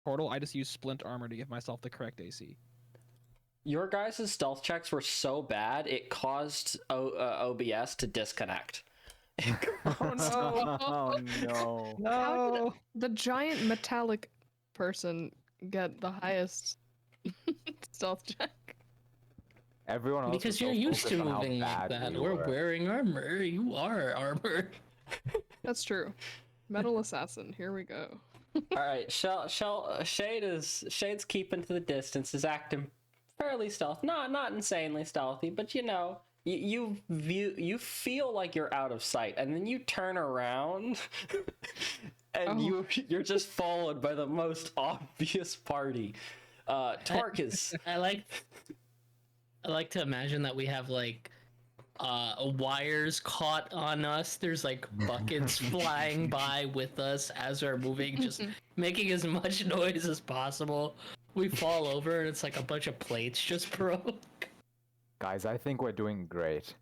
portal, I just use splint armor to give myself the correct AC. Your guys' stealth checks were so bad, it caused OBS to disconnect. Oh no! Oh no! How No! did the giant metallic person get the highest stealth check? Everyone else Because was you're so used to focused on how moving like bad that. we We're were. wearing armor. You are armor. That's true. Metal assassin. Here we go. All right, Shade's keeping to the distance, is acting fairly stealthy, not insanely stealthy, but you know, you feel like you're out of sight, and then you turn around, and you're just followed by the most obvious party. Torque is. I like to imagine that we have like wires caught on us. There's like buckets flying by with us as we're moving, just making as much noise as possible. We fall over and it's like a bunch of plates just broke. Guys, I think we're doing great.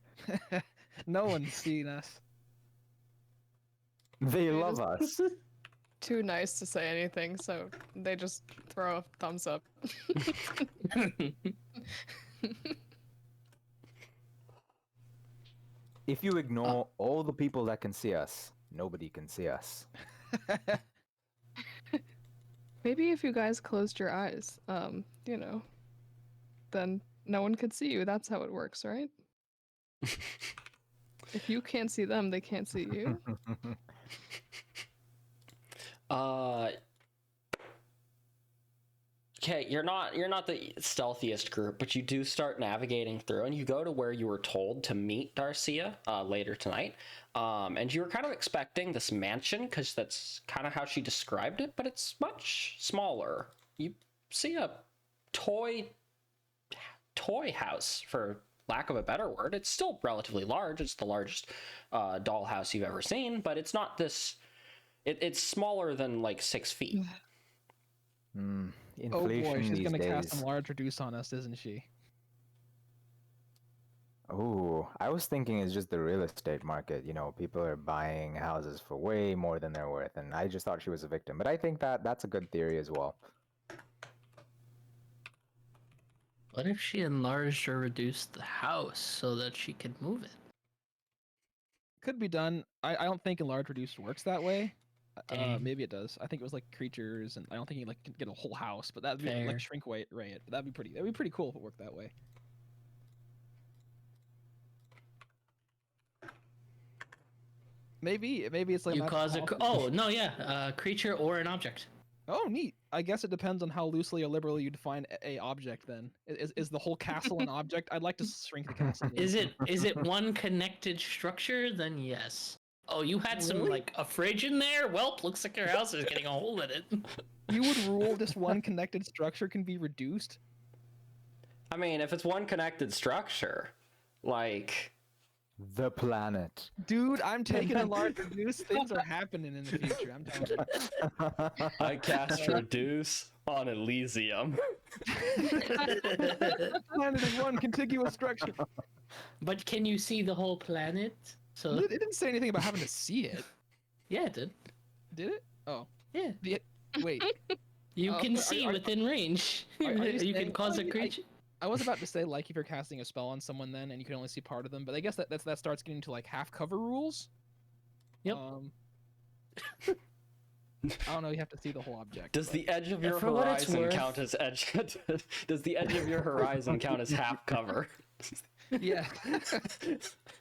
No one's seen us. They love us. Too nice to say anything, so they just throw a thumbs up. If you ignore all the people that can see us, nobody can see us. Maybe if you guys closed your eyes, you know, then no one could see you. That's how it works, right? If you can't see them, they can't see you. Okay, you're not the stealthiest group, but you do start navigating through, and you go to where you were told to meet Darcia later tonight. And you were kind of expecting this mansion because that's kind of how she described it, but it's much smaller. You see a toy house, for lack of a better word. It's still relatively large. It's the largest dollhouse you've ever seen, but it's not this. It's smaller than like 6 feet. Oh boy, Inflation she's these gonna cast days. some large reduce on us, isn't she? Oh, I was thinking it's just the real estate market. You know, people are buying houses for way more than they're worth, and I just thought she was a victim. But I think that's a good theory as well. What if she enlarged or reduced the house so that she could move it? Could be done. I don't think enlarge reduce works that way. Dang. Maybe it does. I think it was like creatures, and I don't think you like can get a whole house, but that'd be Fair. like shrink rate. But that'd be pretty cool if it worked that way. Maybe it's like You not cause a possible. creature or an object. Oh, neat. I guess it depends on how loosely or liberally you define a object. Then is the whole castle an object? I'd like to shrink the castle. Is it one connected structure? Then yes. Oh, you had some Really? like a fridge in there? Well, looks like your house is getting a hole in it. You would rule this one connected structure can be reduced? I mean, if it's one connected structure, like... The planet. Dude, I'm taking a large reduce. Things are happening in the future. I'm telling you. I cast Reduce on Elysium. The planet is one contiguous structure. But can you see the whole planet? So It didn't say anything about having to see it, yeah, it did. did it? Oh, Yeah, wait. you Oh, can are- see are- within range. are you You can saying- cause a I- creature. I was about to say, like, if you're casting a spell on someone then and you can only see part of them, but I guess that starts getting to like half cover rules. Yep. I don't know. You have to see the whole object. Does but- the edge of your For what it's horizon worth- count as edge? Does the edge of your horizon count as half cover? Yeah.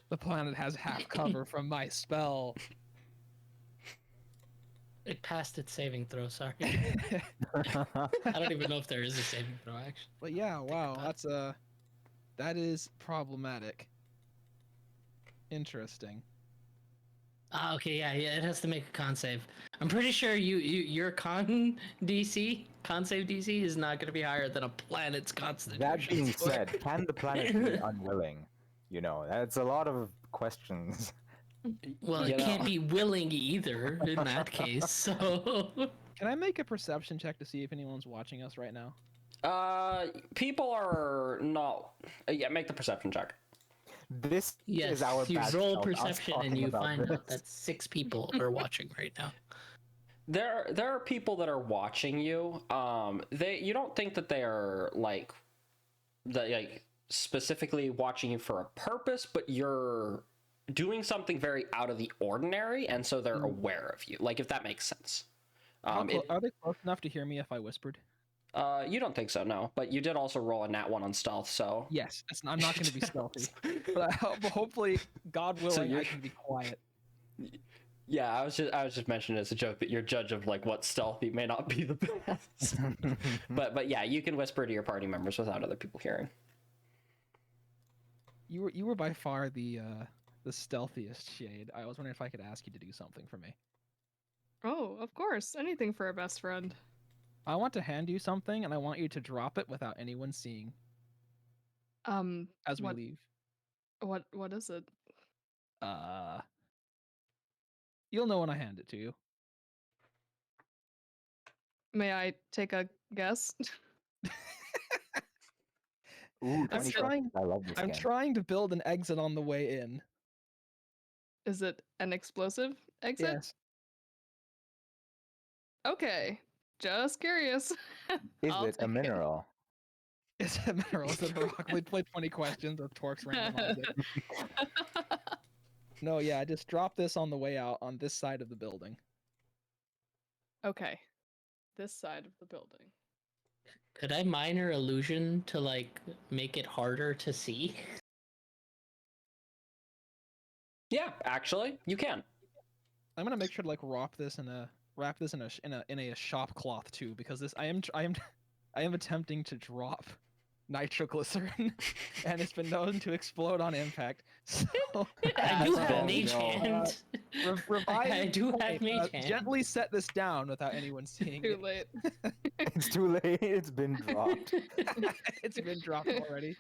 The planet has half cover from my spell. It passed its saving throw. Sorry, I don't even know if there is a saving throw actually. But yeah, wow, that is problematic. Interesting. Ah, okay, yeah, it has to make a con save. I'm pretty sure your con save DC is not going to be higher than a planet's constitution. That being said, can the planet be unwilling? You know, that's a lot of questions. Well, You it can't know. be willing either in that case. So Can I make a perception check to see if anyone's watching us right now? People are not. Yeah, make the perception check. This yes, is our you bad roll self, us perception and talking you about find out this. that 6 people are watching right now. there are people that are watching you. You don't think that they are like specifically watching you for a purpose, but you're doing something very out of the ordinary, and so they're aware of you. Like, if that makes sense. Are they close enough to hear me if I whispered? You don't think so, no. But you did also roll a nat 1 on stealth, so Yes, I'm not going to be stealthy, but hopefully, God willing, I can be quiet. yeah, I was just mentioning it as a joke that your judge of like what stealthy may not be the best. but yeah, you can whisper to your party members without other people hearing. You were by far the stealthiest, Shade. I was wondering if I could ask you to do something for me. Oh, of course. Anything for a best friend. I want to hand you something, and I want you to drop it without anyone seeing. As we leave. What is it? You'll know when I hand it to you. May I take a guess? Ooh, I'm 20 trying. I love this I'm game. trying to build an exit on the way in. Is it an explosive exit? Yes. Okay. Just curious. Is I'll it a take mineral? Is it a mineral? Is it a rock? We played 20 questions with Torx randomize it. No, yeah, I just dropped this on the way out on this side of the building. Okay. This side of the building. Could I minor illusion to like make it harder to see? Yeah, actually, you can. I'm gonna make sure to like wrap this in a shop cloth too, because this I am attempting to drop nitroglycerin, and it's been known to explode on impact. So I do have bad. mage No. hand. I do have mage hand. gently set this down without anyone seeing Too it. late. It's too late. It's been dropped. It's been dropped already.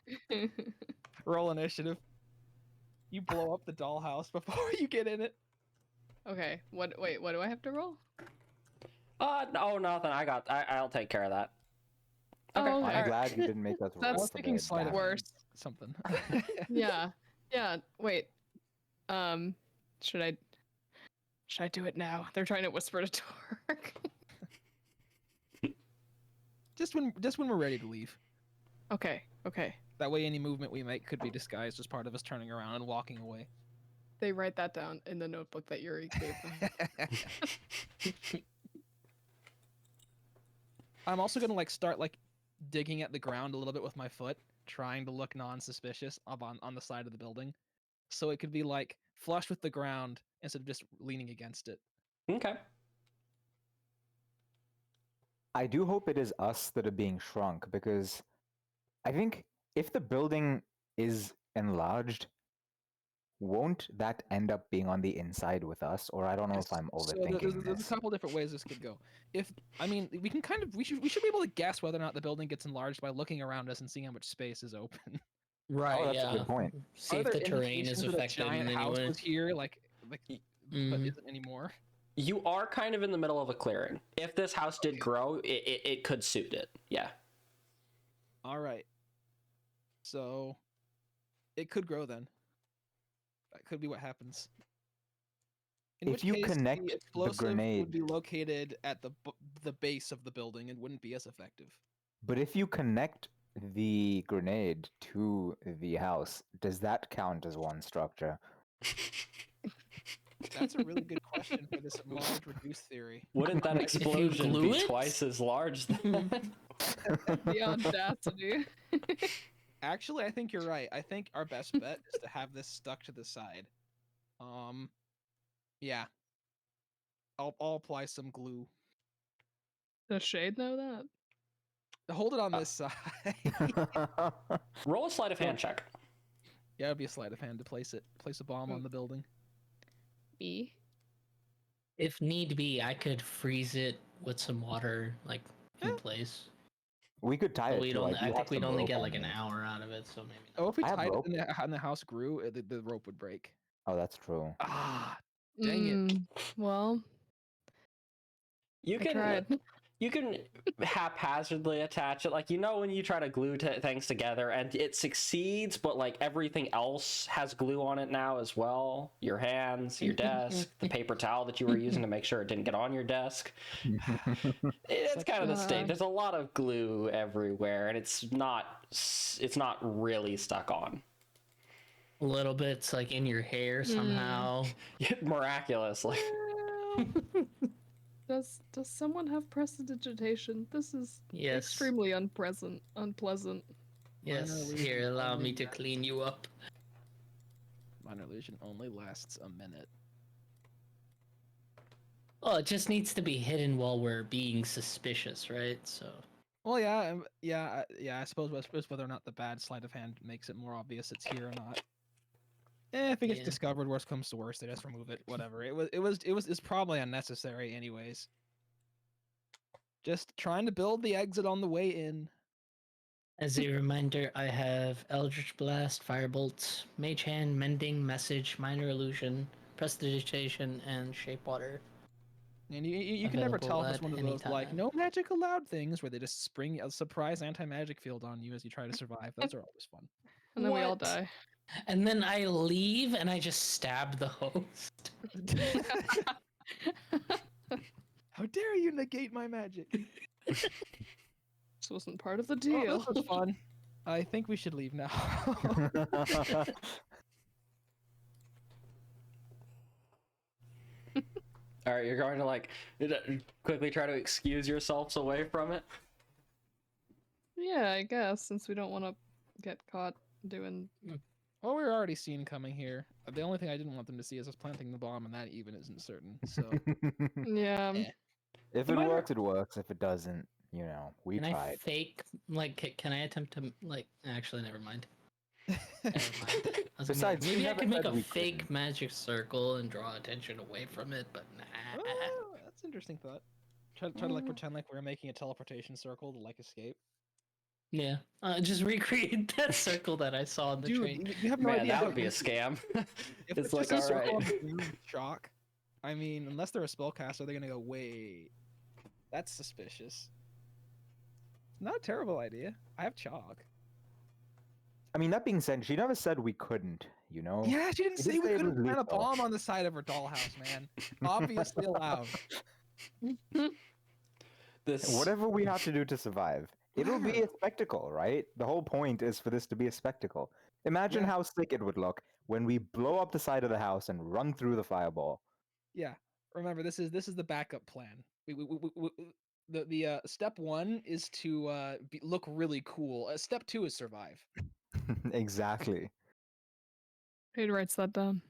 Roll initiative. You blow up the dollhouse before you get in it. Okay. Wait, what do I have to roll? No, nothing. I'll take care of that. Okay. I'm alright. glad you didn't make us roll. I was That's for thinking the sleight of damage. worse. something. Yeah. Yeah. Wait. Should I do it now? They're trying to whisper to Tork. just when we're ready to leave. Okay. Okay. That way, any movement we make could be disguised as part of us turning around and walking away. They write that down in the notebook that Yuri gave them. I'm also gonna like start like digging at the ground a little bit with my foot, trying to look non-suspicious up on the side of the building, so it could be like flush with the ground instead of just leaning against it. Okay. I do hope it is us that are being shrunk, because I think if the building is enlarged, won't that end up being on the inside with us? Or I don't know if I'm So overthinking there's a this. couple different ways this could go. We should be able to guess whether or not the building gets enlarged by looking around us and seeing how much space is open. Right, Oh, that's yeah. a good point. See Are if there the terrain is indications that a affected in giant any house way. was here, like but Mhm. isn't anymore. You are kind of in the middle of a clearing. If this house did grow, it could suit it. Yeah. All right. So it could grow then. That could be what happens. In If which you case, connect the the explosive grenade- would be located at the base of the building and wouldn't be as effective. But if you connect the grenade to the house, does that count as one structure? That's a really good question for this enlarge reduce theory. Wouldn't that you explosion glue be it? twice as large than that? The audacity. Actually, I think you're right. I think our best bet is to have this stuck to the side. Yeah. I'll apply some glue. Does Shade know that? Hold it on this side. Roll a sleight of hand check. Yeah, it'd be a sleight of hand to place a bomb on the building. B. If need be, I could freeze it with some water, like in place. We could tie But it we'd to, only, like, I you think have we'd some only rope get on like an you. hour out of it, so maybe. Oh, if we I have tied it rope. and the house grew, the rope would break. Oh, that's true. Ah, dang it. Well, You I can tried. You can haphazardly attach it, like, you know, when you try to glue things together and it succeeds, but like everything else has glue on it now as well. Your hands, your desk, the paper towel that you were using to make sure it didn't get on your desk. It's kind of the state. There's a lot of glue everywhere, and it's not really stuck on. A little bit's like in your hair somehow. Miraculously. Does someone have prestidigitation? This is Yes. extremely unpleasant. Yes, here, allow me to clean you up. Minor illusion only lasts a minute. Well, it just needs to be hidden while we're being suspicious, right? So. Well, yeah. I suppose whether or not the bad sleight of hand makes it more obvious it's here or not. If it gets discovered, worst comes to worst, they just remove it. Whatever. It's probably unnecessary, anyways. Just trying to build the exit on the way in. As a reminder, I have Eldritch Blast, Firebolt, Mage Hand, Mending, Message, Minor Illusion, Prestidigitation, and Shape Water. And you can never tell if it's one of Available those at like any no magic allowed things where they just spring a surprise anti-magic field on you as you try to survive. Those are always fun. And then we all What? die. And then I leave and I just stab the host. How dare you negate my magic? This wasn't part of the Oh, deal. this was fun. I think we should leave now. All right, you're going to like quickly try to excuse yourselves away from it. Yeah, I guess, since we don't want to get caught doing... Well, we were already seen coming here. The only thing I didn't want them to see is us planting the bomb, and that even isn't certain. So Yeah. If it works, it works. If it doesn't, you know, we Can I tried. fake, like, can I attempt to, like, actually, never mind. Never mind. I was Besides, gonna, we maybe I never can make said a we fake couldn't. magic circle and draw attention away from it, but nah. oh, that's an interesting thought. Try to like pretend like we're making a teleportation circle to like escape. Yeah, just recreate that circle that I saw on the train. Dude, you have no Man, idea. that how would be a easy- scam. If It's it's like, just a all circle right. on the ground with chalk. I mean, unless they're a spellcaster, they're gonna go, wait, that's suspicious. Not a terrible idea. I have chalk. I mean, that being said, she never said we couldn't, you know? Yeah, she didn't She say did we say it couldn't was plant a lethal. bomb on the side of her dollhouse, man. Obviously allowed. This Whatever we have to do to survive. It'll be a spectacle, right? The whole point is for this to be a spectacle. Imagine Yeah. how sick it would look when we blow up the side of the house and run through the fireball. Yeah. Remember, this is the backup plan. The step one is to look really cool. Step two is survive. Exactly. Who writes that down?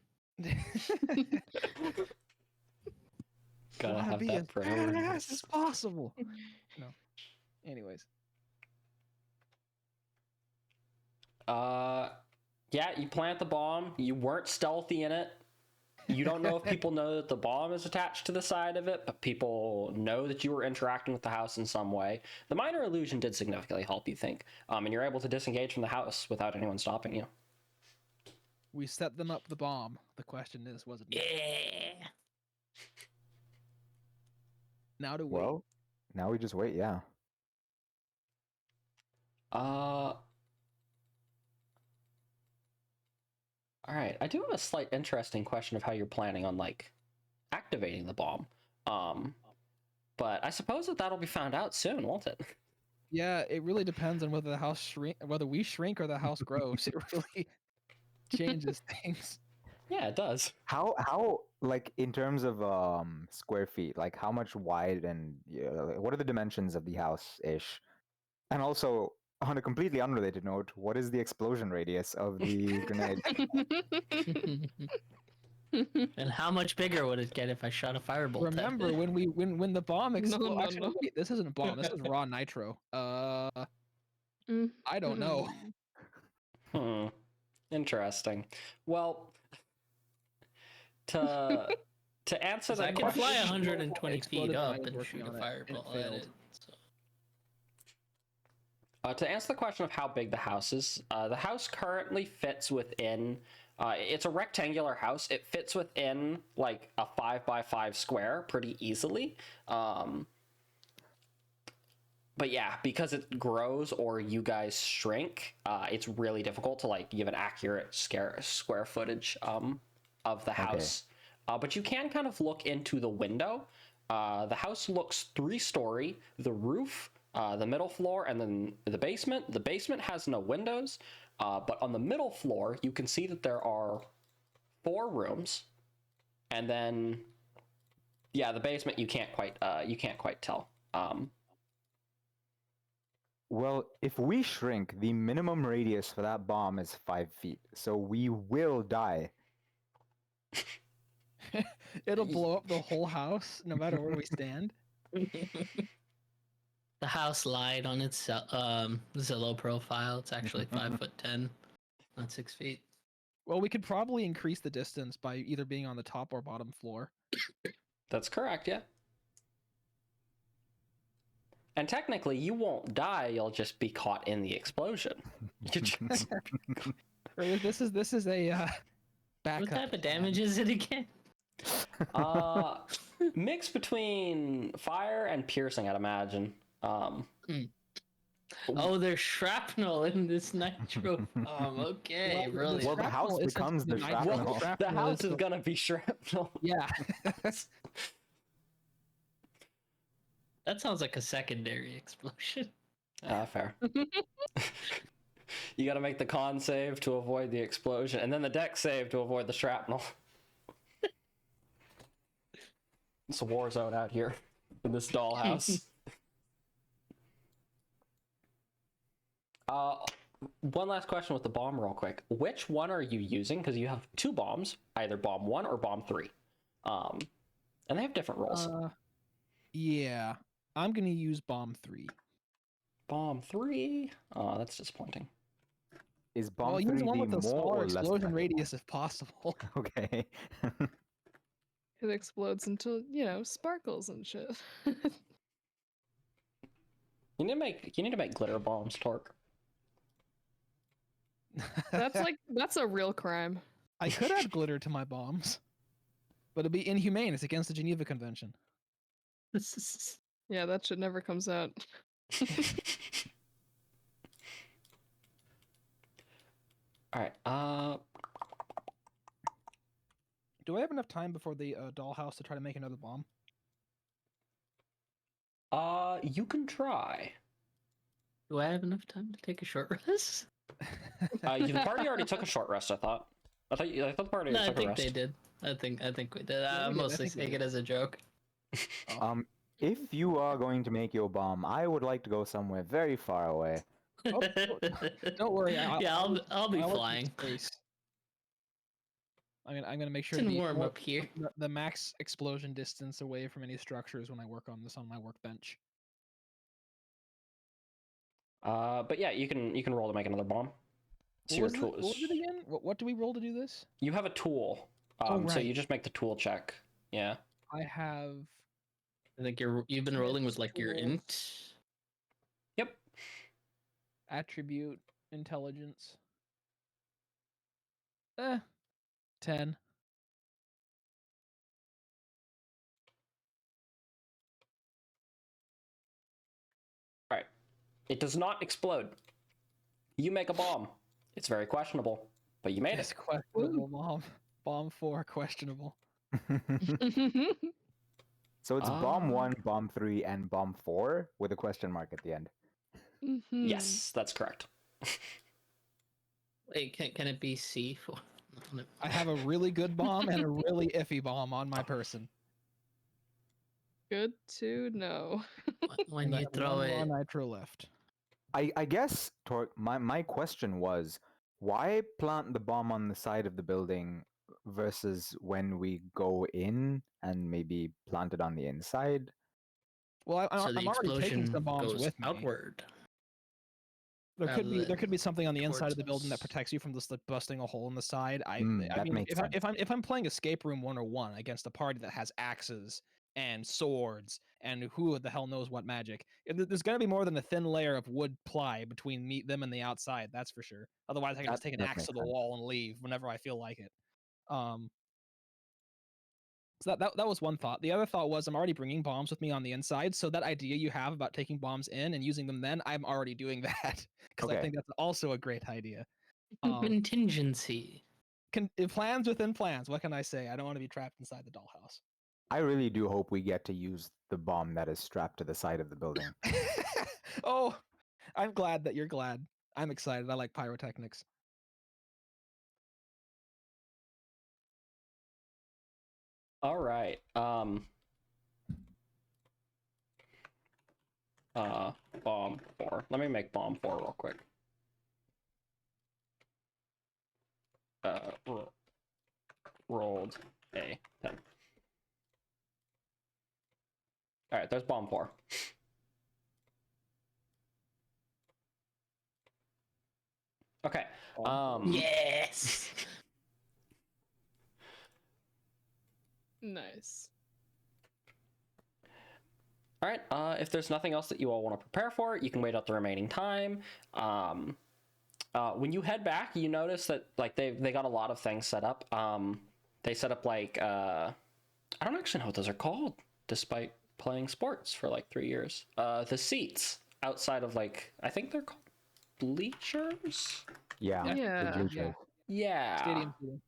gotta Wanna have be that as priority. badass as possible. No. Anyways. Yeah, you plant the bomb. You weren't stealthy in it. You don't know if people know that the bomb is attached to the side of it, but people know that you were interacting with the house in some way. The minor illusion did significantly help, you think, and you're able to disengage from the house without anyone stopping you. We set them up the bomb. The question is, was it enough? Yeah. Now to wait. Well, now we just wait, yeah. All right. I do have a slight interesting question of how you're planning on like activating the bomb. But I suppose that'll be found out soon, won't it? Yeah, it really depends on whether the house whether we shrink or the house grows. It really changes things. Yeah, it does. How like in terms of square feet, like how much wide and what are the dimensions of the house ish? And also on a completely unrelated note, what is the explosion radius of the grenade? And how much bigger would it get if I shot a firebolt? at it? Remember when the bomb explodes? no, Actually, no. wait, this isn't a bomb. This is raw nitro. I don't know. Interesting. Well, to answer 'Cause I that can fly question, 120 feet Exploded up mine and working shoot a on it, and it fireball at failed. it. So. to answer the question of how big the house is, the house currently fits within. It's a rectangular house. It fits within like a 5x5 square pretty easily. but yeah, because it grows or you guys shrink, it's really difficult to like give an accurate square footage of the house. But you can kind of look into the window. The house looks 3-story. The roof, the middle floor, and then the basement. The basement has no windows, but on the middle floor, you can see that there are 4 rooms, and then yeah, the basement you can't quite tell. Well, if we shrink, the minimum radius for that bomb is 5 feet, so we will die. It'll blow up the whole house, no matter where we stand. The house lied on its Zillow profile. It's actually 5'10", not 6 feet. Well, we could probably increase the distance by either being on the top or bottom floor. That's correct, yeah. And technically, you won't die. You'll just be caught in the explosion. You just... This is a backup. What type of damage is it again? Mix between fire and piercing, I'd imagine. Oh, there's shrapnel in this nitro. Okay, Well, really. Well, the house shrapnel isn't becomes the nitro shrapnel. The house is is gonna be shrapnel. Yeah. That sounds like a secondary explosion. Fair. You gotta make the con save to avoid the explosion, and then the dex save to avoid the shrapnel. It's a war zone out here in this dollhouse. One last question with the bomb real quick. Which one are you using? Because you have 2 bombs, either bomb 1 or bomb 3. And they have different roles. Yeah. I'm gonna use bomb 3. Bomb 3? Oh, that's disappointing. Is bomb Well, 3 use one with the a more smaller or less explosion effective radius if possible. one? Okay. It explodes into, sparkles and shit. You need to make glitter bombs, Torque. That's a real crime. I could add glitter to my bombs, but it'd be inhumane. It's against the Geneva Convention. Yeah, that shit never comes out. All right. Do I have enough time before the dollhouse to try to make another bomb? You can try. Do I have enough time to take a short rest? The party already took a short rest. I thought the party No, I took a think rest. they did. I think we did. Yeah, we did. I Mostly think we take did. it as a joke. If you are going to make your bomb, I would like to go somewhere very far away. Oh, don't worry. I'll be I'll look flying. in space. I'm gonna make sure It's warm up here. the max explosion distance away from any structures when I work on this on my workbench. But yeah, you can roll to make another bomb. So What your was, tool what was it again? What do we roll to do this? You have a tool. Oh, So right. you just make the tool check. Yeah. I have. I think you've been rolling with like your Tools. int. Yep. Attribute intelligence. 10. All right. It does not explode. You make a bomb. It's very questionable, but you made It's it. questionable bomb. Bomb 4 questionable. So it's bomb Ah. 1, bomb 3, and bomb 4 with a question mark at the end. Yes, that's correct. Wait, can it be C4? I have a really good bomb and a really iffy bomb on my person. Good to know. When And I you have throw one it, raw nitro left. I guess, my question was, why plant the bomb on the side of the building versus when we go in and maybe plant it on the inside? Well, so the I'm already taking explosion some bombs goes with me. outward. There could be rather than something on the inside of towards the building that us. protects you from just like busting a hole in the side. I that mean, makes sense. if I'm playing Escape Room 101 against a party that has axes and swords and who the hell knows what magic, there's gonna be more than a thin layer of wood ply between them and the outside. That's for sure. Otherwise, I can just take an does axe make to the sense. wall and leave whenever I feel like it. So that was one thought. The other thought was I'm already bringing bombs with me on the inside, so that idea you have about taking bombs in and using them then, I'm already doing that because I Okay. think that's also a great idea. Um, Contingency. Plans within plans. What can I say? I don't want to be trapped inside the dollhouse. I really do hope we get to use the bomb that is strapped to the side of the building. Oh, I'm glad that you're glad. I'm excited. I like pyrotechnics. All right. Bomb 4. Let me make bomb 4 real quick. Rolled a 10. All right, there's bomb 4. Okay. Yes. Nice. All right. If there's nothing else that you all want to prepare for, you can wait out the remaining time. When you head back, you notice that like they got a lot of things set up. They set up like I don't actually know what those are called, despite playing sports for like 3 years. The seats outside of like I think they're called bleachers. Yeah. Yeah. the bleachers. Yeah. Stadium seating.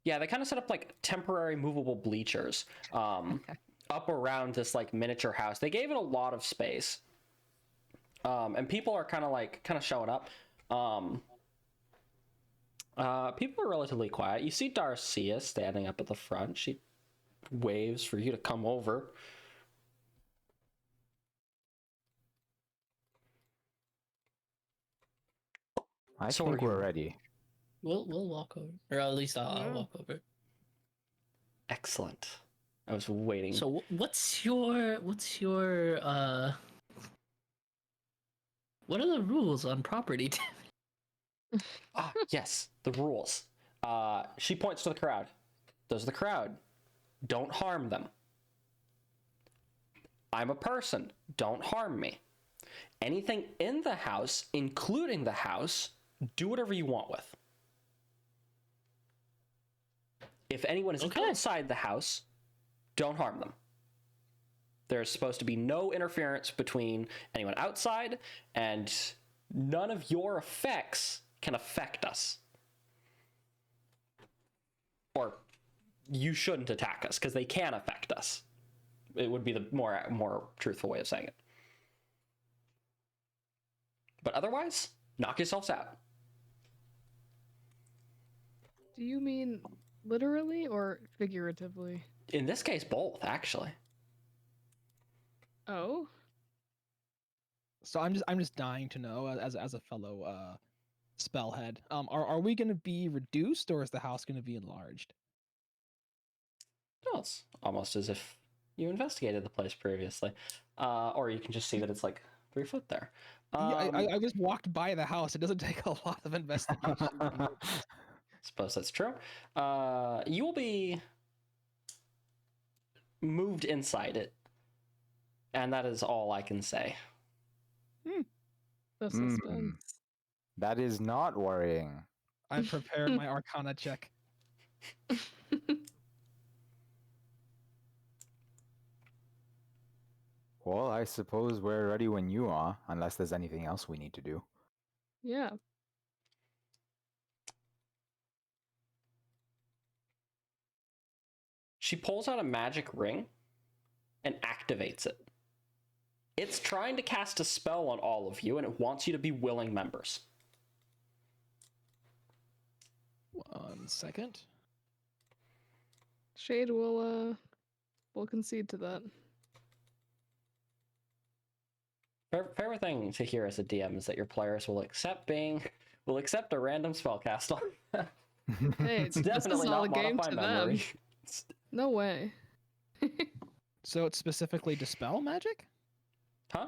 Yeah, they kind of set up like temporary movable bleachers up around this like miniature house. They gave it a lot of space. And people are kind of showing up. People are relatively quiet. You see Darcia standing up at the front. She waves for you to come over. I So think are you- we're ready. We'll walk over, or at least I'll Yeah. walk over. Excellent. I was waiting. So what's your what are the rules on property damage? Yes, the rules. She points to the crowd. Those are the crowd. Don't harm them. I'm a person. Don't harm me. Anything in the house, including the house, do whatever you want with. If anyone is Okay. outside the house, don't harm them. There's supposed to be no interference between anyone outside, and none of your effects can affect us. Or you shouldn't attack us, because they can affect us. It would be the more truthful way of saying it. But otherwise, knock yourselves out. Do you mean literally or figuratively? In this case, both, actually. Oh, So I'm just dying to know as a fellow spellhead. Are we going to be reduced or is the house going to be enlarged? No, it's almost as if you investigated the place previously. Or you can just see that it's like 3 foot there. Yeah, I just walked by the house. It doesn't take a lot of investigation. Suppose that's true. You will be moved inside it. And that is all I can say. the Hmm. suspense. That is not worrying. I prepared my Arcana check. Well, I suppose we're ready when you are, unless there's anything else we need to do. Yeah. She pulls out a magic ring and activates it. It's trying to cast a spell on all of you, and it wants you to be willing members. 1 second. Shade will concede to that. Favorite thing to hear as a DM is that your players will accept a random spell cast on. Hey, It's this definitely is all not a game modify to memory. them. No way. So it's specifically dispel magic? Huh?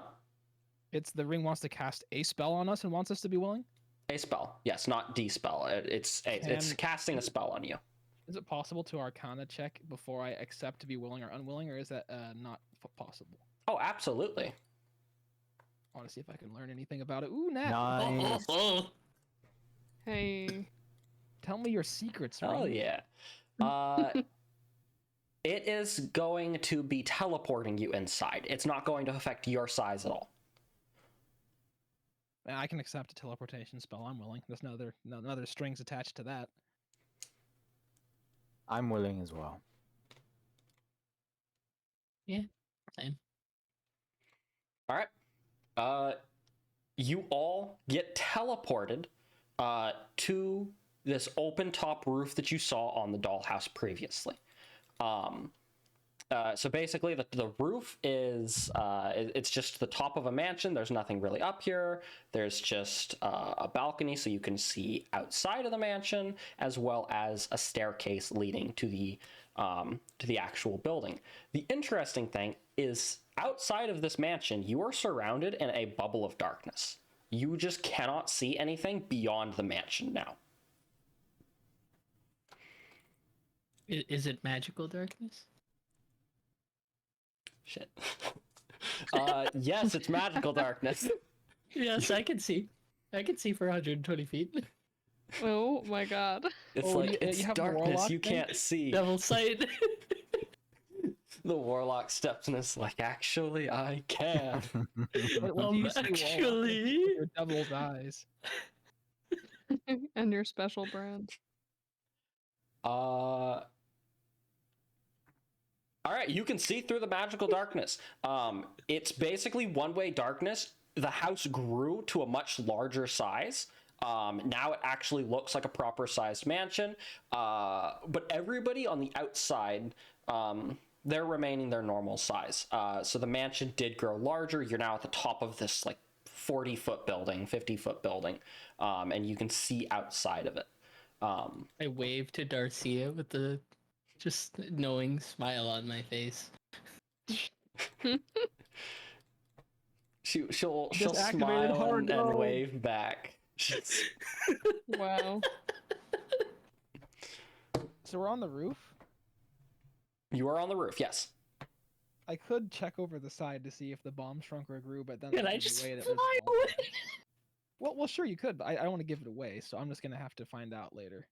It's the ring wants to cast a spell on us and wants us to be willing? A spell, yes, not dispel. It's casting a spell on you. Is it possible to Arcana check before I accept to be willing or unwilling, or is that not possible? Oh, absolutely. I want to see if I can learn anything about it. Ooh, Nat. Nice. Hey. Tell me your secrets, Oh Ring. yeah. It is going to be teleporting you inside. It's not going to affect your size at all. I can accept a teleportation spell. I'm willing. There's no other strings attached to that. I'm willing as well. Yeah, same. All right. You all get teleported to this open top roof that you saw on the dollhouse previously. So basically, the roof is it's just the top of a mansion. There's nothing really up here. There's just a balcony, so you can see outside of the mansion, as well as a staircase leading to the actual building. The interesting thing is, outside of this mansion, you are surrounded in a bubble of darkness. You just cannot see anything beyond the mansion now. Is it magical darkness? Shit. Yes, it's magical darkness. Yes, I can see. I can see for 120 feet. Oh my god. It's Oh, like, you it's have darkness, warlock you thing? can't see. Double sight. The warlock steps in and is like, actually, I can. What do you see, Warlock? Actually. Your devil's eyes. And your special brand. All right, you can see through the magical darkness. It's basically one-way darkness. The house grew to a much larger size. Now it actually looks like a proper-sized mansion. But everybody on the outside, they're remaining their normal size. So the mansion did grow larger. You're now at the top of this like 40-foot building, 50-foot building, and you can see outside of it. I wave to Darcia with the just knowing smile on my face. She'll Just activated smile hard and mode. wave back. Wow. So we're on the roof. You are on the roof, yes. I could check over the side to see if the bomb shrunk or grew, but then Can that I would be just way that fly was away? well, sure you could, but I don't want to give it away, so I'm just gonna have to find out later.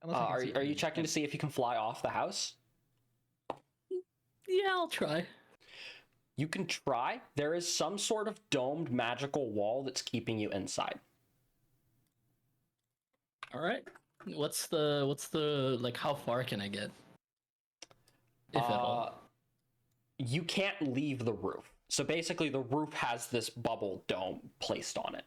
Unless I can Are see it you from checking to the see if you can fly off the house? Yeah, I'll try. You can try. There is some sort of domed magical wall that's keeping you inside. All right. What's the like? How far can I get? If at all. You can't leave the roof. So basically, the roof has this bubble dome placed on it.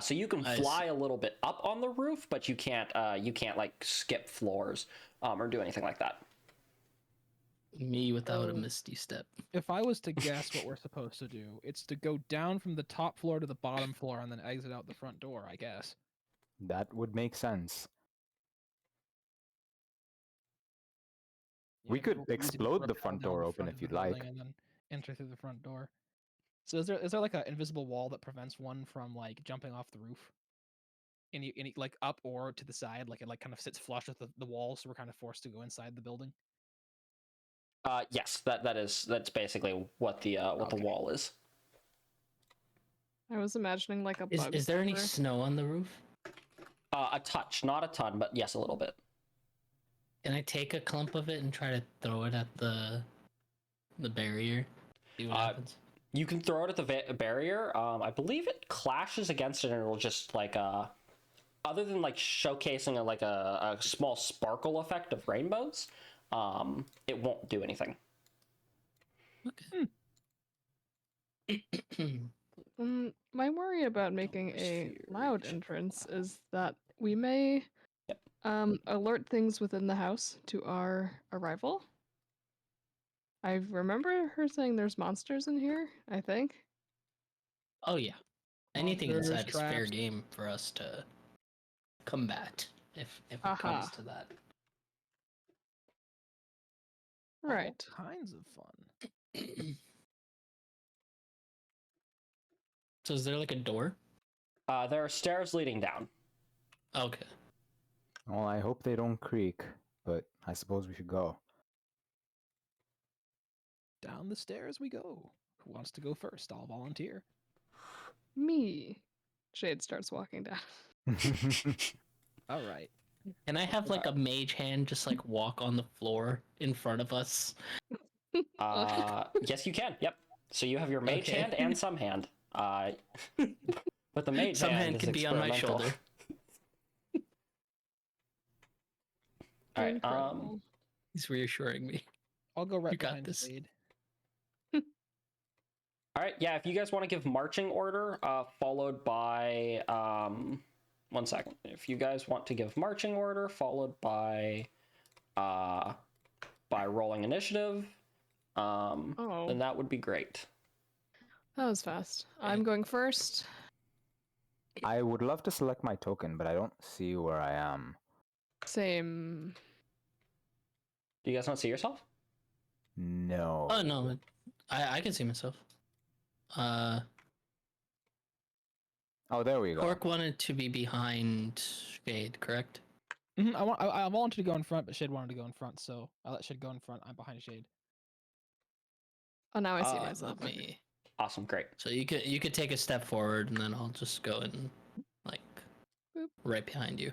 So you can I fly a little bit up on the roof, but you can't like skip floors or do anything like that. Me without a misty step. If I was to guess what we're supposed to do, it's to go down from the top floor to the bottom floor and then exit out the front door, I guess. That would make sense. We Yeah, could it'll be easy to explode throw the down front down door the open front if of you'd the building like. and then enter through the front door. So is there like an invisible wall that prevents one from like jumping off the roof? Any like up or to the side, like it like kind of sits flush with the wall, so we're kind of forced to go inside the building. Yes, that's basically what the Okay. wall is. I was imagining like a Is bug. is there any zapper. snow on the roof? A touch, not a ton, but yes, a little bit. Can I take a clump of it and try to throw it at the barrier? See what happens. You can throw it at the barrier. I believe it clashes against it, and it'll just like other than like showcasing a small sparkle effect of rainbows, it won't do anything. Okay. My worry about making a loud entrance is that we may Yep. alert things within the house to our arrival. I remember her saying there's monsters in here, I think. Oh yeah. Anything Monsters, inside is fair traps. game for us to combat if it Aha. comes to that. Right. All kinds of fun. So is there like a door? There are stairs leading down. Okay. Well, I hope they don't creak, but I suppose we should go. Down the stairs we go. Who wants to go first? I'll volunteer. Me. Jade starts walking down. All right. Can I have like a mage hand just like walk on the floor in front of us? Yes, you can. Yep. So you have your mage Okay. hand and some hand. But the mage Some hand is can be on my experimental. shoulder. All right. Incredible. He's reassuring me. I'll go right You got behind this. Shade. All right. Yeah. If you guys want to give marching order, followed by 1 second. If you guys want to give marching order, followed by rolling initiative, then that would be great. That was fast. I'm going first. I would love to select my token, but I don't see where I am. Same. Do you guys not see yourself? No. Oh no, I can see myself. Oh, there we go. Cork wanted to be behind Shade, correct? I wanted to go in front, but Shade wanted to go in front, so I let Shade go in front. I'm behind Shade. Oh, now I see Uh, myself. Let me. Awesome. Great. So you could take a step forward, and then I'll just go in, like, Boop. right behind you.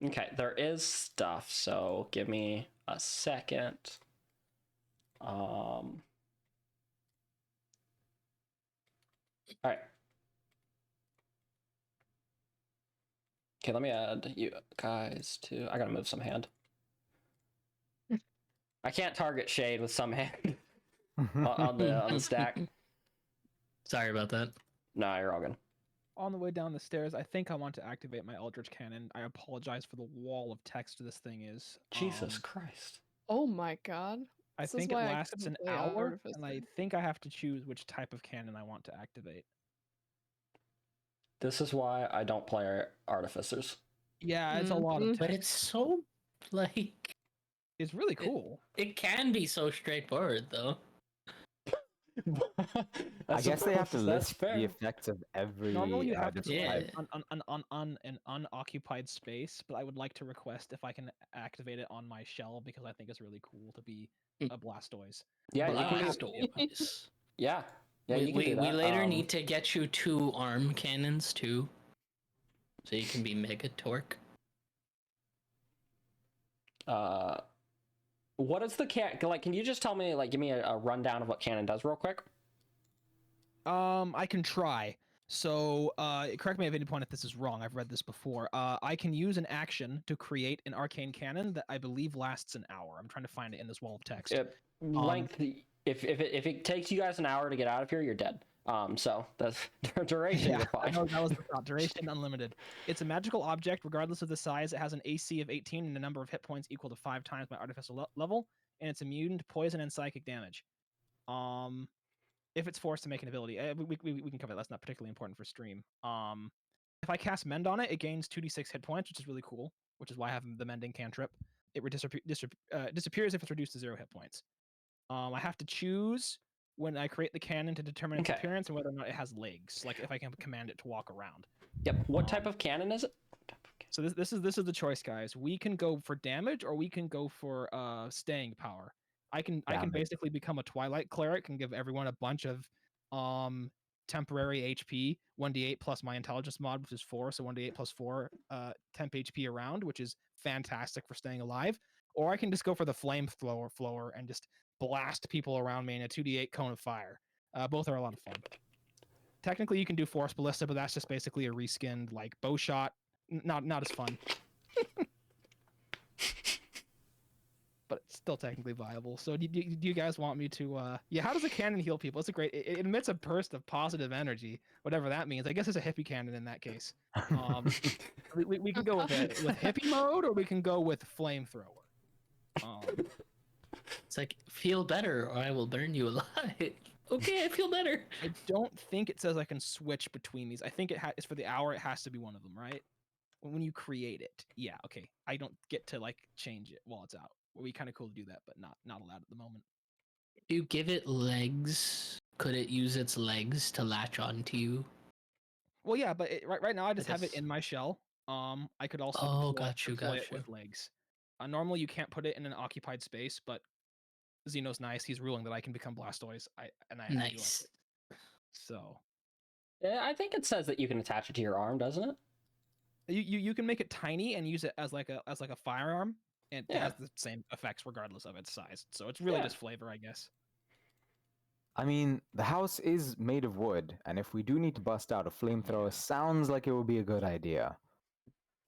Okay. There is stuff. So give me a second. All right. Okay, let me add you guys to. I gotta move some hand. I can't target Shade with some hand on the stack. Sorry about that. No, you're all good. On the way down the stairs, I think I want to activate my Eldritch Cannon. I apologize for the wall of text this thing is. Jesus Christ. Oh my god. I This is think it why I lasts couldn't an play hour, and I Artificer. think I have to choose which type of cannon I want to activate. This is why I don't play Artificers. Yeah, it's a lot of Mhm. text. But it's so like It's really cool. it can be so straightforward though. I guess they have to That's list fair. the effects of every Normally you have to different Yeah. type. on an unoccupied space, but I would like to request if I can activate it on my shell because I think it's really cool to be a Blastoise. Yeah, you can Blast do, always. yeah, we you can do that. we later need to get you 2 arm cannons too, so you can be mega torque. What is the like? Can you just tell me, like, give me a rundown of what cannon does, real quick? I can try. So, correct me at any point if this is wrong. I've read this before. I can use an action to create an arcane cannon that I believe lasts an hour. I'm trying to find it in this wall of text. Length. If it takes you guys an hour to get out of here, you're dead. So that's duration. You're fine. No, that was the thought. Duration unlimited. It's a magical object, regardless of the size. It has an AC of 18 and a number of hit points equal to 5 times my artificial level, and it's immune to poison and psychic damage. If it's forced to make an ability, we can cover that. That's not particularly important for stream. If I cast Mend on it, it gains 2d6 hit points, which is really cool. Which is why I have the Mending cantrip. It disappears if it's reduced to 0 hit points. I have to choose when I create the cannon to determine its appearance and whether or not it has legs. Like if I can command it to walk around. Yep. What type of cannon is it? So this is the choice, guys. We can go for damage or we can go for staying power. I can basically become a Twilight Cleric and give everyone a bunch of temporary HP, 1d8 plus my intelligence mod, which is 4, so 1d8 plus 4 temp HP around, which is fantastic for staying alive. Or I can just go for the flamethrower and just blast people around me in a 2d8 cone of fire. Both are a lot of fun. Technically, you can do Force Ballista, but that's just basically a reskinned like bow shot. Not as fun. But it's still technically viable. So do you guys want me to how does a cannon heal people? It's a great it emits a burst of positive energy, whatever that means. I guess it's a hippie cannon in that case. We can go with hippie mode or we can go with flamethrower. It's like, feel better or I will burn you alive. Okay, I feel better. I don't think it says I can switch between these. I think it's for the hour. It has to be one of them, right? When you create it, yeah, okay. I don't get to like change it while it's out. It would be kind of cool to do that, but not allowed at the moment. If you give it legs, could it use its legs to latch onto you? Well, yeah, but right now I just have it in my shell. I could also deploy it with legs. Normally you can't put it in an occupied space, but Xeno's nice. He's ruling that I can become Blastoise. I do like it. So Yeah, I think it says that you can attach it to your arm, doesn't it? You can make it tiny and use it as like a firearm, and it Yeah. has the same effects regardless of its size. So it's really Yeah. just flavor, I guess. I mean, the house is made of wood, and if we do need to bust out a flamethrower, sounds like it would be a good idea.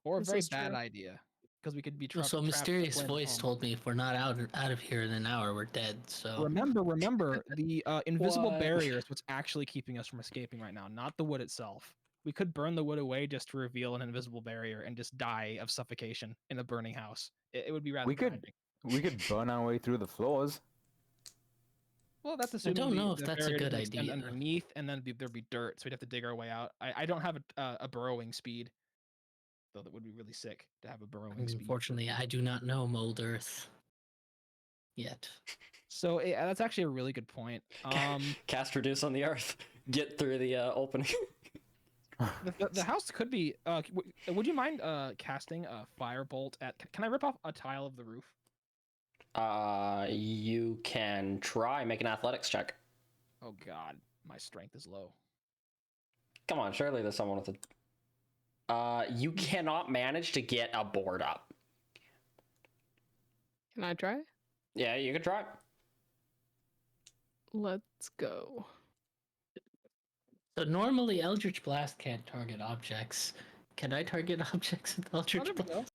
Or a This very is bad true. idea, because we could be So trapped. a trapped mysterious flames voice home. told me if we're not out of here in an hour, we're dead. So Remember, the invisible What? barrier is what's actually keeping us from escaping right now, not the wood itself. We could burn the wood away just to reveal an invisible barrier and just die of suffocation in a burning house. It would be rather We could tragic. we could burn our way through the floors. Well, that's assuming don't know if the that's a barrier good doesn't extend idea. underneath, and then there'd be dirt, so we'd have to dig our way out. I don't have a burrowing speed, though that would be really sick to have a burrowing speed. unfortunately, I do not know mold earth yet. So that's actually a really good point. Cast reduce on the earth. Get through the opening. The house could be. Would you mind casting a firebolt at? Can I rip off a tile of the roof? You can try make an athletics check. Oh God, my strength is low. Come on, surely there's someone with a. You cannot manage to get a board up. Can I try? Yeah, you could try. Let's go. So normally Eldritch Blast can't target objects. Can I target objects with Eldritch There we go. Blast?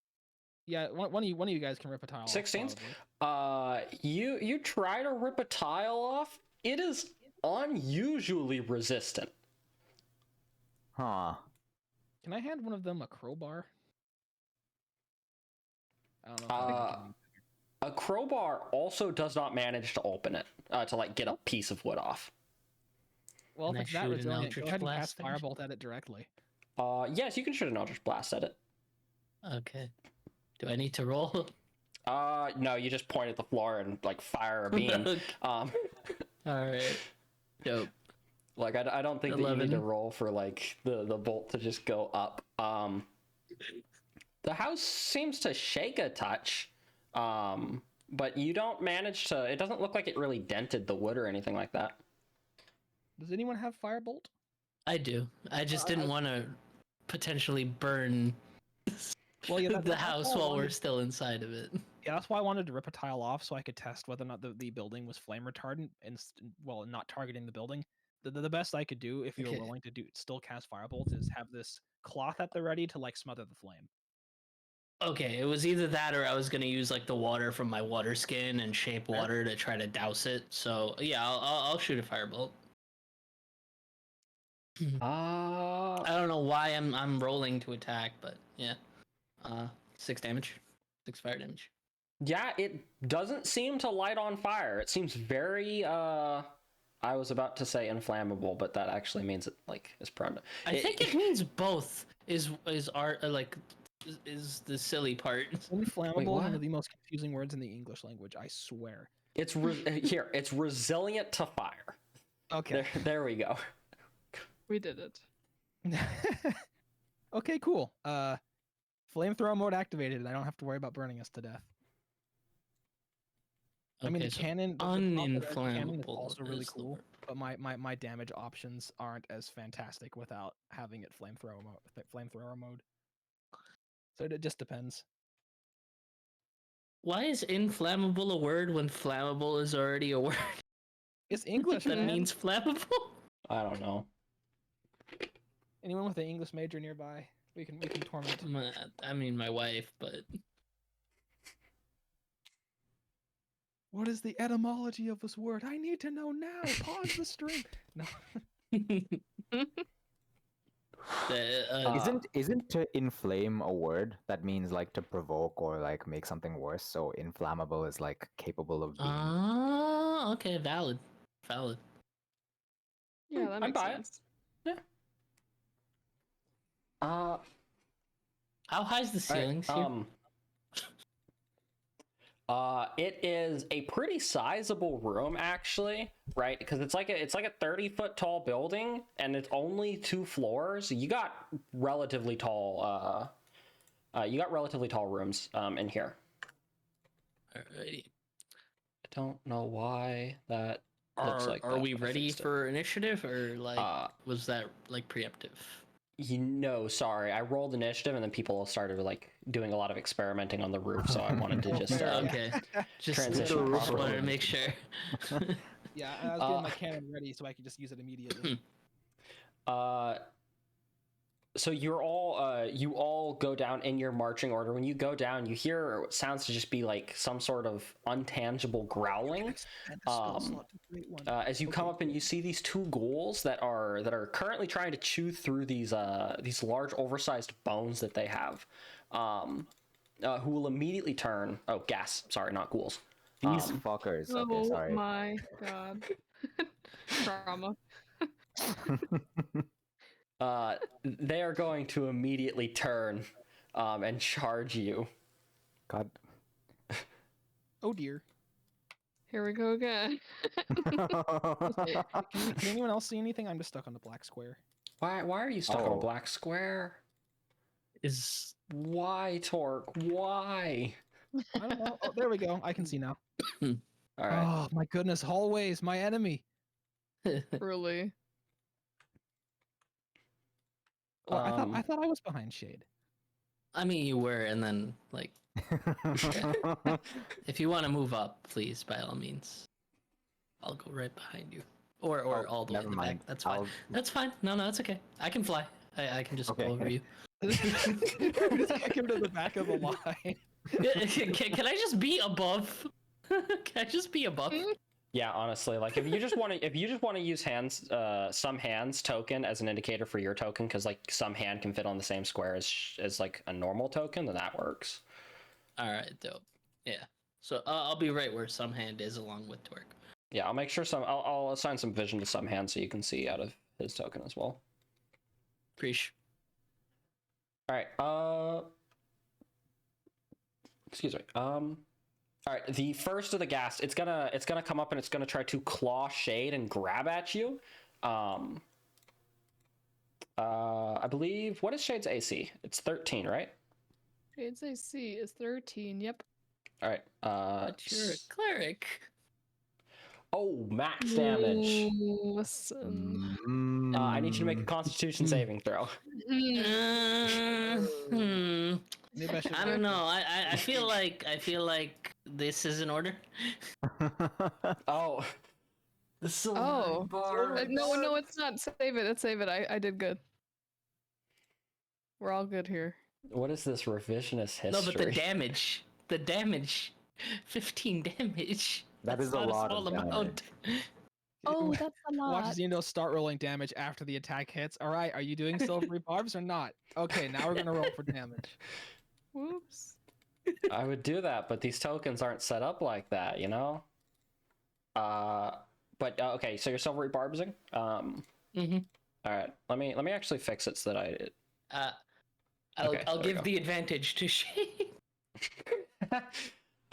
Yeah, one of you guys can rip a tile. off, 16s? probably. You try to rip a tile off. It is unusually resistant. Huh. Can I hand one of them a crowbar? I don't know. If I can- A crowbar also does not manage to open it, to like get a piece of wood off. Well, Can if I it's that shoot an resilient, go Eldritch ahead and Blast cast damage? firebolt at it directly. Yes, you can shoot an Eldritch Blast at it. Okay. Do I need to roll? No, you just point at the floor and like fire a beam. All right. Dope. Like I don't think that you need to 11. roll for like the bolt to just go up. The house seems to shake a touch, but you don't manage to. It doesn't look like it really dented the wood or anything like that. Does anyone have firebolt? I do. I just didn't want to potentially burn Well, yeah, the that's house why I while we're wanted- still inside of it. Yeah, that's why I wanted to rip a tile off so I could test whether or not the building was flame retardant and well, not targeting the building. The best I could do, if you were Okay. willing to still cast firebolt, is have this cloth at the ready to like smother the flame. Okay, it was either that or I was gonna use like the water from my water skin and shape water to try to douse it. So yeah, I'll shoot a firebolt. I don't know why I'm rolling to attack, but yeah. 6 damage. 6 fire damage. Yeah, it doesn't seem to light on fire. It seems very I was about to say inflammable, but that actually means it like is prone to. I think it means both is art like is the silly part. Inflammable is what? one of the most confusing words in the English language, I swear. It's here. It's resilient to fire. Okay. There we go. We did it. Okay, cool. Flamethrower mode activated, and I don't have to worry about burning us to death. I mean, the so cannon, the top of the cannon is uninflammable also really is the cool, word. but my damage options aren't as fantastic without having it flamethrower mode. So it just depends. Why is inflammable a word when flammable is already a word? It's English, that man. means flammable? I don't know. Anyone with an English major nearby, we can torment. I mean my wife, but What is the etymology of this word? I need to know now. Pause the stream. No. Isn't to inflame a word that means like to provoke or like make something worse? So inflammable is like capable of being. Oh, okay, valid. Yeah, that I'm makes by it. sense. Uh, How high's the ceilings here? It is a pretty sizable room actually, right? Because it's like a 30-foot tall building, and it's only 2 floors. You got relatively tall rooms in here. Alrighty. I don't know why that looks like Are that, we but I ready fixed it. for initiative or like was that like preemptive? Sorry. I rolled initiative, and then people started like doing a lot of experimenting on the roof, so I wanted to just Okay. Just transition just wanted properly. to make sure. Yeah, I was getting my cannon ready so I could just use it immediately. So you all go down in your marching order. When you go down, you hear what sounds to just be like some sort of untangible growling. As you come up and you see these two ghouls that are currently trying to chew through these large oversized bones that they have, who will immediately turn. Oh, gas. Sorry, not ghouls. These fuckers. Okay, Oh sorry. my god. Trauma. They are going to immediately turn and charge you. God. Oh dear. Here we go again. Can anyone else see anything? I'm just stuck on the black square. Why are you stuck on a Oh. black square? Is Why, Torque? Why? I don't know. Oh, there we go. I can see now. All right. Oh my goodness, hallways, my enemy. Really. Well, I thought I was behind shade. I mean, you were, and then like, if you want to move up, please, by all means, I'll go right behind you, or Oh, all the way in never the mind. back. That's fine. I'll- That's fine. No, it's okay. I can fly. I can just Okay. go over you. Just kick him to the back of the line. Can I just be above? Can I just be above? Yeah, honestly, like if you just want to use hands, some hands token as an indicator for your token, because like some hand can fit on the same square as like a normal token, then that works. All right, dope. Yeah. So I'll be right where some hand is, along with Torque. Yeah, I'll make sure I'll assign some vision to some hand so you can see out of his token as well. Preach. All right. Excuse me. All right. The first of the gas, it's gonna come up and it's gonna try to claw Shade and grab at you. I believe, what is Shade's AC? It's 13, right? Shade's AC is 13. Yep. All right. But you're a cleric. Oh, max damage. Listen. I need you to make a Constitution saving throw. Maybe I should. I don't know. I feel like this is in order. Oh. The silver Oh. bar. No, it's not. Save it. Save it. I did good. We're all good here. What is this revisionist history? No, but the damage. 15 damage. That That's is a not lot small of amount. Oh, that's a Watch lot. Xeno start rolling damage after the attack hits. All right, are you doing silvery barbs or not? Okay, now we're gonna roll for damage. Whoops. I would do that, but these tokens aren't set up like that, you know? But okay, so you're silvery barbsing? Mm-hmm. All right, let me actually fix it so that I'll Okay, there we give go. the advantage to Shade.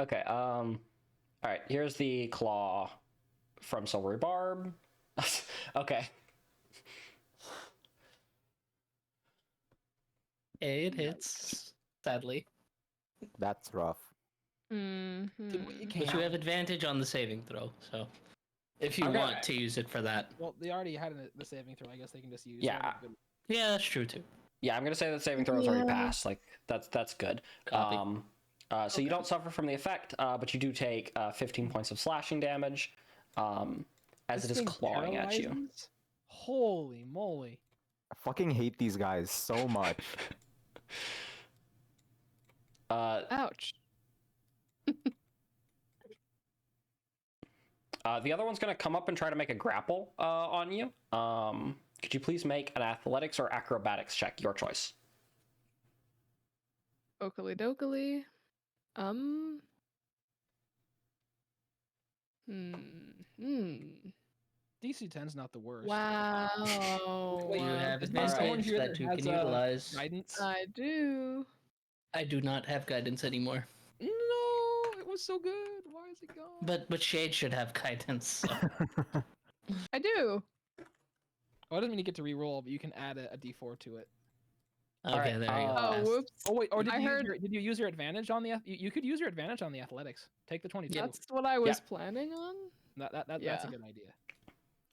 Okay, all right, here's the claw from Silvery Barb. Okay. It hits, sadly. That's rough. Mm-hmm. But you have advantage on the saving throw, so if you Okay. want to use it for that. Well, they already had the saving throw. I guess they can just use. Yeah. Yeah, that's true too. Yeah, I'm gonna say that saving throw is already passed. Like that's good. Copy. So you don't suffer from the effect, but you do take 15 points of slashing damage, as it is clawing at you. Holy moly! I fucking hate these guys so much. Ouch. The other one's gonna come up and try to make a grapple on you. Could you please make an athletics or acrobatics check, your choice? Oakley dokily. DC 10's not the worst. Wow. You have Is there someone advantage here that you has, can utilize. Guidance? I do. I do not have guidance anymore, No, it was so good. Why is it gone? but Shade should have guidance. So. I do. Oh, it doesn't mean you get to re-roll, but you can add a D4 to it. Okay, Alright, there you go. Oh, Passed. whoops. Oh wait, or I heard- did you use your advantage on the? You could use your advantage on the athletics. Take the 22. That's what I was planning on. That's a Yeah. good idea.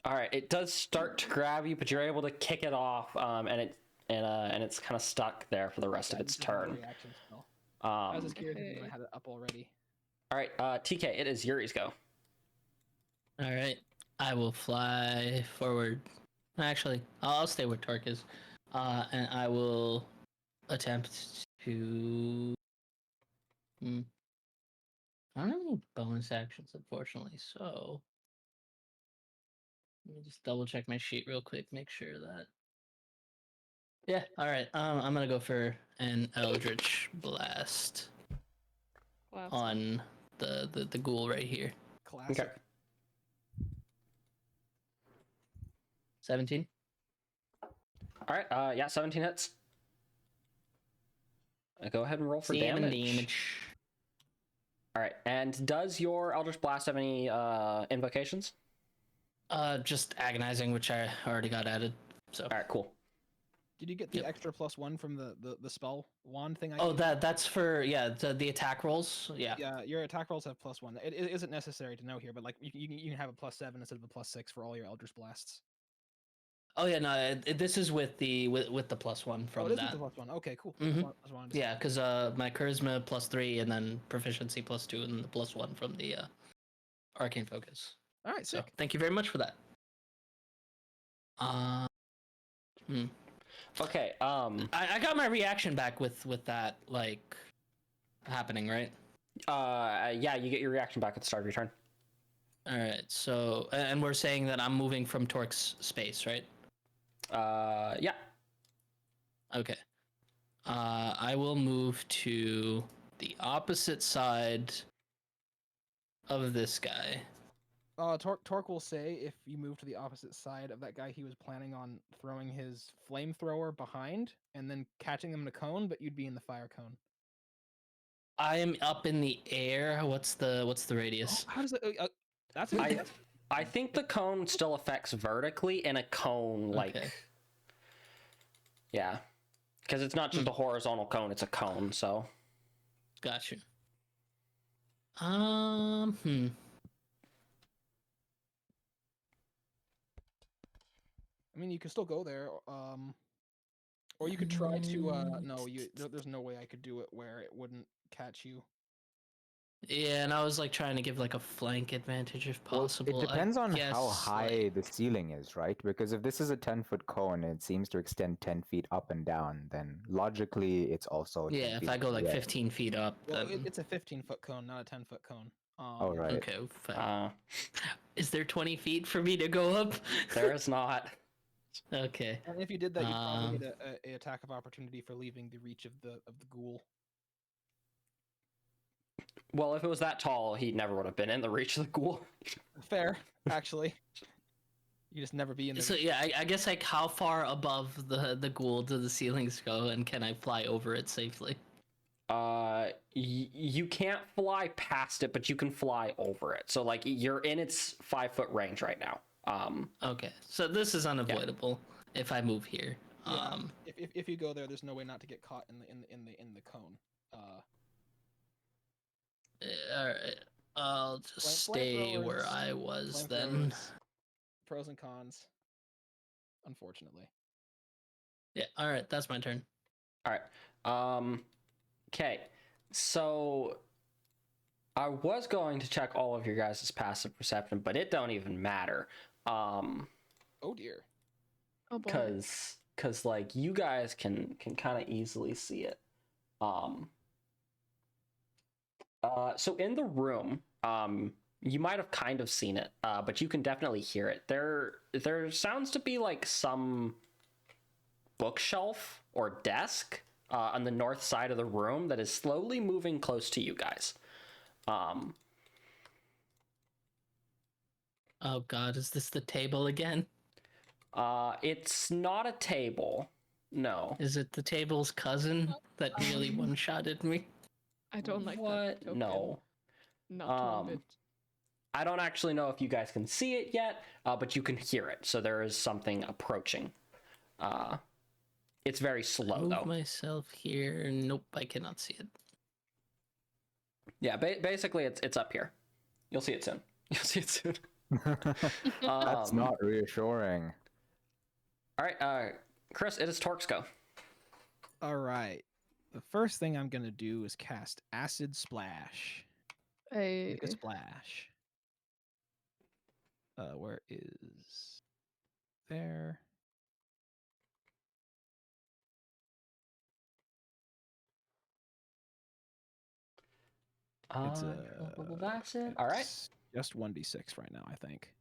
All right, it does start to grab you, but you're able to kick it off, and and it's kind of stuck there for the rest of its This is not a turn. reaction spell. I was just curious if Okay. I had it up already. All right, TK, it is Yuri's go. All right, I will fly forward. Actually, I'll stay where Torque is, and I will attempt to. I don't have any bonus actions, unfortunately. So let me just double check my sheet real quick, make sure that. Yeah. All right. I'm gonna go for an Eldritch Blast Classic. on the ghoul right here. Classic. Okay. 17. All right. Yeah, 17 hits. Go ahead and roll for 7 damage. All right. And does your Eldritch Blast have any invocations? Just agonizing, which I already got added. So. All right. Cool. Did you get the Yep. extra +1 from the spell wand thing? Oh, that's for the attack rolls. Yeah. Yeah, your attack rolls have +1. It isn't necessary to know here, but like you can have a +7 instead of a +6 for all your Eldritch Blasts. Oh yeah, no, this is with the +1 from Oh, it is that. with the +1. Okay, cool. Mhm. That's what I wanted to Yeah, say. because my charisma +3 and then proficiency +2 and the +1 from the arcane focus. All right, So sick. thank you very much for that. Okay. I got my reaction back with that like happening, right? Yeah, you get your reaction back at the start of your turn. All right. So and we're saying that I'm moving from Torque's space, right? Yeah. Okay. I will move to the opposite side of this guy. Torque will say if you move to the opposite side of that guy, he was planning on throwing his flamethrower behind and then catching them in a cone, but you'd be in the fire cone. I am up in the air. What's the radius? How does it? That's I think the cone still affects vertically, and a cone like. Okay. Yeah, because it's not just a horizontal cone; it's a cone. So. Got you. I mean, you can still go there, or you could try to. No, there's no way I could do it where it wouldn't catch you. Yeah, and I was like trying to give like a flank advantage if Well, possible. it depends on how guess, high like- the ceiling is, right? Because if this is a 10-foot cone and it seems to extend 10 feet up and down, then logically it's also 10 Yeah, if feet I go like away. 15 feet up, Well, then it's a 15-foot cone, not a 10-foot cone. Oh, right. okay. Fine. Is there 20 feet for me to go up? There is not. Okay. And if you did that, you'd probably get a attack of opportunity for leaving the reach of the ghoul. Well, if it was that tall, he never would have been in the reach of the ghoul. Fair, actually. You just never be in the. So yeah, I guess like how far above the ghoul do the ceilings go, and can I fly over it safely? You can't fly past it, but you can fly over it. So like you're in its 5-foot range right now. Okay, so this is unavoidable if I move here. Yeah, if you go there, there's no way not to get caught in the cone. All right, I'll just stay where I was then. Flamethrowers, pros and cons. Unfortunately. Yeah. All right, that's my turn. All right. Okay. So I was going to check all of your guys' passive perception, but it don't even matter. Oh dear. Oh boy. Cause like you guys can kind of easily see it. So in the room, you might have kind of seen it, but you can definitely hear it. There sounds to be like some bookshelf or desk on the north side of the room that is slowly moving close to you guys. Oh God, is this the table again? It's not a table. No. Is it the table's cousin that nearly one-shotted me? I don't like What? that token. No. Not one bit. I don't actually know if you guys can see it yet, but you can hear it. So there is something approaching. It's very slow, Move though. myself here. Nope, I cannot see it. Yeah, basically, it's up here. You'll see it soon. You'll see it soon. That's not reassuring. All right, Chris, it is Torque's go. All right. The first thing I'm gonna do is cast Acid Splash. Make a splash. Where is there? It's acid. All right. Just 1d6 right now, I think.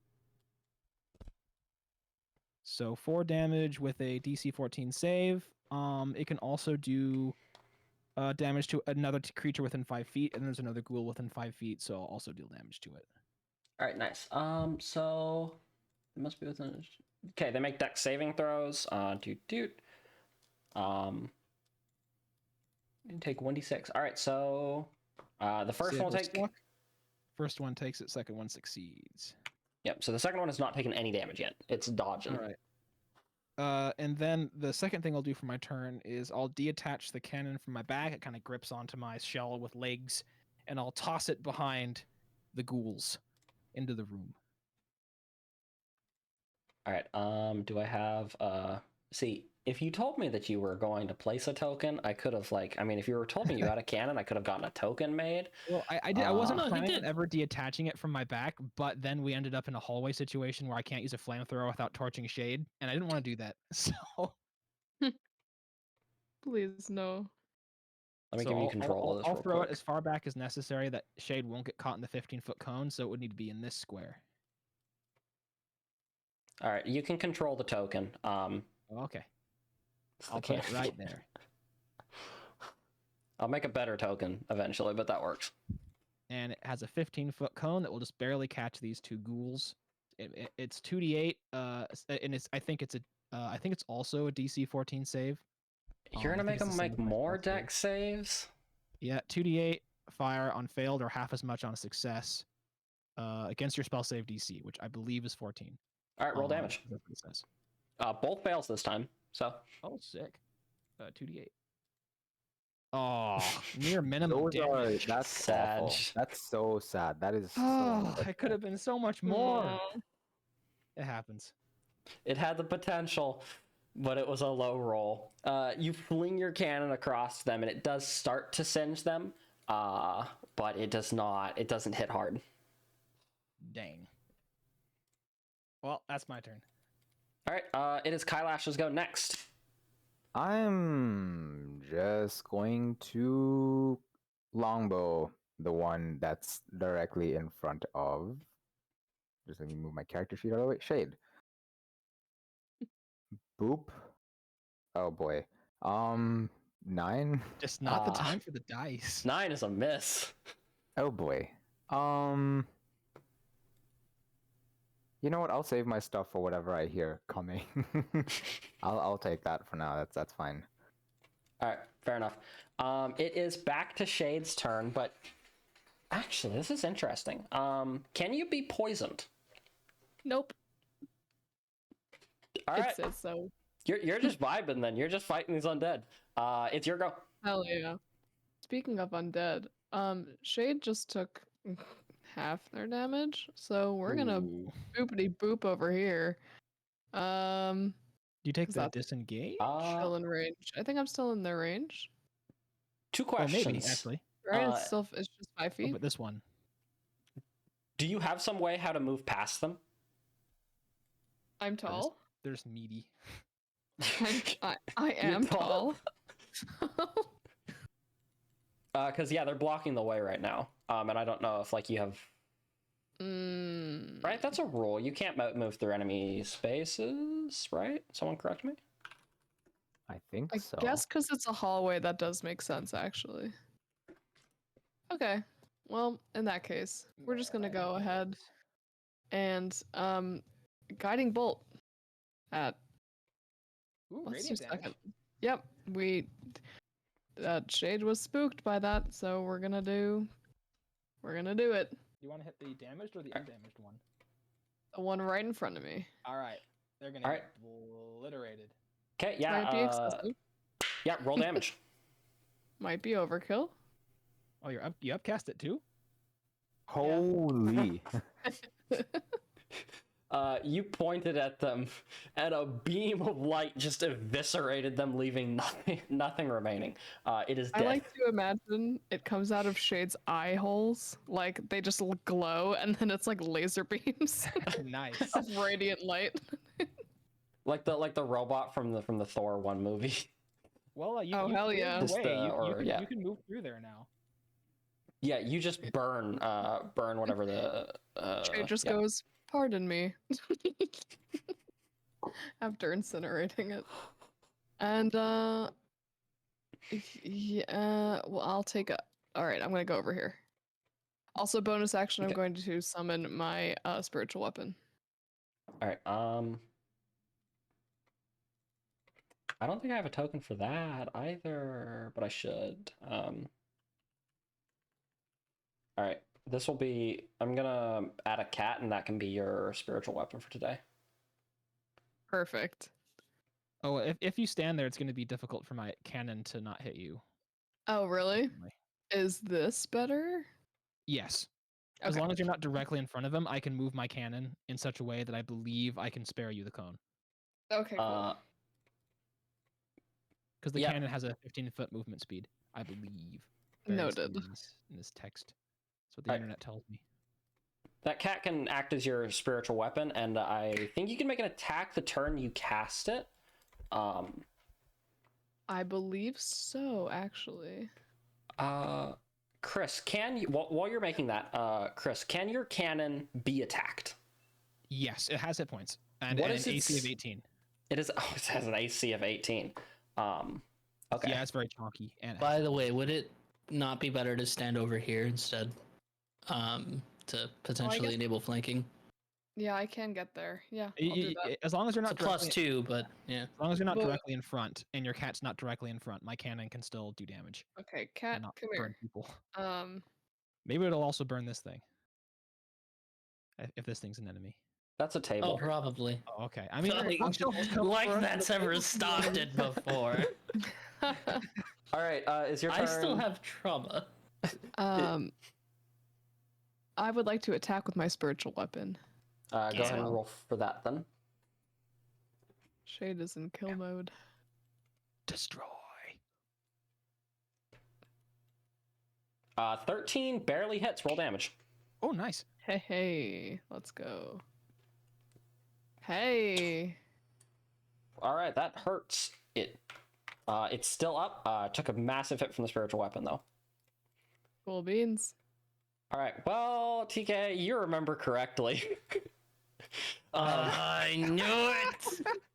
So 4 damage with a DC 14 save. It can also do damage to another creature within 5 feet, and there's another ghoul within 5 feet, so I'll also deal damage to it. All right, nice. So it must be within. Okay, they make dex saving throws. You take 1d6. All right, so the first one will take. First one takes it. Second one succeeds. Yep. So the second one has not taken any damage yet. It's dodging. All right. And then the second thing I'll do for my turn is I'll deattach the cannon from my back. It kind of grips onto my shell with legs, and I'll toss it behind the ghouls into the room. All right. Do I have see, if you told me that you were going to place a token, I could have if you were told me you had a cannon, I could have gotten a token made. Well, I did. I wasn't planning on ever deattaching it from my back, but then we ended up in a hallway situation where I can't use a flamethrower without torching Shade, and I didn't want to do that. So Please no. Let me give you control of this. I'll throw it as far back as necessary that Shade won't get caught in the 15-foot cone, so it would need to be in this square. All right, you can control the token. Okay. I'll put it right there. I'll make a better token eventually, but that works. And it has a 15-foot cone that will just barely catch these 2 ghouls. It's 2d8, and I think it's also a DC 14 save. You're gonna make them make more dex saves? Yeah, 2d8 fire on failed or half as much on a success against your spell save DC, which I believe is 14. All right, roll damage. That's what it says. Both fails this time, so. Oh, sick. 2d8. Oh, near minimum damage. That's sad. awful. That's so sad. That is. Oh, it could have been so much more. It happens. It had the potential, but it was a low roll. You fling your cannon across them, and it does start to singe them, but it does not. It doesn't hit hard. Dang. Well, that's my turn. All right, it is Kailash's go next. I'm just going to longbow the one that's directly in front of. Just let me move my character sheet out of the way. Shade. Boop. Oh boy. 9. Just not the time for the dice. 9 is a miss. Oh boy. You know what? I'll save my stuff for whatever I hear coming. I'll take that for now. That's fine. All right, fair enough. It is back to Shade's turn, but actually, this is interesting. Can you be poisoned? Nope. All It right, says so. you're just vibing then. You're just fighting these undead. It's your go. Hell yeah. Speaking of undead, Shade just took half their damage, so we're gonna Ooh. boopity boop over here. Do you take Is the that- disengage? Still in range. I think I'm still in their range. 2 Well, questions. maybe actually. Right? Uh, It's just 5 Oh, feet. but this one. Do you have some way how to move past them? I'm tall. There's meaty. I You're am tall. tall. Because yeah, they're blocking the way right now. And I don't know if you have. Right, that's a rule. You can't move through enemy spaces, right? Someone correct me. I think I so. guess because it's a hallway, that does make sense, actually. Okay. Well, in that case, we're just gonna go ahead and guiding bolt at. Ooh, Let's radiant do damage. second. Yep, Shade was spooked by that, so we're gonna do it. You want to hit the damaged or the undamaged one? The one right in front of me. All right. They're gonna All get obliterated. Okay, Might be yeah. excessive. Yeah, roll damage. Might be overkill. Oh, you upcast it too? Holy. You pointed at them, and a beam of light just eviscerated them, leaving nothing remaining. It is dead. I like to imagine it comes out of Shade's eye holes, like they just glow, and then it's like laser beams Nice. of radiant light. like the robot from the Thor 1 movie. Well, you, Oh, you hell cleared yeah. the Just, way. or, yeah. You can move through there now. Yeah, you just burn whatever the Shade just yeah. goes, "Pardon me," after incinerating it. And yeah, well, I'll take a. All right, I'm gonna go over here. Also, bonus action, I'm Okay. going to summon my spiritual weapon. All right. I don't think I have a token for that either, but I should. All right. This will be. I'm gonna add a cat, and that can be your spiritual weapon for today. Perfect. Oh, if you stand there, it's going to be difficult for my cannon to not hit you. Oh, really? Is this better? Yes. As Okay. long as you're not directly in front of him, I can move my cannon in such a way that I believe I can spare you the cone. Okay, cool. Because the Yep. cannon has a 15-foot movement speed, I believe. Noted. In this text. That's what the Alright. internet tells me. That cat can act as your spiritual weapon, and I think you can make an attack the turn you cast it. I believe so, actually. Chris, can you while you're making that, Chris, can your cannon be attacked? Yes, it has hit points and What an is AC its- of 18. It has an AC of 18. Okay. Yeah, it's very chonky. And it By has- the way, would it not be better to stand over here instead? To potentially guess- enable flanking. Yeah, I can get there. Yeah, I'll do that. as long as you're It's not a plus directly, 2, but yeah. as long as you're not Well- directly in front and your cat's not directly in front, my cannon can still do damage Okay, cat, and not come burn here. people. Maybe Maybe it'll also burn this thing. If this thing's an enemy. That's a Oh, table. probably. Oh, okay. I mean, Like- I'll still come Like for that's the ever table. stopped it before. All right, is your turn? I still have trauma. I would like to attack with my spiritual weapon. Go ahead and roll for that then. Shade is in kill mode. Destroy. 13 barely hits. Roll damage. Oh, nice. Hey, let's go. Hey. All right, that hurts. It's still up. Took a massive hit from the spiritual weapon though. Cool beans. All right. Well, TK, you remember correctly. I knew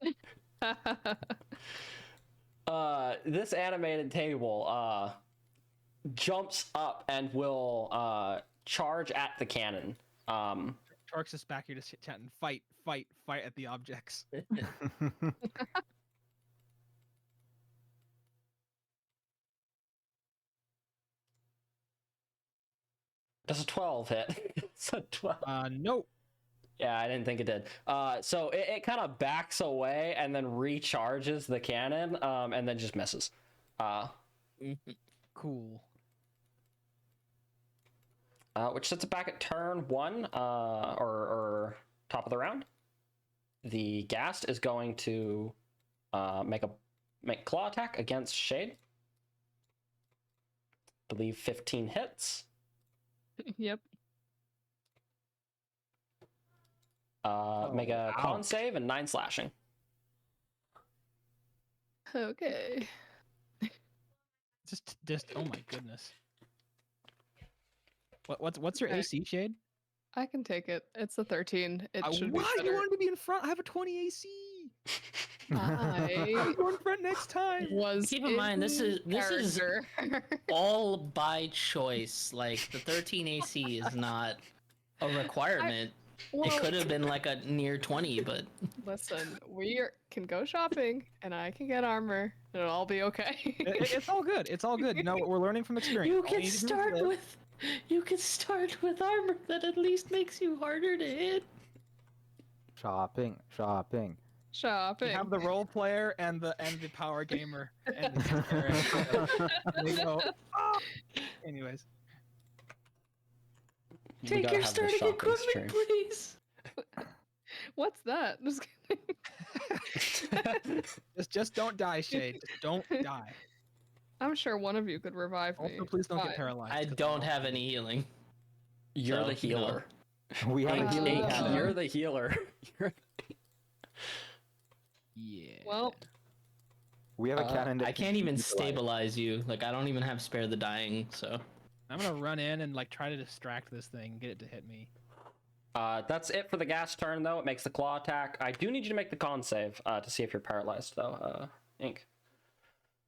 it. This animated table jumps up and will charge at the cannon. Tarks is back here to chat and fight at the objects. Does a 12 hit? It's a 12. Nope. Yeah, I didn't think it did. So it kind of backs away and then recharges the cannon, and then just misses. Cool. Which sets it back at turn 1, or top of the round. The Ghast is going to make claw attack against Shade. I believe 15 hits. Yep. Make a con ouch. save and 9 slashing. Okay. Just oh my goodness. What's your Okay. AC, Shade? I can take it. It's a 13. It should be Why you better. wanted to be in front? I have a 20 AC. I Go in front next time. was Keep in mind, this is character. all by choice. Like the 13 AC is not a requirement. Well, It could have been like a near 20, but listen, can go shopping, and I can get armor, and it'll all be okay. It's all good. It's all good. You know, we're learning from experience. you All can need to do is start live. with armor that at least makes you harder to hit. Shopping. We Shopping. have the role player and the power gamer. And they go. "Ah!" Anyways, We Take gotta your have the starting shopping equipment, stream. please. What's that? Just kidding. Just don't die, Shade. Just don't die. I'm sure one of you could revive me. Also, please don't get Fine. paralyzed. I 'cause I'm don't have also- any healing. You're So, the healer. We have a Ink, healing Ink, cannon. you're the healer. Yeah. Well, We have a cannon. that I can can't even keep you alive. stabilize you. Like I don't even have spare the dying. So I'm gonna run in and like try to distract this thing, get it to hit me. That's it for the gas turn, though. It makes the claw attack. I do need you to make the con save to see if you're paralyzed, though. Ink.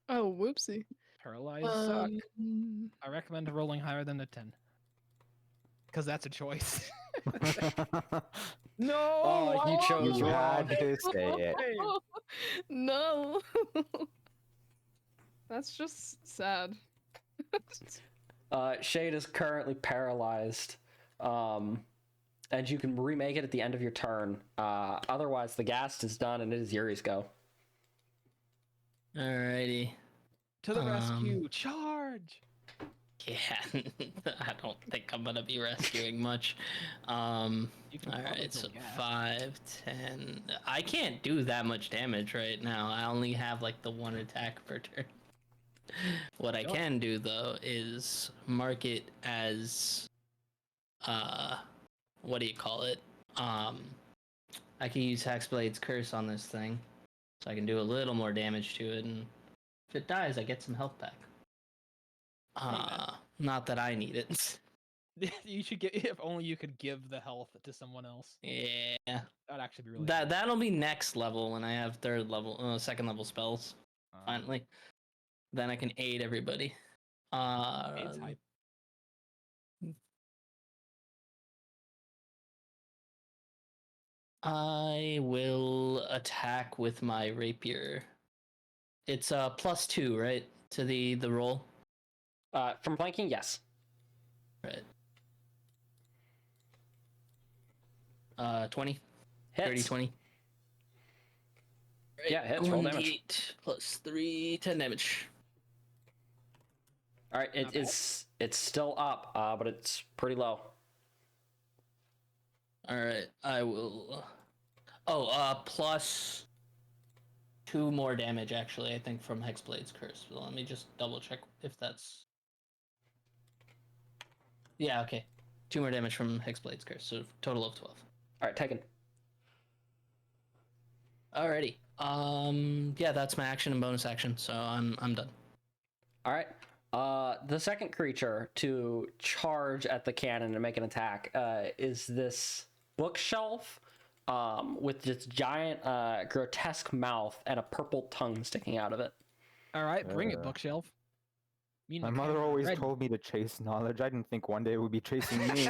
oh, whoopsie. Paralyzed suck. Um, I recommend rolling higher than a 10. Because that's a choice. No! Oh, you chose You wrong. had to say it. No. That's just sad. Shade is currently paralyzed. And you can remake it at the end of your turn. Otherwise, the ghast is done and it is Yuri's go. alrighty. To the rescue! Charge! Yeah, I don't think I'm gonna be rescuing much. You can Alright, probably so gas. 5, 10. I can't do that much damage right now. I only have like the one attack per turn. What I Yep. can do though is mark it as what do you call it? I can use Hexblade's Curse on this thing. So I can do a little more damage to it, and if it dies I get some health back. Not that I need it. You should get, if only you could give the health to someone else. Yeah. That'd actually be really That'll be next level when I have second level spells. cool. Finally, then I can aid everybody. Aid's hype. I will attack with my rapier. It's +2, right, to the roll. From flanking, yes. Right. 20, Hits. 30, 20. Right. Yeah, hits, roll damage. 1d8 +3, 10 damage. All right, it's still up, but it's pretty low. All right, I will. Oh, +2 more damage actually. I think from Hexblade's Curse. So let me just double check if that's. Yeah. Okay. 2 more damage from Hexblade's Curse. So total of 12. All right, taken. Alrighty. Yeah, that's my action and bonus action. So I'm done. All right. The second creature to charge at the cannon and make an attack is this bookshelf with this giant grotesque mouth and a purple tongue sticking out of it. Alright, bring it, bookshelf. Me and My the mother cat are always ready. told me to chase knowledge. I didn't think one day it would be chasing me.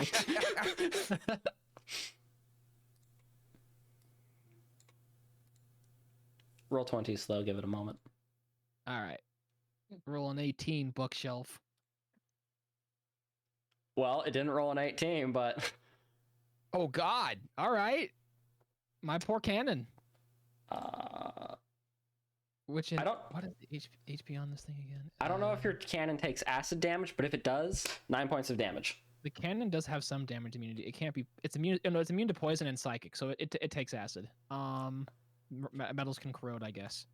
Roll 20 slow, give it a moment. Alright. Roll an 18, bookshelf. Well, it didn't roll an 18, but Oh god! Alright. My poor cannon. Which is, I don't- what is the HP on this thing again? I don't know if your cannon takes acid damage, but if it does, 9 points of damage. The cannon does have some damage immunity. It can't be. It's immune. No, it's immune to poison and psychic, so it takes acid. Metals can corrode, I guess.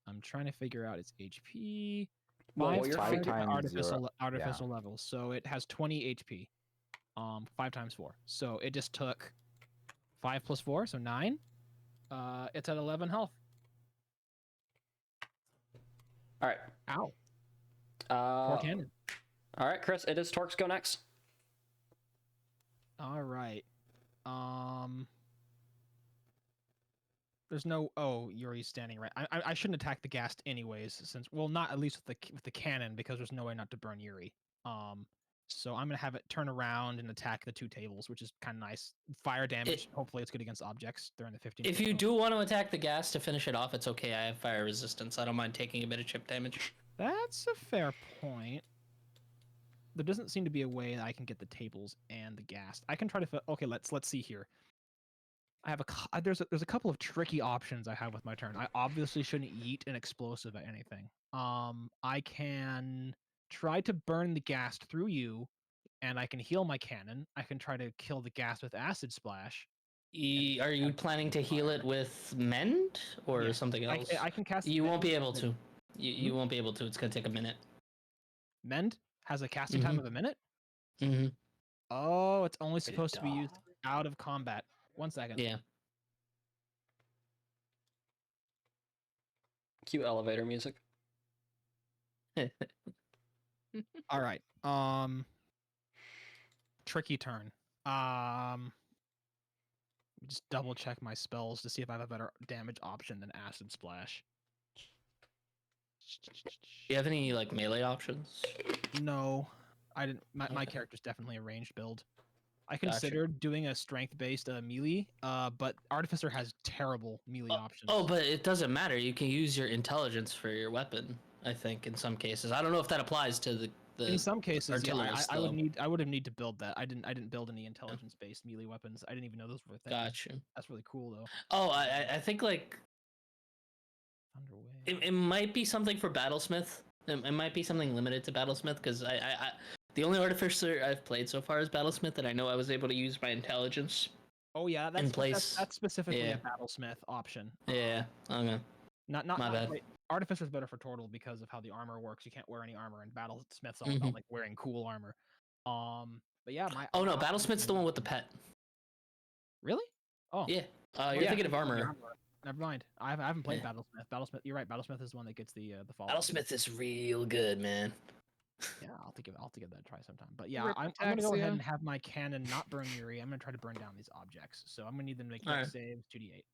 I'm trying to figure out its HP. Well, Mine's you're five five times artificial levels, so it has 20 HP. 5 times 4, so it just took 5 plus 4, so 9. It's at 11 health. All right. Ow. Poor cannon. All right, Chris, it is Torque's go next. All right. There's no. Oh, Yuri's standing right. I shouldn't attack the ghast anyways, since not at least with the cannon, because there's no way not to burn Yuri. So I'm gonna have it turn around and attack the 2 tables, which is kind of nice. Fire damage. Hopefully, it's good against objects. They're in the 15. If you do want to attack the gas to finish it off, it's okay. I have fire resistance. I don't mind taking a bit of chip damage. That's a fair point. There doesn't seem to be a way that I can get the tables and the ghast. I can try to. Okay, let's see here. I have there's a couple of tricky options I have with my turn. I obviously shouldn't yeet an explosive at anything. I can try to burn the ghast through you, and I can heal my cannon. I can try to kill the ghast with acid splash. Are you planning to heal it with mend or Yeah, something else? I can cast. You won't Mend. be able to. You won't be able to. It's gonna take a minute. Mend has a casting time of a minute. Mm-hmm. Oh, it's only supposed to be used out of combat. 1 second. Yeah. Cue elevator music. All right. Tricky turn. Just double check my spells to see if I have a better damage option than Acid Splash. Do you have any like melee options? No, I didn't. My Okay. character's definitely a ranged build. I Gotcha. considered doing a strength-based melee, but Artificer has terrible melee options. Oh, but it doesn't matter. You can use your intelligence for your weapon. I think in some cases. I don't know if that applies to the. In some cases, yeah, artillerist, I would though. need. I would have need to build that. I didn't build any intelligence-based melee weapons. I didn't even know those were a thing. Gotcha. That's really cool though. Oh, I think like Thunderwave. it might be something for Battlesmith. It might be something limited to Battlesmith because I the only artificer I've played so far is Battlesmith, and I know I was able to use my intelligence. Oh yeah, in place. that's specifically Yeah. a Battlesmith option. Yeah. Okay. Not My bad. quite. Artificer's better for Turtle because of how the armor works. You can't wear any armor, and Battlesmith's all Mhm. about like wearing cool armor. But yeah, my. Oh no, Battlesmith's the one with the pet. Really? Oh. Yeah. Oh, You're yeah, thinking of the armor. Never mind. I haven't played Yeah. Battlesmith. Battlesmith. You're right. Battlesmith is the one that gets the follow. Battlesmith is real good, man. Yeah, I'll have to give that a try sometime. But yeah, Rip I'm gonna go ahead Ataxia. and have my cannon not burn Yuri. I'm gonna try to burn down these objects. So I'm gonna need them to make dex Alright. saves 2d8.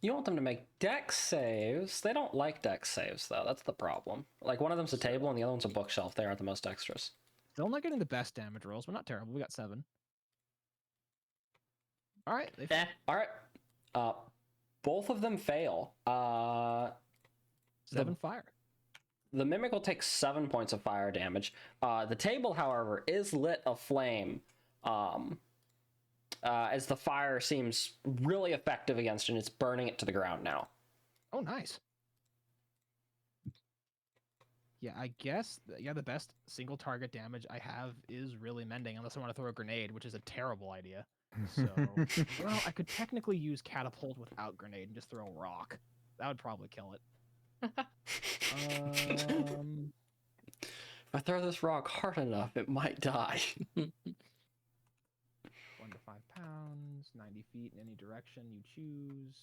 You want them to make dex saves. They don't like dex saves, though. That's the problem. Like, one of them's a table and the other one's a bookshelf. They aren't the most dexterous. Still not getting the best damage rolls, but not terrible. We got 7. All right. They Eh. All right. Both of them fail. 7 fire. The mimic will take 7 points of fire damage. The table, however, is lit aflame. As the fire seems really effective against it, and it's burning it to the ground now. Oh, nice. Yeah, I guess the best single target damage I have is really mending, unless I want to throw a grenade, which is a terrible idea. So, well, I could technically use catapult without grenade and just throw a rock. That would probably kill it. If I throw this rock hard enough, it might die. 1 to 5 pounds, 90 feet in any direction you choose.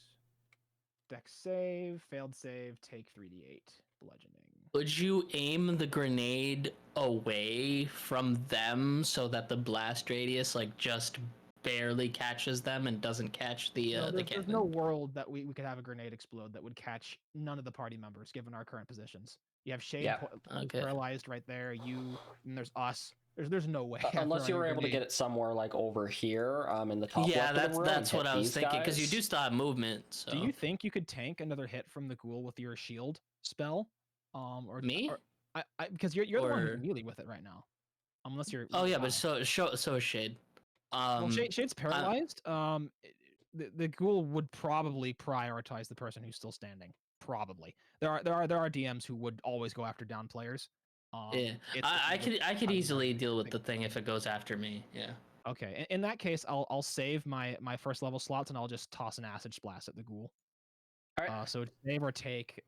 Dex save, failed save, take 3d8 bludgeoning. Would you aim the grenade away from them so that the blast radius like just barely catches them and doesn't catch the There's cannon? no world that we could have a grenade explode that would catch none of the party members, given our current positions. You have Shade Yeah. Okay. paralyzed right there. You and there's us. There's no way. Unless you were able to get it somewhere like over here, in the top Yeah, left of the room that's and what hit I was these thinking because you guys. do still have movement. So. Do you think you could tank another hit from the ghoul with your shield spell? Or Me? Or, because you're the one Or- who's melee with it right now. Unless you're. Oh yeah, but so is Shade. Well, Shade's paralyzed. The ghoul would probably prioritize the person who's still standing. Probably. There are DMs who would always go after down players. Yeah, I could easily deal with the thing if it goes after me. Yeah. Okay, in that case, I'll save my first level slots and I'll just toss an acid splash at the ghoul. All right. So save or take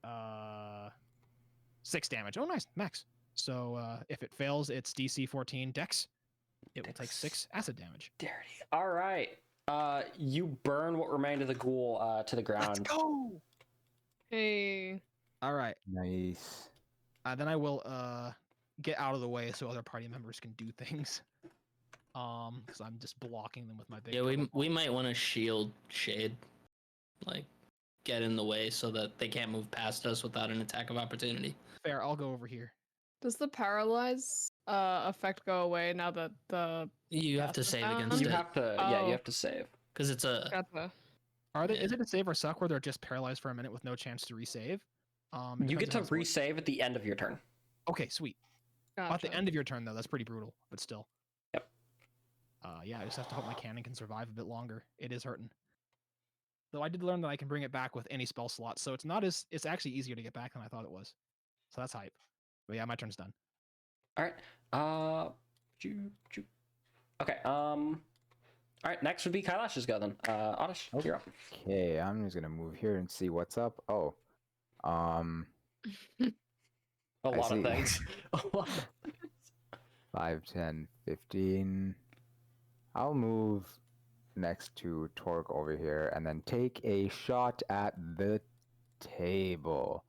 6 damage. Oh, nice, max. So if it fails, it's DC 14 Dex. It will take 6 acid damage. Dirty. All right. You burn what remained of the ghoul to the ground. Let's go. Hey. All right. Nice. Then I will get out of the way so other party members can do things. Because I'm just blocking them with my big. Yeah, purple we ball. might want to shield Shade, like get in the way so that they can't move past us without an attack of opportunity. Fair. I'll go over here. Does the paralyze effect go away now that the You have to That's save the against You it have to, yeah, Oh. you have to save. because it's a. gotcha. Are they? Yeah. Is it a save or suck where they're just paralyzed for a minute with no chance to resave? You Depends get to on how it's working. resave at the end of your turn. Okay, sweet. Gotcha. At the end of your turn, though, that's pretty brutal, but still. Yep. Yeah, I just have to hope my cannon can survive a bit longer. It is hurting. Though I did learn that I can bring it back with any spell slot, so it's not as it's actually easier to get back than I thought it was. So that's hype. But yeah, my turn's done. All right. Okay. All right, next would be Kailash's go then. Oddish, you're up. Okay, I'm just gonna move here and see what's up. Oh, A I lot of see. things. 5, 10, 15. I'll move next to Torque over here and then take a shot at the table.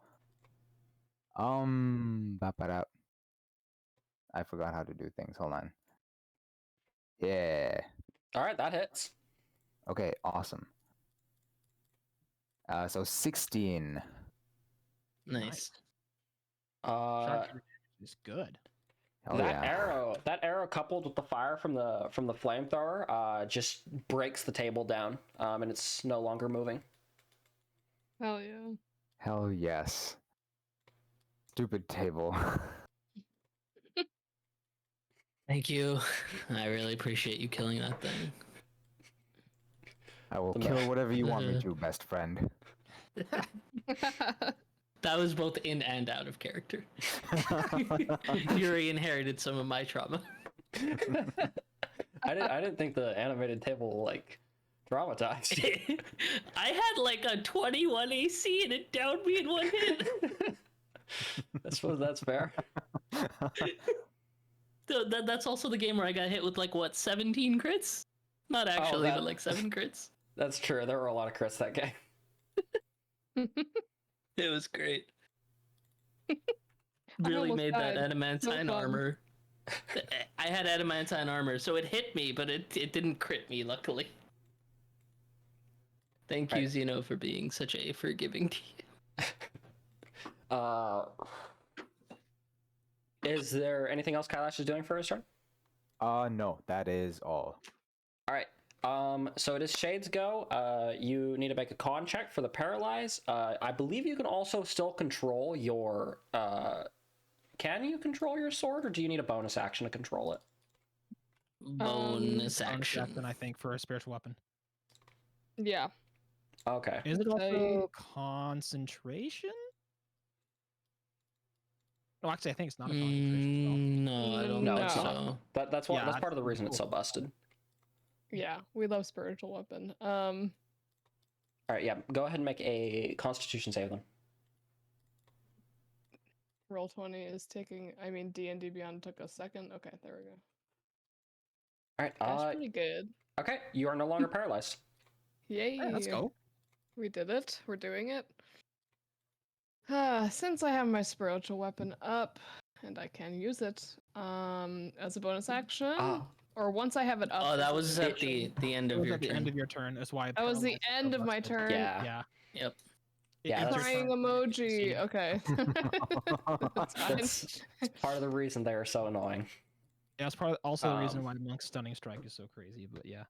Ba-ba-da. I forgot how to do things. Hold on. Yeah. All right, that hits. Okay, awesome. So 16. Nice. Sharpshooter is good. Hell that yeah. arrow coupled with the fire from the flamethrower just breaks the table down, and it's no longer moving. Hell yeah. Hell yes. Stupid table. Thank you. I really appreciate you killing that thing. I will kill whatever you want me to, best friend. That was both in and out of character. Yuri inherited some of my trauma. I didn't think the animated table like traumatized you. I had like a 21 AC and it downed me in one hit. I suppose that's fair. That's also the game where I got hit with like what 17 crits? Not actually, but like 7 crits. That's true. There were a lot of crits that game. It was great. Really almost made that died. adamantine No fun. armor. I had adamantine armor, so it hit me, but it didn't crit me, luckily. Thank you, Right. Xeno, for being such a forgiving DM. Is there anything else Kailash is doing for his turn? No, that is all. All right. So it is Shade's go. You need to make a con check for the paralyze. I believe you can also still control your. Can you control your sword, or do you need a bonus action to control it? Bonus Bonus action. I think, for a spiritual weapon. Yeah. Okay. Is it Say- also concentration? No, actually, I think it's not a concentration. No, I don't No, think it's not. so. That's why. Yeah, That's part of the reason it's so cool. busted. Yeah. We love spiritual weapon. All right. Yeah. Go ahead and make a Constitution save then. Roll 20 is taking. I mean, D&D Beyond took a second. Okay, there we go. All right. That's pretty good. Okay. You are no longer paralyzed. Yay! Hey, let's go. We did it. We're doing it. Since I have my spiritual weapon up and I can use it as a bonus action, or once I have it up. Oh, that as a was bonus at the action. end It of was your at the turn. end of your turn. That's why. That was the paralyzed is so end of my busted. turn. Yeah. Yeah. Yep. Yeah, that's Crying turn. emoji. Okay. That's fine. That's part of the reason they are so annoying. Yeah, that's probably also the reason Um, why Monk's stunning strike is so crazy. But yeah.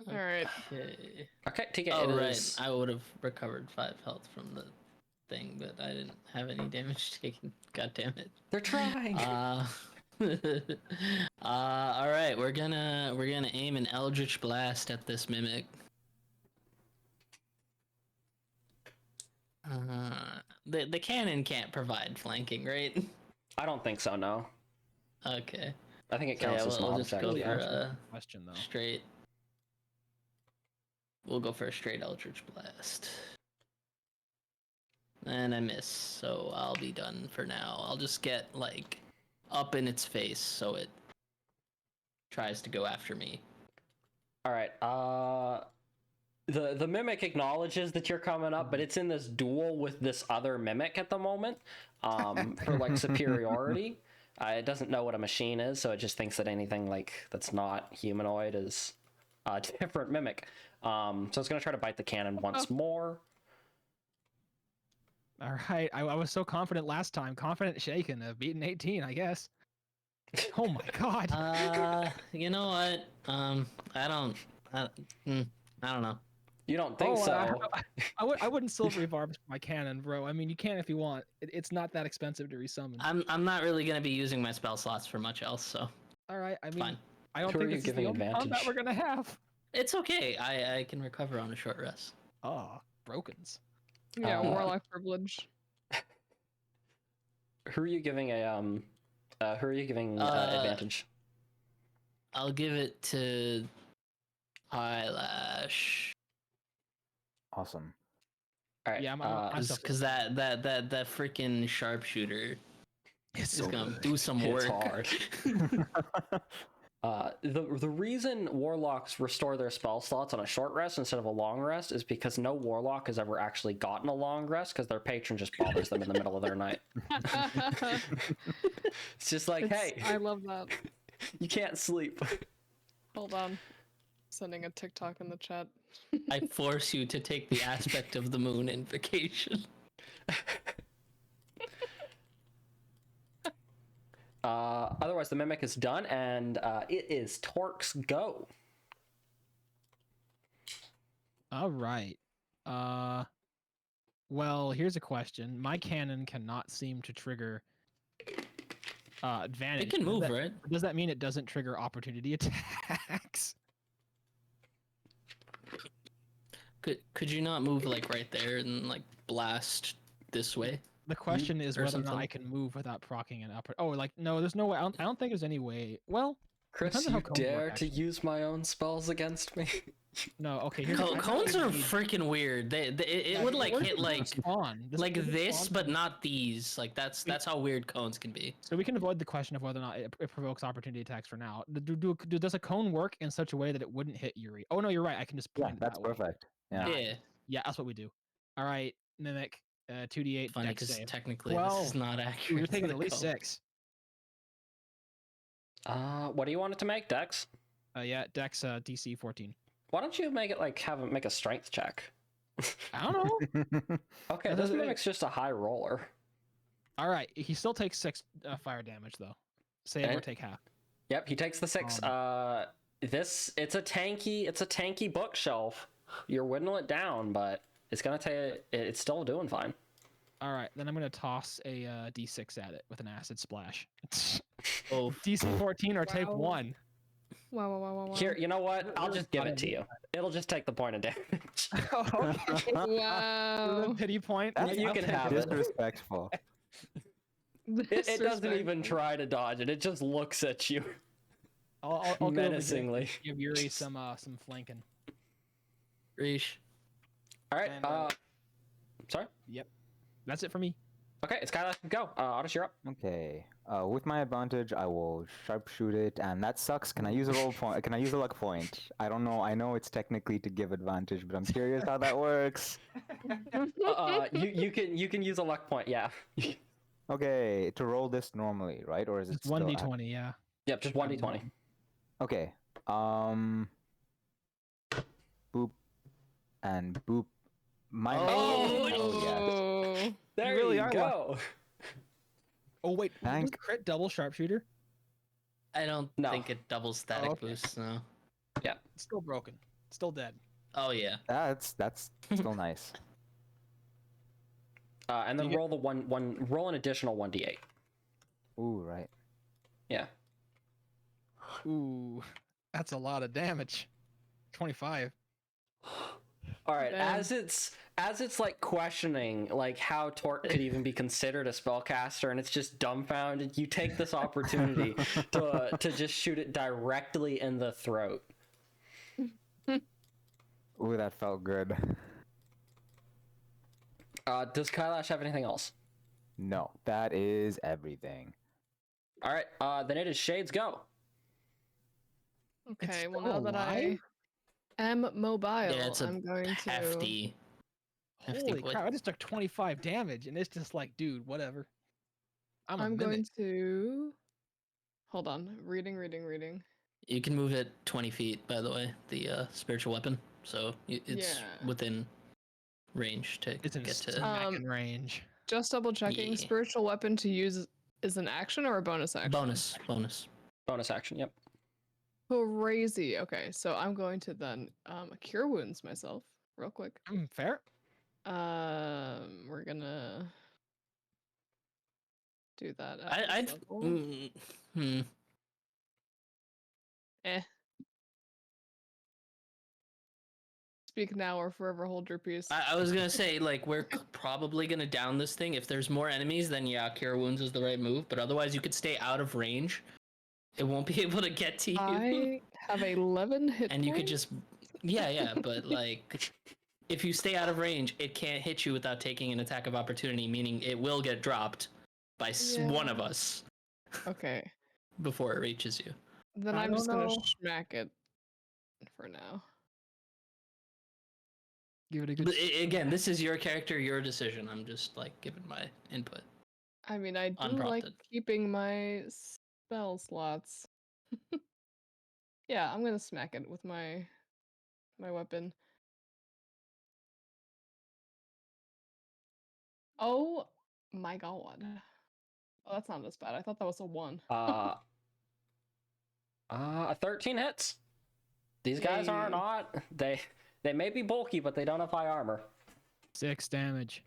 All right. Okay. Okay, TK. Oh, it right. is- I would have recovered 5 health from the thing, but I didn't have any damage taken. God damn it. They're trying. All right. We're gonna aim an Eldritch Blast at this mimic. The cannon can't provide flanking, right? I don't think so. No. Okay. I think it So, yeah, counts as we'll an just object. go Yeah, for that's a question though. straight. We'll go for a straight Eldritch Blast. And I miss, so I'll be done for now. I'll just get like up in its face so it tries to go after me. All right. The mimic acknowledges that you're coming up, but it's in this duel with this other mimic at the moment. For like superiority. It doesn't know what a machine is, so it just thinks that anything like that's not humanoid is a different mimic. So it's gonna try to bite the cannon once more. All right. I was so confident last time. Confident shaken. I've beaten 18, I guess. Oh my god. You know what? I don't know. You don't think so? I wouldn't silvery barb my cannon, bro. I mean, you can if you want. It's not that expensive to resummon. I'm not really gonna be using my spell slots for much else, so All right. I mean, fine. I don't Who are think you this is the giving only combat advantage? we're gonna have. It's okay. I can recover on a short rest. Oh, brokens. Yeah, warlock Uh, privilege. Who are you giving advantage? I'll give it to Kailash. Awesome. All right. Yeah, I'm still Because that freaking sharpshooter it's is so gonna good. do some It's work. hard. The reason warlocks restore their spell slots on a short rest instead of a long rest is because no warlock has ever actually gotten a long rest because their patron just bothers them in the middle of their night. It's just like, hey, I love that. you can't sleep. Hold on. Sending a TikTok in the chat. I force you to take the aspect of the moon invocation. Otherwise, the mimic is done, and it is Torque's go. All right. Well, here's a question. My cannon cannot seem to trigger advantage. It can move, right? Does that mean it doesn't trigger opportunity attacks? Could you not move like right there and like blast this way? The question is or whether or not something. I can move without proccing an upper. Oh, like no, there's no way. I don't think there's any way. Well, Chris, Depends on how you cones work, dare to actually. use my own spells against me? no. Okay, here's I don't Cones think are we need- freaking weird. It Yeah, would but like what if hit it doesn't like spawn? Does it this, spawn? but not these. Like that's how weird cones can be. So we can avoid the question of whether or not it provokes opportunity attacks for now. Does a cone work in such a way that it wouldn't hit Yuri? Oh no, you're right. I can just Yeah, point that's that way. perfect. Yeah. Yeah, Yeah, that's what we do. All right, mimic 2d8 funny dex because save. technically Well, this is not accurate. Ooh, you're to taking the at least cone. 6. What do you want it to make, Dex? Yeah, dex DC 14. Why don't you make it like make a strength check? I don't know. Okay, That this doesn't- mimic's just a high roller. All right, he still takes 6 fire damage though. Save or And- take half. Yep, he takes the 6. It's a tanky bookshelf. You're whittling it down, but it's gonna take. It's still doing fine. All right, then I'm gonna toss a d6 at it with an acid splash. Oh, DC 14 or take Wow. 1. Wow. Here, you know what? I'll We're just give fine. it to you. It'll just take the point of damage. Okay. Wow. Pity point. That's You can have it. disrespectful. It doesn't even try to dodge it. It just looks at you I'll go over here and menacingly. give Yuri some flanking. Reesh. All right. And, Sorry. That's it for me. Okay, it's Kailash. Go. Otis, you're up. Okay. With my advantage, I will sharpshoot it, and that sucks. Can I use a roll point? Can I use a luck point? I don't know. I know it's technically to give advantage, but I'm curious how that works. You can use a luck point. Yeah. Okay, to roll this normally, right? Or is it It's still 1d20, yeah. Yep. Just 1d20. Okay. Boop. And boop. Minus. Oh, yes. There you, really are go. Oh wait, does Thank- the crit double sharpshooter? I don't No. think it doubles static okay. boosts. No. It's still broken. Still dead. Oh yeah. That's still nice. And then You get- roll roll an additional 1d8. Ooh, right. Yeah. Ooh, that's a lot of damage. 25. All right. Damn. As it's like questioning like how Torque could even be considered a spellcaster, and it's just dumbfounded. You take this opportunity to just shoot it directly in the throat. Ooh, that felt good. Does Kailash have anything else? No, that is everything. All right. Then it is Shade's go. Okay, well still now that I alive? am mobile, Yeah, it's a I'm going to. hefty. Hefty Holy boy. crap! I just took 25 damage, and it's just like, dude, whatever. I'm I'm going mimic. to. Hold on. Reading. You can move it 20 feet, by the way. The spiritual weapon, so it's Yeah. within range to It's in get to. smacking range. Just double checking. Yeah. Spiritual weapon to use is an action or a bonus action? Bonus. Bonus action. Yep. Crazy. Okay, so I'm going to then cure wounds myself real quick. Fair. We're gonna do that. At I'd. this level. Hmm. Speak now or forever hold your peace. I was gonna say like we're probably gonna down this thing. If there's more enemies, then yeah, cure wounds is the right move. But otherwise, you could stay out of range. It won't be able to get to you, I have 11 hit and you could points just Yeah, but like, if you stay out of range, it can't hit you without taking an attack of opportunity, meaning it will get dropped by one of us Okay. before it reaches you. Then I I'm don't just gonna know. smack it for now. Give it a good. But again, this is your character, your decision. I'm just like giving my input. I mean, I do like Unprompted. keeping my spell slots. Yeah, I'm gonna smack it with my weapon. Oh my god. Oh, that's not as bad. I thought that was a 1. A 13 hits. These guys are Yay. not. They may be bulky, but they don't have high armor. 6 damage.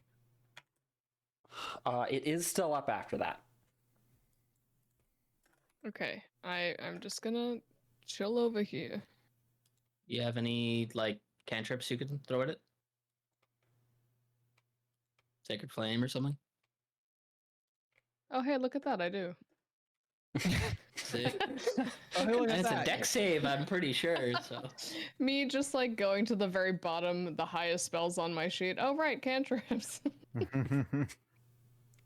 It is still up after that. Okay, I'm just gonna chill over here. You have any like cantrips you can throw at it? Sacred Flame or something? Oh hey, look at that, I do. Sick. Oh, hey, look And at it's a that. deck save, I'm pretty sure. So Me just like going to the very bottom, the highest spells on my sheet. Oh right, cantrips.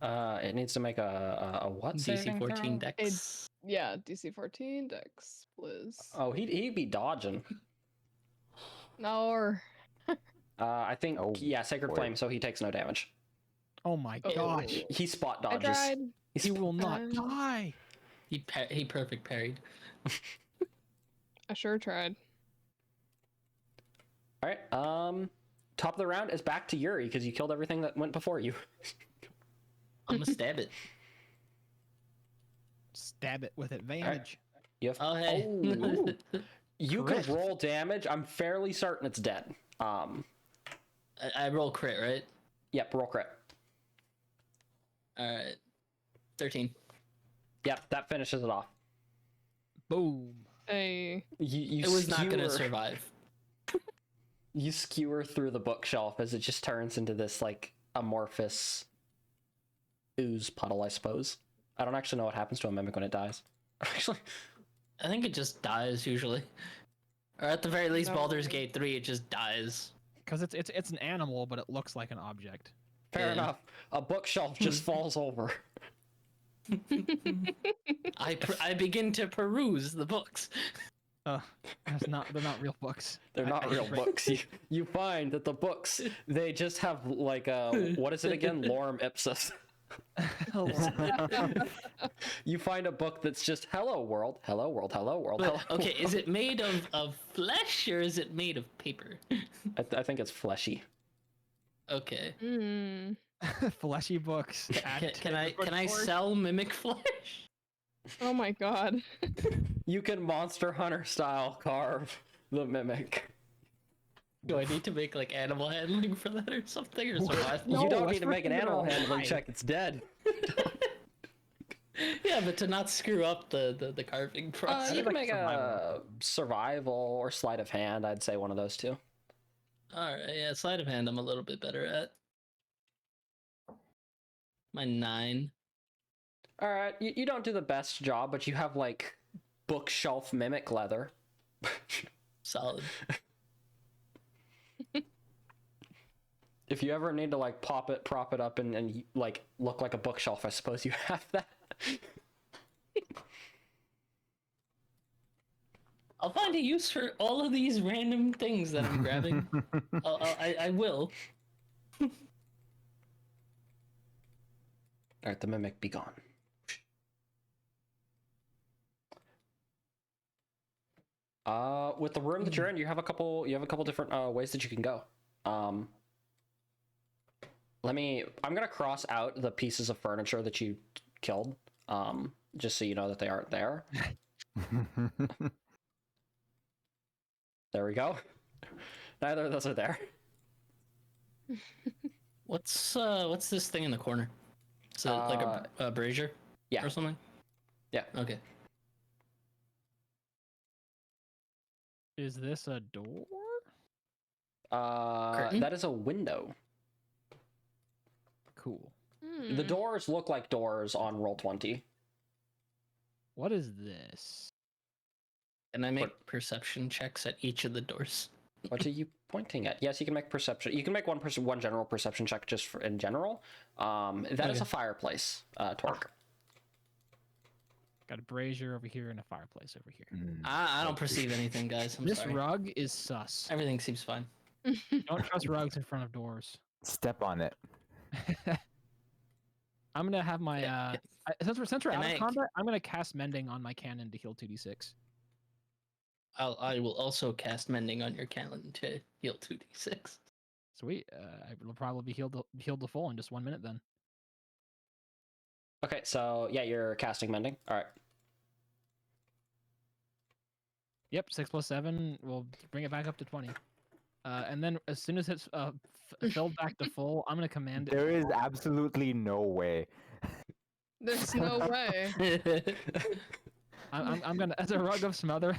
It needs to make a what saving DC 14 throw? dex. Yeah, DC 14 dex, please. Oh, he'd be dodging. No, or I think Oh, Sacred boy. Flame, so he takes no damage. Oh my Oh. gosh. He spot I dodges. tried. He will not Um, die. He perfect parried. I sure tried. All right. Top of the round is back to Yuri because you killed everything that went before you. I'm gonna stab it. Stab it with advantage. You have. Oh hey. Oh. You can Crit. roll damage. I'm fairly certain it's dead. I roll crit, right? Yep. Roll crit. Alright. 13. Yep. That finishes it off. Boom. Hey, You It was not gonna skewer- survive. You skewer through the bookshelf as it just turns into this like amorphous ooze puddle, I suppose. I don't actually know what happens to a mimic when it dies. Actually, I think it just dies usually. Or at the very least, No. Baldur's Gate 3, it just dies. Because it's an animal, but it looks like an object. fair Yeah. enough. A bookshelf just falls over. I begin to peruse the books. They're not real books. They're not real books. You find that the books, they just have like what is it again? Lorem ipsis. You find a book that's just hello world, hello world, hello world. But, Hello okay, is world." it made of flesh or is it made of paper? I think it's fleshy. Okay. mm. Fleshy books. Can I sell mimic flesh? Oh my god. You can Monster Hunter style carve the mimic. Do I need to make like animal handling for that or something or survival? No, You don't that's need to for make an keeping it animal handling alive. check. It's dead. Yeah, but to not screw up the carving process. You need, can like, make a survival or sleight of hand. I'd say one of those two. All right, yeah, sleight of hand I'm a little bit better at. My 9. All right, you don't do the best job, but you have like bookshelf mimic leather. Solid. If you ever need to like prop it up and like look like a bookshelf, I suppose you have that. I'll find a use for all of these random things that I'm grabbing. I will. All right, the mimic be gone. With the room that you're in, you have a couple different ways that you can go. I'm gonna cross out the pieces of furniture that you killed, just so you know that they aren't there. There we go. Neither of those are there. What's this thing in the corner? Is it like a brazier? Yeah. Or something? Yeah. Okay. Is this a door? Curtain? That is a window. Cool. The doors look like doors on Roll20. What is this? Can I make perception checks at each of the doors? What are you pointing at? Yes, you can make perception. You can make one general perception check just for, in general. That is Okay. a fireplace, Torque. Got a brazier over here and a fireplace over here. I don't perceive anything, guys. I'm This sorry. rug is sus. Everything seems fine. Don't trust rugs in front of doors. Step on it. I'm gonna have my since we're Can out of I- combat, I'm gonna cast mending on my cannon to heal 2d6. I will also cast mending on your cannon to heal 2d6. Sweet. I will probably be healed to full in just 1 minute then. Okay, so yeah, you're casting mending. All right. Yep, 6 plus 7 will bring it back up to 20. And then as soon as it's filled back to full, I'm gonna command it. There is absolutely no way. There's no way. I'm gonna, as a rug of smother,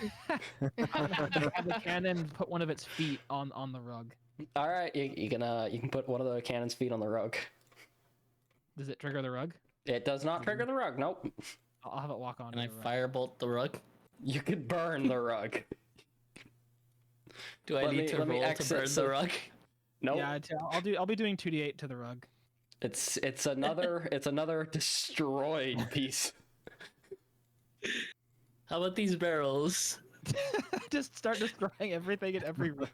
I'm gonna have the cannon put one of its feet on the rug. All right, you can put one of the cannon's feet on the rug. Does it trigger the rug? It does not trigger the rug. Nope. I'll have it walk on. Can I the rug. firebolt the rug? You could burn the rug. Do I Let need me- to let me roll to exit burn so- the rug? Nope. Yeah, I'll be doing 2d8 to the rug. It's another destroyed piece. How about these barrels? Just start destroying everything in every room.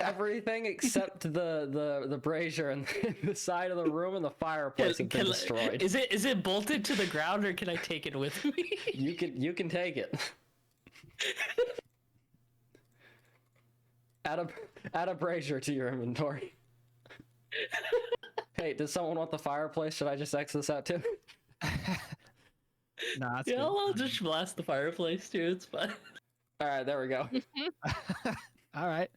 Everything except the brazier and the side of the room and the fireplace have been destroyed. Is it bolted to the ground or can I take it with me? You can take it. Add a brazier to your inventory. Hey, does someone want the fireplace? Should I just X this out too? Nah, that's Yeah, good. I'll just blast the fireplace too. It's fine. All right, there we go. All right.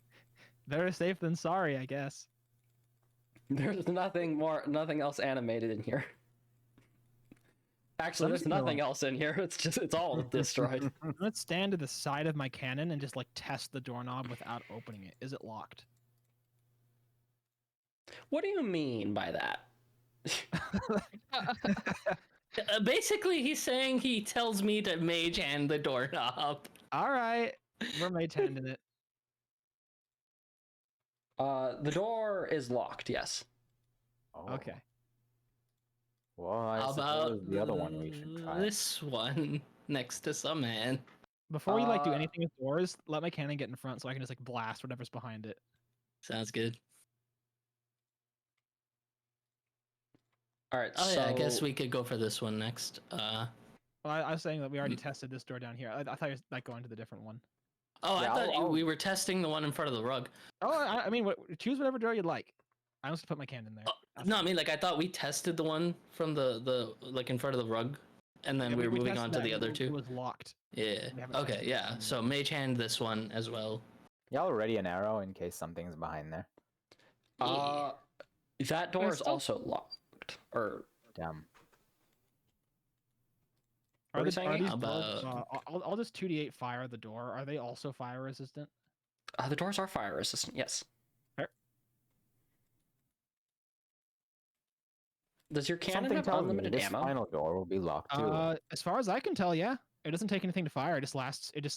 Better safe than sorry, I guess. There's nothing else animated in here. Actually, Let me there's see the nothing one. else in here. It's all destroyed. Let's stand to the side of my cannon and just like test the doorknob without opening it. Is it locked? What do you mean by that? Basically, he's saying he tells me to mage hand the doorknob. All right. We're mage handing it. The door is locked. Yes. Oh. Okay. Well, I How suppose about the other one we should try. this one next to some man? Before we like do Uh, anything with doors, let my cannon get in front so I can just like blast whatever's behind it. Sounds good. All right. Oh so yeah, I guess we could go for this one next. Well, I was saying that we already tested this door down here. I thought you were like going to the different one. Oh, Yeah, I thought I'll- we were testing the one in front of the rug. Oh, I mean, choose whatever door you'd like. I'm just gonna put my cannon there. Oh, no, I mean like I thought we tested the one from the like in front of the rug, and then Yeah, we were moving tested on to that the and other it two. was locked. Yeah. we haven't Okay. tested Yeah. it. So mage hand this one as well. Y'all ready an arrow in case something's behind there? that door I is still- also locked. Or Damn. What are we these saying? doors, About- I'll just 2d8 fire the door. Are they also fire resistant? the doors are fire resistant. Yes. Fair. Does your cannon Something have tells me unlimited this ammo? final door will be locked too. As far as I can tell, yeah. It doesn't take anything to fire. It just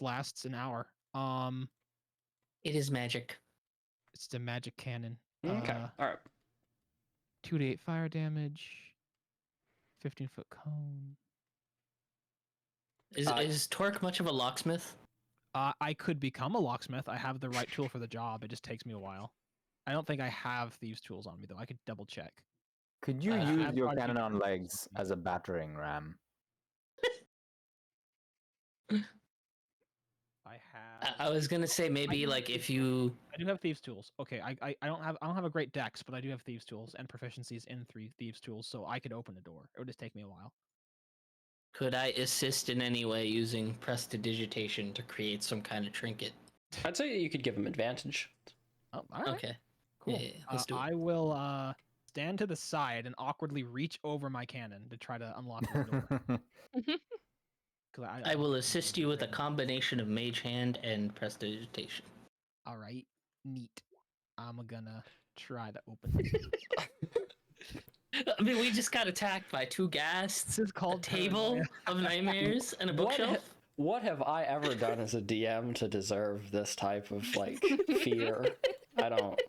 lasts an hour. It is magic. It's the magic cannon. Okay. All right. 2d8 fire damage. 15-foot cone. Is Torque much of a locksmith? I could become a locksmith. I have the right tool for the job. It just takes me a while. I don't think I have these tools on me though. I could double check. Could you I use have your already cannon on used legs it. as a battering ram? I have. I was gonna say maybe do like have if you. I do have thieves tools. Okay, I don't have a great dex, but I do have thieves tools and proficiencies in 3 thieves tools, so I could open the door. It would just take me a while. Could I assist in any way using prestidigitation to create some kind of trinket? I'd say you could give him advantage. Oh, all right. Okay. Cool. Yeah, let's do it. I will stand to the side and awkwardly reach over my cannon to try to unlock the door. 'Cause I will assist you with a combination of mage hand and prestidigitation. All right, neat. I'm gonna try to open it. I mean, we just got attacked by 2 ghasts, This is a called table paranoia. of nightmares, and a What bookshelf. What have I ever done as a DM to deserve this type of like fear? I don't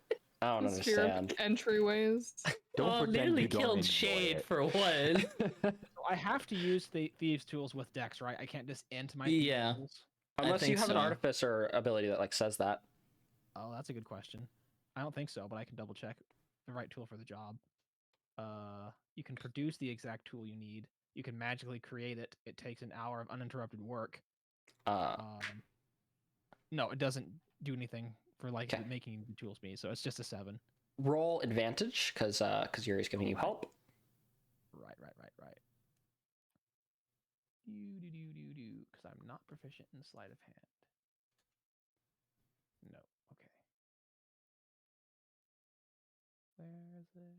This fear of understand. entryways. Don't Well, pretend nearly you don't killed enjoy Shade it. for one. So I have to use the thieves' tools with Dex, right? I can't just int my Yeah. thieves' tools. Unless you think have an so. artificer ability that like says that. Oh, that's a good question. I don't think so, but I can double check the right tool for the job. You can produce the exact tool you need. You can magically create it. It takes an hour of uninterrupted work. No, it doesn't do anything for like Okay. making the tools me. So it's just a 7. Roll advantage because Yuri's giving you help. Right. Because I'm not proficient in sleight of hand. No. Okay. Where is it?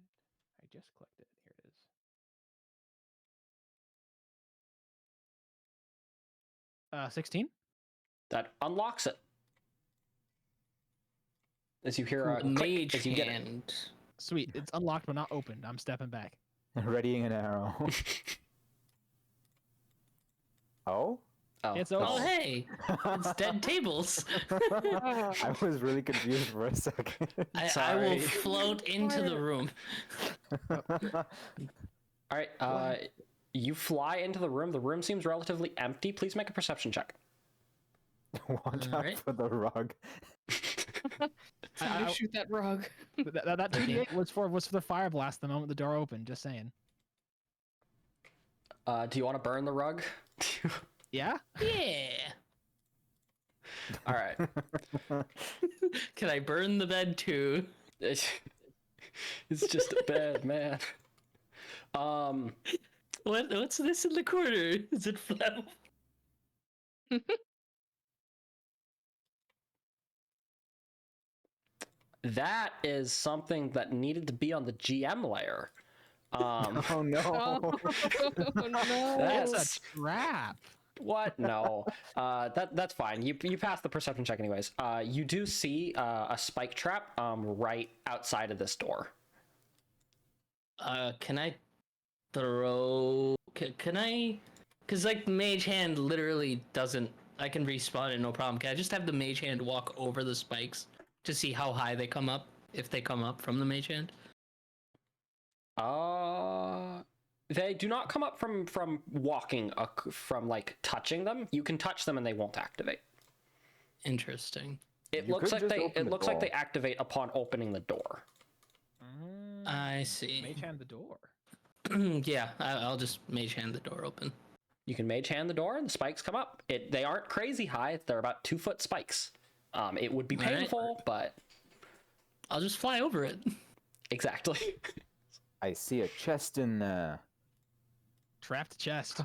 I just clicked it. Here it is. Uh, 16. That unlocks it. As you hear a The click, mage as you get it. hand. Sweet. It's unlocked but not opened. I'm stepping back. Readying an arrow. Oh? Oh, It's that's- Oh, open. hey, it's dead tables. I was really confused for a second. I will Sorry. float into the room. All right. You fly into the room. The room seems relatively empty. Please make a perception check. Watch out Alright. for the rug. Time to shoot that rug. That 2d8 was for the fire blast the moment the door opened. Just saying. Do you want to burn the rug? Yeah. Yeah. All right. Can I burn the bed too? It's just a bed, man. What's this in the corner? Is it flammable? That is something that needed to be on the GM layer. Oh no. Oh, no. That's- It's a trap. What? No. That's fine. You pass the perception check anyways. You do see a spike trap right outside of this door. Can I throw? Can I? Because like mage hand literally doesn't. I can respawn it no problem. Can I just have the mage hand walk over the spikes to see how high they come up? If they come up from the mage hand. They do not come up from walking, from like touching them. You can touch them and they won't activate. Interesting. It You looks could like just open the looks like door. they activate upon opening the door. I see. Mage hand the door. Yeah, I'll just mage hand the door open. You can mage hand the door and the spikes come up. They aren't crazy high. They're about 2-foot spikes. It would be Alright. painful, but I'll just fly over it. exactly. I see a chest in there. Trapped chest.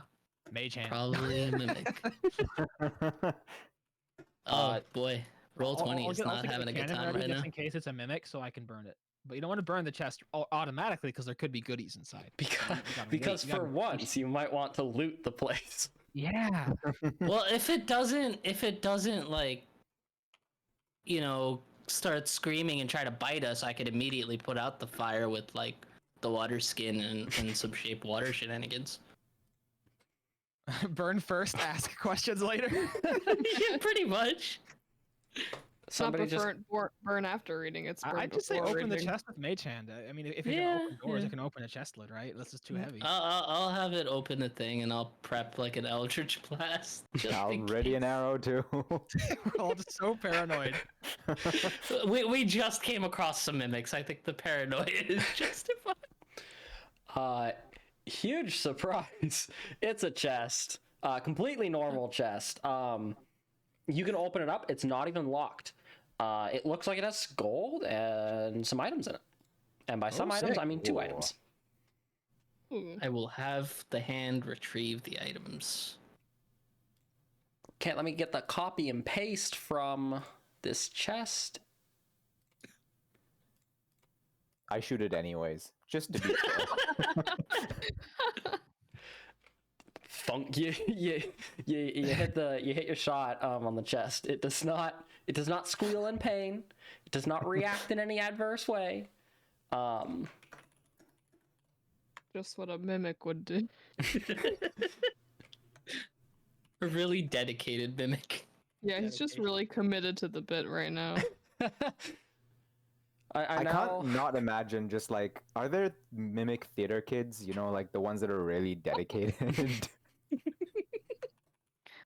Mage hand. Probably a mimic. Oh boy, roll 20 is not having a good time right now. just in case it's a mimic, so I can burn it. But you don't want to burn the chest automatically because there could be goodies inside. Because for once you might want to loot the place. Yeah. Well, if it doesn't like, start screaming and try to bite us, I could immediately put out the fire with like the water skin and some shape water shenanigans. Burn first, ask questions later. Yeah, pretty much. Somebody It's not burn after reading. It's burn I'd just say before open the reading. chest with mage hand. I mean, if you're Yeah, gonna open doors, yeah. you can open a chest lid, right? This is too heavy. I'll have it open a thing and I'll prep like an eldritch blast. just I'll in ready an case. arrow too. We're all just so paranoid. We just came across some mimics. I think the paranoia is justified. Huge surprise. It's a chest. Completely normal chest. You can open it up. It's not even locked. It looks like it has gold and some items in it. And by some items, sick. I mean 2 Ooh. items. Ooh. I will have the hand retrieve the items. Okay, let me get the copy and paste from this chest. I shoot it anyways, just to be fair. Funk, you hit your shot on the chest. It does not squeal in pain. It does not react in any adverse way. Just what a mimic would do. A really dedicated mimic. Yeah, he's just really committed to the bit right now. I now... can't not imagine just like, are there mimic theater kids, you know, like the ones that are really dedicated?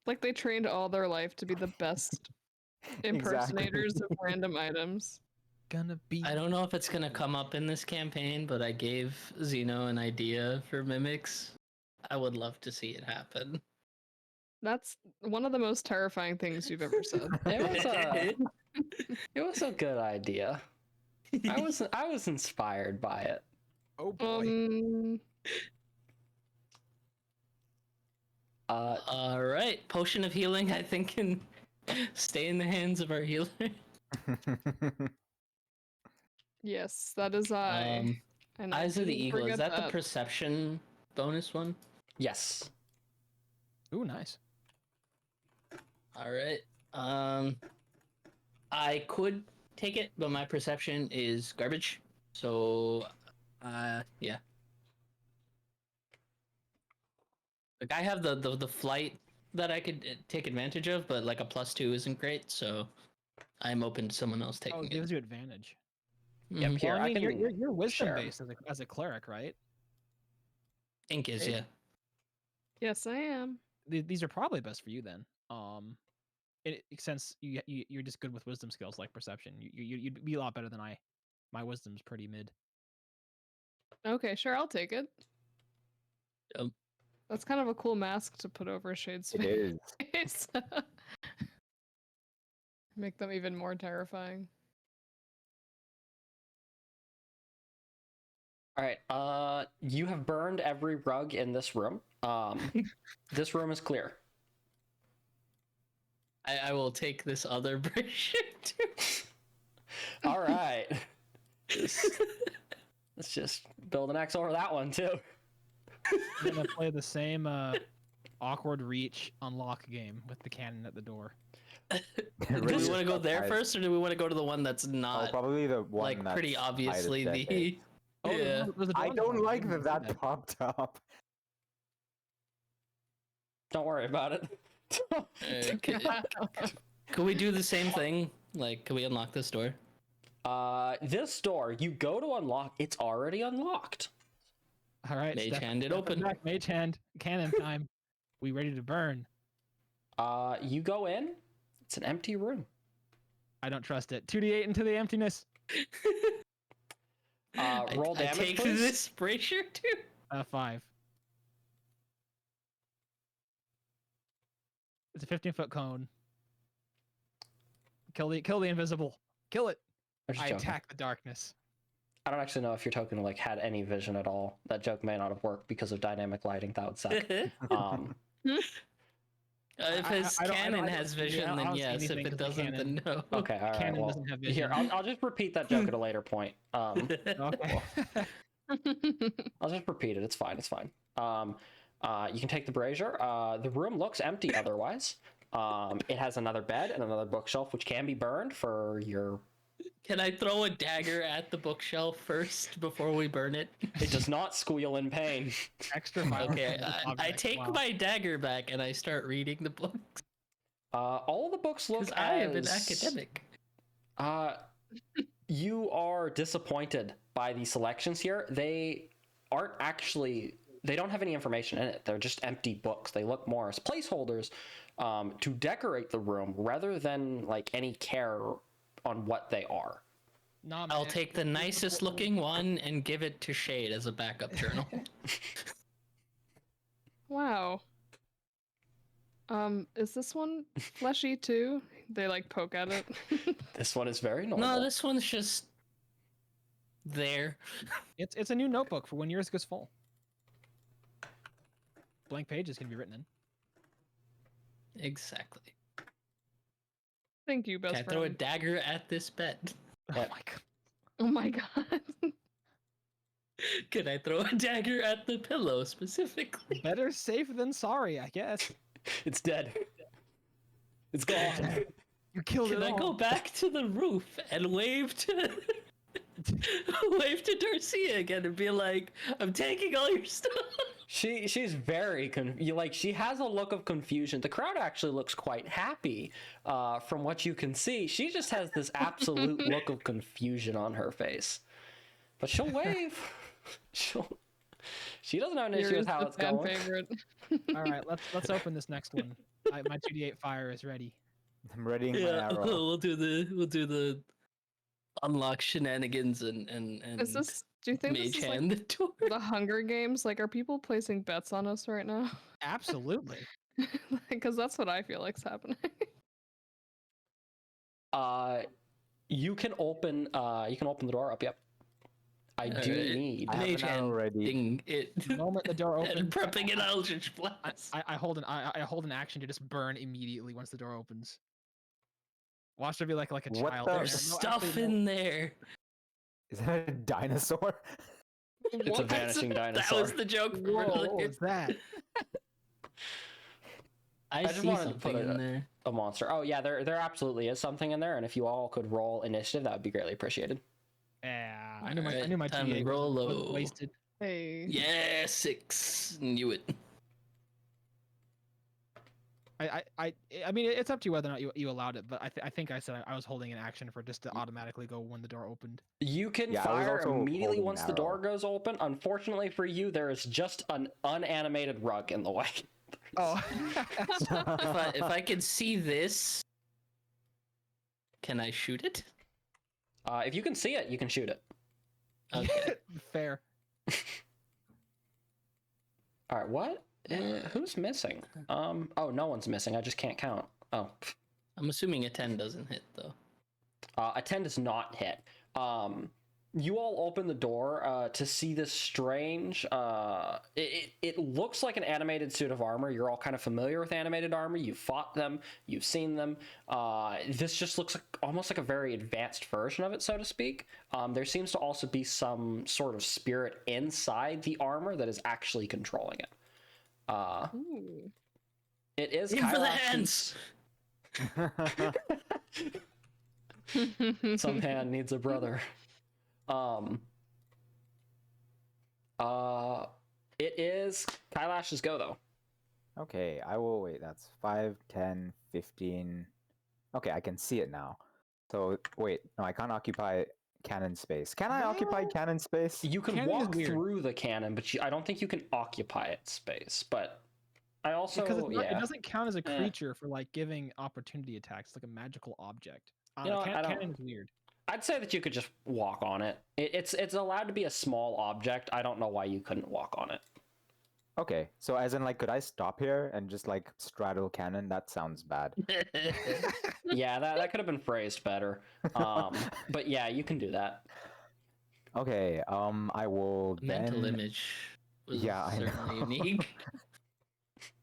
Like they trained all their life to be the best impersonators of random items. Gonna be. I don't know if it's gonna come up in this campaign, but I gave Xeno an idea for mimics. I would love to see it happen. That's one of the most terrifying things you've ever said. It was a good idea. I was inspired by it. Oh boy. All right, potion of healing. I think can stay in the hands of our healer. Yes, that is I. And I Eyes of the didn't Eagle. Is forget that the perception bonus one? Yes. Ooh, nice. All right. I could take it, but my perception is garbage. So, yeah. Like I have the flight that I could take advantage of, but like a +2 isn't great, so I'm open to someone else taking Oh, it it. gives you advantage. Yep, Mhm. here, Well, I mean, I can you're wisdom share. based as a cleric, right? Ink is, Hey. yeah. Yes, I am. These are probably best for you then. Since you're just good with wisdom skills like perception, you'd be a lot better than I. My wisdom's pretty mid. Okay, sure, I'll take it. That's kind of a cool mask to put over Shade's It is. face. Make them even more terrifying. All right. You have burned every rug in this room. This room is clear. I will take this other brazier too. All right. Let's just build an X over that one too. I'm gonna play the same awkward reach unlock game with the cannon at the door. Do we want to go there first, or do we want to go to the one that's not probably the one like that's pretty high to obviously staircase. the? Oh, Yeah. there's a I door don't there. like didn't that see that popped up. Don't worry about it. Could we do the same thing? Like, can we unlock this door? This door, you go to unlock, it's already unlocked. All right, Mage step- hand it step open. Back, mage hand, cannon time. We ready to burn? You go in, it's an empty room. I don't trust it. 2d8 into the emptiness. Roll damage, I take please. this brazier too. 5. It's a 15-foot cone. Kill the invisible. Kill it. I'm just I joking. attack the darkness. I don't actually know if your token like had any vision at all. That joke may not have worked because of dynamic lighting. That would suck. If his I don't- cannon I has don't- vision, yeah, I then don't see yes. If anything it 'cause the doesn't, then no. Okay, all right. Cannon Well, doesn't have here, vision. I'll just repeat that joke at a later point. Okay. I'll just repeat it. It's fine. It's fine. You can take the brazier. The room looks empty otherwise. It has another bed and another bookshelf, which can be burned for your... Can I throw a dagger at the bookshelf first before we burn it? It does not squeal in pain. Extra violence. Okay, on this I object. take Wow. my dagger back and I start reading the books. All the books look Because I am an academic. You are disappointed by the selections here. They aren't actually... They don't have any information in it. They're just empty books. They look more as placeholders to decorate the room rather than like any care on what they are. Nah, I'll man. take the nicest looking one and give it to Shade as a backup journal. Wow. Is this one fleshy too? They like poke at it. This one is very normal. No, this one's just there. It's a new notebook for when yours goes full. Blank pages can be written in. Exactly. Thank you, best Can I friend. throw a dagger at this bed? Oh my god. Oh my god. Can I throw a dagger at the pillow specifically? Better safe than sorry, I guess. It's dead. It's gone. You killed Can it I all. go back to the roof and wave to wave to Darcia again and be like, I'm taking all your stuff? She's very she has a look of confusion. The crowd actually looks quite happy, from what you can see. She just has this absolute look of confusion on her face, but she'll wave. She doesn't have an issue with how it's going. Favorite. All right, let's open this next one. My 2d8 fire is ready. I'm readying my Yeah, arrow. we'll do the unlock shenanigans and Is this? Do you think this mage is hand like the door. the Hunger Games? Like, are people placing bets on us right now? Absolutely. Because that's what I feel like's happening. You can open the door up. Yep. I do Alright. need. I have Mage an arrow hand ready. ding it. The moment the door and opens, prepping an Eldritch Blast. I hold an action to just burn immediately once the door opens. Watch there be like a What child. the- there. There's No, stuff actually, no. in there. Is that a dinosaur? It's a vanishing That dinosaur. was the joke from Whoa, what earlier. was that? I just see wanted to put something in it- there. A monster. Oh yeah, there absolutely is something in there, and if you all could roll initiative, that would be greatly appreciated. Yeah, I knew my Alright, time to 2d8 roll was low. wasted. Hey. Yeah, 6. Knew it. I mean, it's up to you whether or not you allowed it, but I think I said I was holding an action for just to automatically go when the door opened. You can Yeah, I was fire also immediately holding once an the door arrow. goes open. Unfortunately for you, there is just an unanimated rug in the way. Oh. If I can see this, can I shoot it? If you can see it, you can shoot it. Okay. Fair. All right, what? Who's missing? Oh, no one's missing. I just can't count. Oh, I'm assuming a 10 doesn't hit though. a 10 does not hit. You all open the door to see this strange. It looks like an animated suit of armor. You're all kind of familiar with animated armor. You've fought them. You've seen them. This just looks like almost like a very advanced version of it, so to speak. There seems to also be some sort of spirit inside the armor that is actually controlling it. Ooh. It is Aim for the Kailash. hands. Some hand needs a brother. It is Kailash's go though. Okay, I will wait. That's 5, 10, 15. Okay, I can see it now. So wait, no, I can't occupy cannon space. Can I occupy cannon space? You can Cannon is walk weird. through the cannon, but I don't think you can occupy its space. But I also Because it's not, yeah. it doesn't count as a Eh. creature for like giving opportunity attacks. It's like a magical object. You know what, I don't- Cannon is weird. I'd say that you could just walk on it. It's allowed to be a small object. I don't know why you couldn't walk on it. Okay, so as in like, could I stop here and just like straddle cannon? That sounds bad. Yeah, that could have been phrased better. But yeah, you can do that. Okay, I will Mental then. image was Yeah, I certainly know. unique.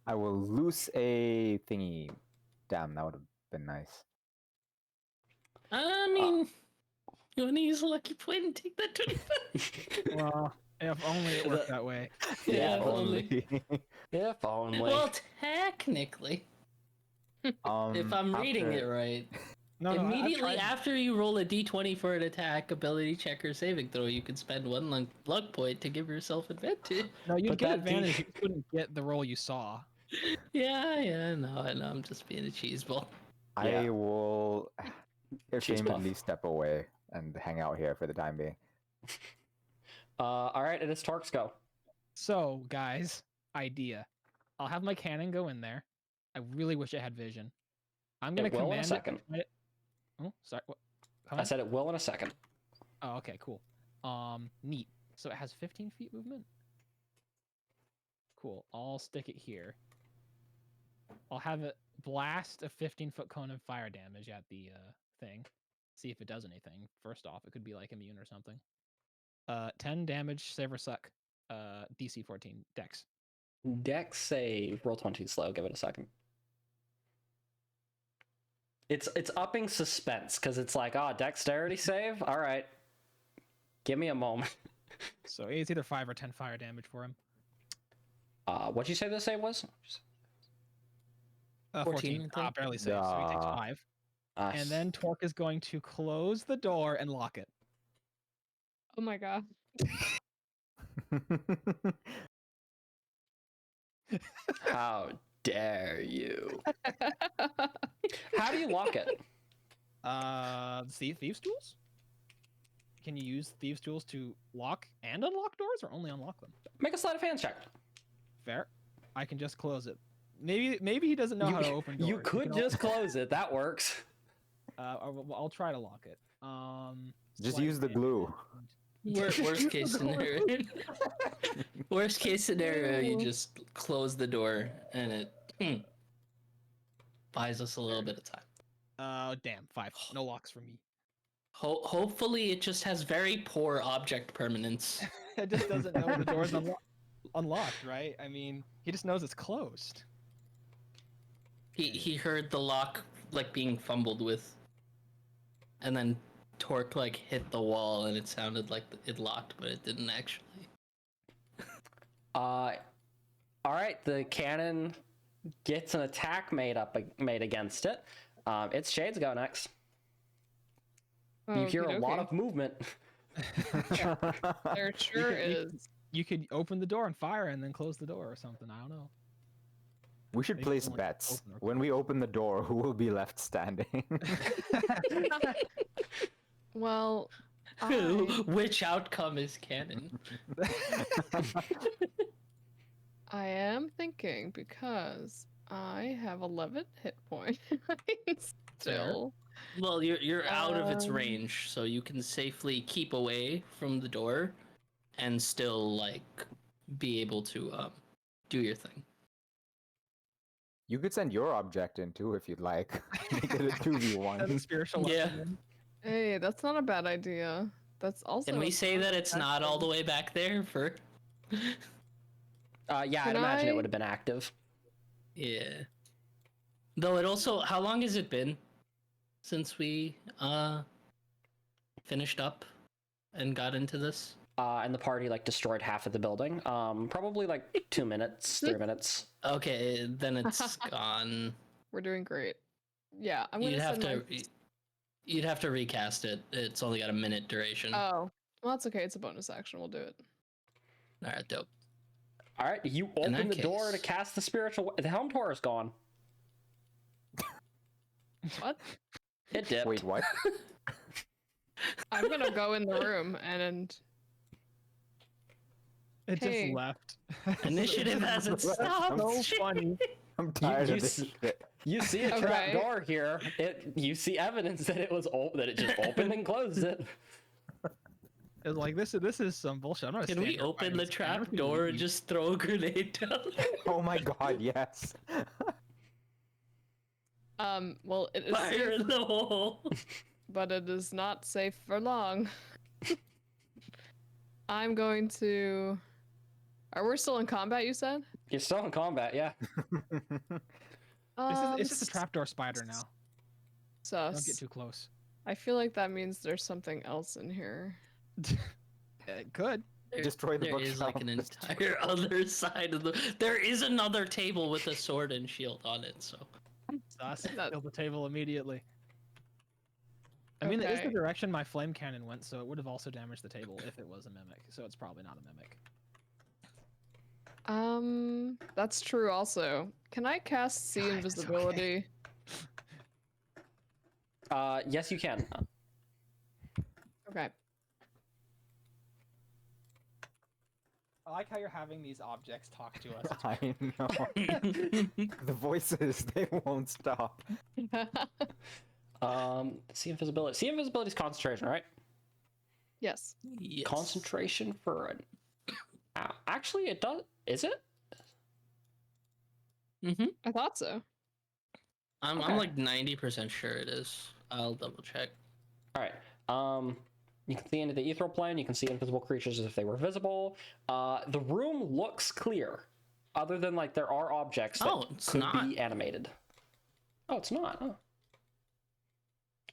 I will loose a thingy. Damn, that would have been nice. I mean, you want to use a lucky point and take that 25? Well, if only it worked that way. Yeah, if only. If only. Well, technically, if I'm reading it right, No, no, immediately after you roll a d20 for an attack, ability check, or saving throw, you can spend 1 luck point to give yourself advantage. No, you'd But get that advantage. You couldn't get the roll you saw. Yeah, I know. I'm just being a cheeseball. I Yeah. will Cheese ashamedly puff. step away and hang out here for the time being. All right, it is Torque's go. So, guys, idea. I'll have my cannon go in there. I really wish I had vision. I'm gonna It will in a command second. it. Oh, sorry. What? Come I on. said it will in a second. Oh, okay, cool. Neat. So it has 15 feet movement. Cool. I'll stick it here. I'll have it blast a 15-foot cone of fire damage at the thing. See if it does anything. First off, it could be like immune or something. 10 damage, save or suck. DC 14, Dex. Dex save. Roll 20 slow. Give it a second. It's upping suspense because it's like, dexterity save. All right, give me a moment. So it's either 5 or 10 fire damage for him. What'd you say the save was? 14. 14. Barely saves. So he takes 5. And then Torque is going to close the door and lock it. Oh my god. How dare you? How do you lock it? Thieves' tools? Can you use thieves' tools to lock and unlock doors, or only unlock them? Make a sleight of hand check. Fair. I can just close it. Maybe he doesn't know how to open doors. You could just close it. That works. I'll try to lock it. Just sleight use the of glue. Worst case scenario. Worst case scenario, you just close the door and it buys us a little bit of time. Damn, 5. No locks for me. Hopefully, it just has very poor object permanence. It just doesn't know the door's unlocked, right? I mean, he just knows it's closed. He heard the lock like being fumbled with, and then Torque like hit the wall, and it sounded like it locked, but it didn't actually. All right. The cannon gets an attack made against it. It's Shade's go next. You hear a lot of movement. There sure is. You could open the door and fire, and then close the door or something. I don't know. We should Maybe place someone bets. open or When we open the door, who will be left standing? Well, Which outcome is canon? I am thinking because I have 11 hit points still. Well, you're out of its range, so you can safely keep away from the door, and still like be able to do your thing. You could send your object in too if you'd like. Make it a That's a 2v1. spiritual Yeah. weapon. Hey, that's not a bad idea. That's also. Can we say that it's not all the way back there for? Yeah, I'd Can imagine it I- would have been active. Yeah. Though it also, how long has it been since we finished up and got into this? And the party like destroyed half of the building. Probably like 2 minutes, 3 minutes. Okay, then it's gone. We're doing great. Yeah, I'm gonna You'd have send to you'd have to recast it. It's only got a minute duration. Oh, well, that's okay. It's a bonus action. We'll do it. All right, dope. All right, you In open that the door to case- cast the spiritual. The helm tor is gone. What? It dipped. Wait, what? I'm gonna go in the room and It Hey. just left. Initiative hasn't stopped. So funny. I'm tired you of this s- shit. You see a trap Okay. door here. You see evidence that it was that it just opened and closed it. It was like this is some bullshit. I'm not. Can we open the trap door and just throw a grenade down? Oh my god, yes. well, it is Fire safe, in the hole. but it is not safe for long. I'm going to. Are we still in combat? You said. You're still in combat, yeah. It's just a trapdoor spider now. Don't Sus. get too close. I feel like that means there's something else in here. It could. Destroy the There is like an bookshelf. entire other side of the. There is another table with a sword and shield on it. So Sus. That- Kill the table immediately. I mean, that is the Okay. direction my flame cannon went, so it would have also damaged the table if it was a mimic. So it's probably not a mimic. That's true. Also, can I cast see God, it's invisibility? Yes, you can. Okay. I like how you're having these objects talk to us. I know. The voices, they won't stop. See invisibility. See invisibility is concentration, right? Yes. yes. Concentration for an. Actually, it does. Is it? Mm-hmm. I thought so. I'm Okay. like 90% sure it is. I'll double check. All right. You can see into the ethereal plane. You can see invisible creatures as if they were visible. The room looks clear, other than like there are objects that Oh, it's could not. be animated. Oh, it's not. Oh.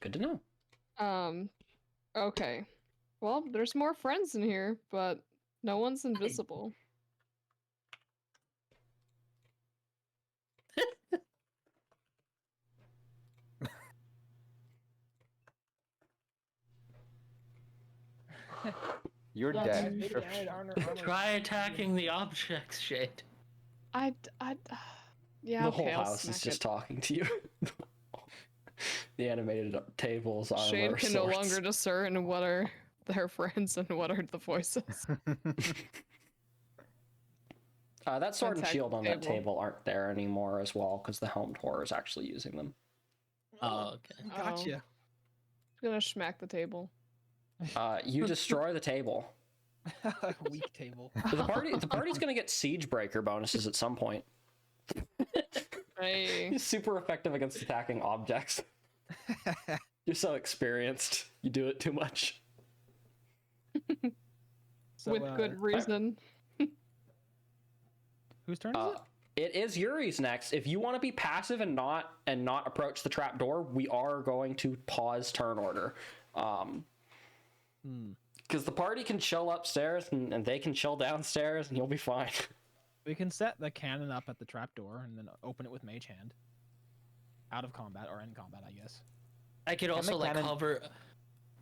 Good to know. Okay. Well, there's more friends in here, but no one's invisible. You're That's- dead. Try attacking the objects, Shade. Yeah, The okay, whole I'll house is smack just it. talking to you. The animated tables, armor, Shade can no swords. longer discern what are their friends and what are the voices. That sword and Contact shield on that table. table aren't there anymore as well, because the helmed horror is actually using them. Oh, okay. Gotcha. I'm gonna smack the table. You destroy the table. Weak table. The party's gonna get siege breaker bonuses at some point. Hey. He's super effective against attacking objects. You're so experienced. You do it too much. So, With good reason. whose turn is it? It is Yuri's next. If you want to be passive and not approach the trapdoor, we are going to pause turn order. Because the party can chill upstairs and they can chill downstairs and you'll be fine. We can set the cannon up at the trapdoor and then open it with Mage Hand. Out of combat or in combat, I guess. I could also like cannon- hover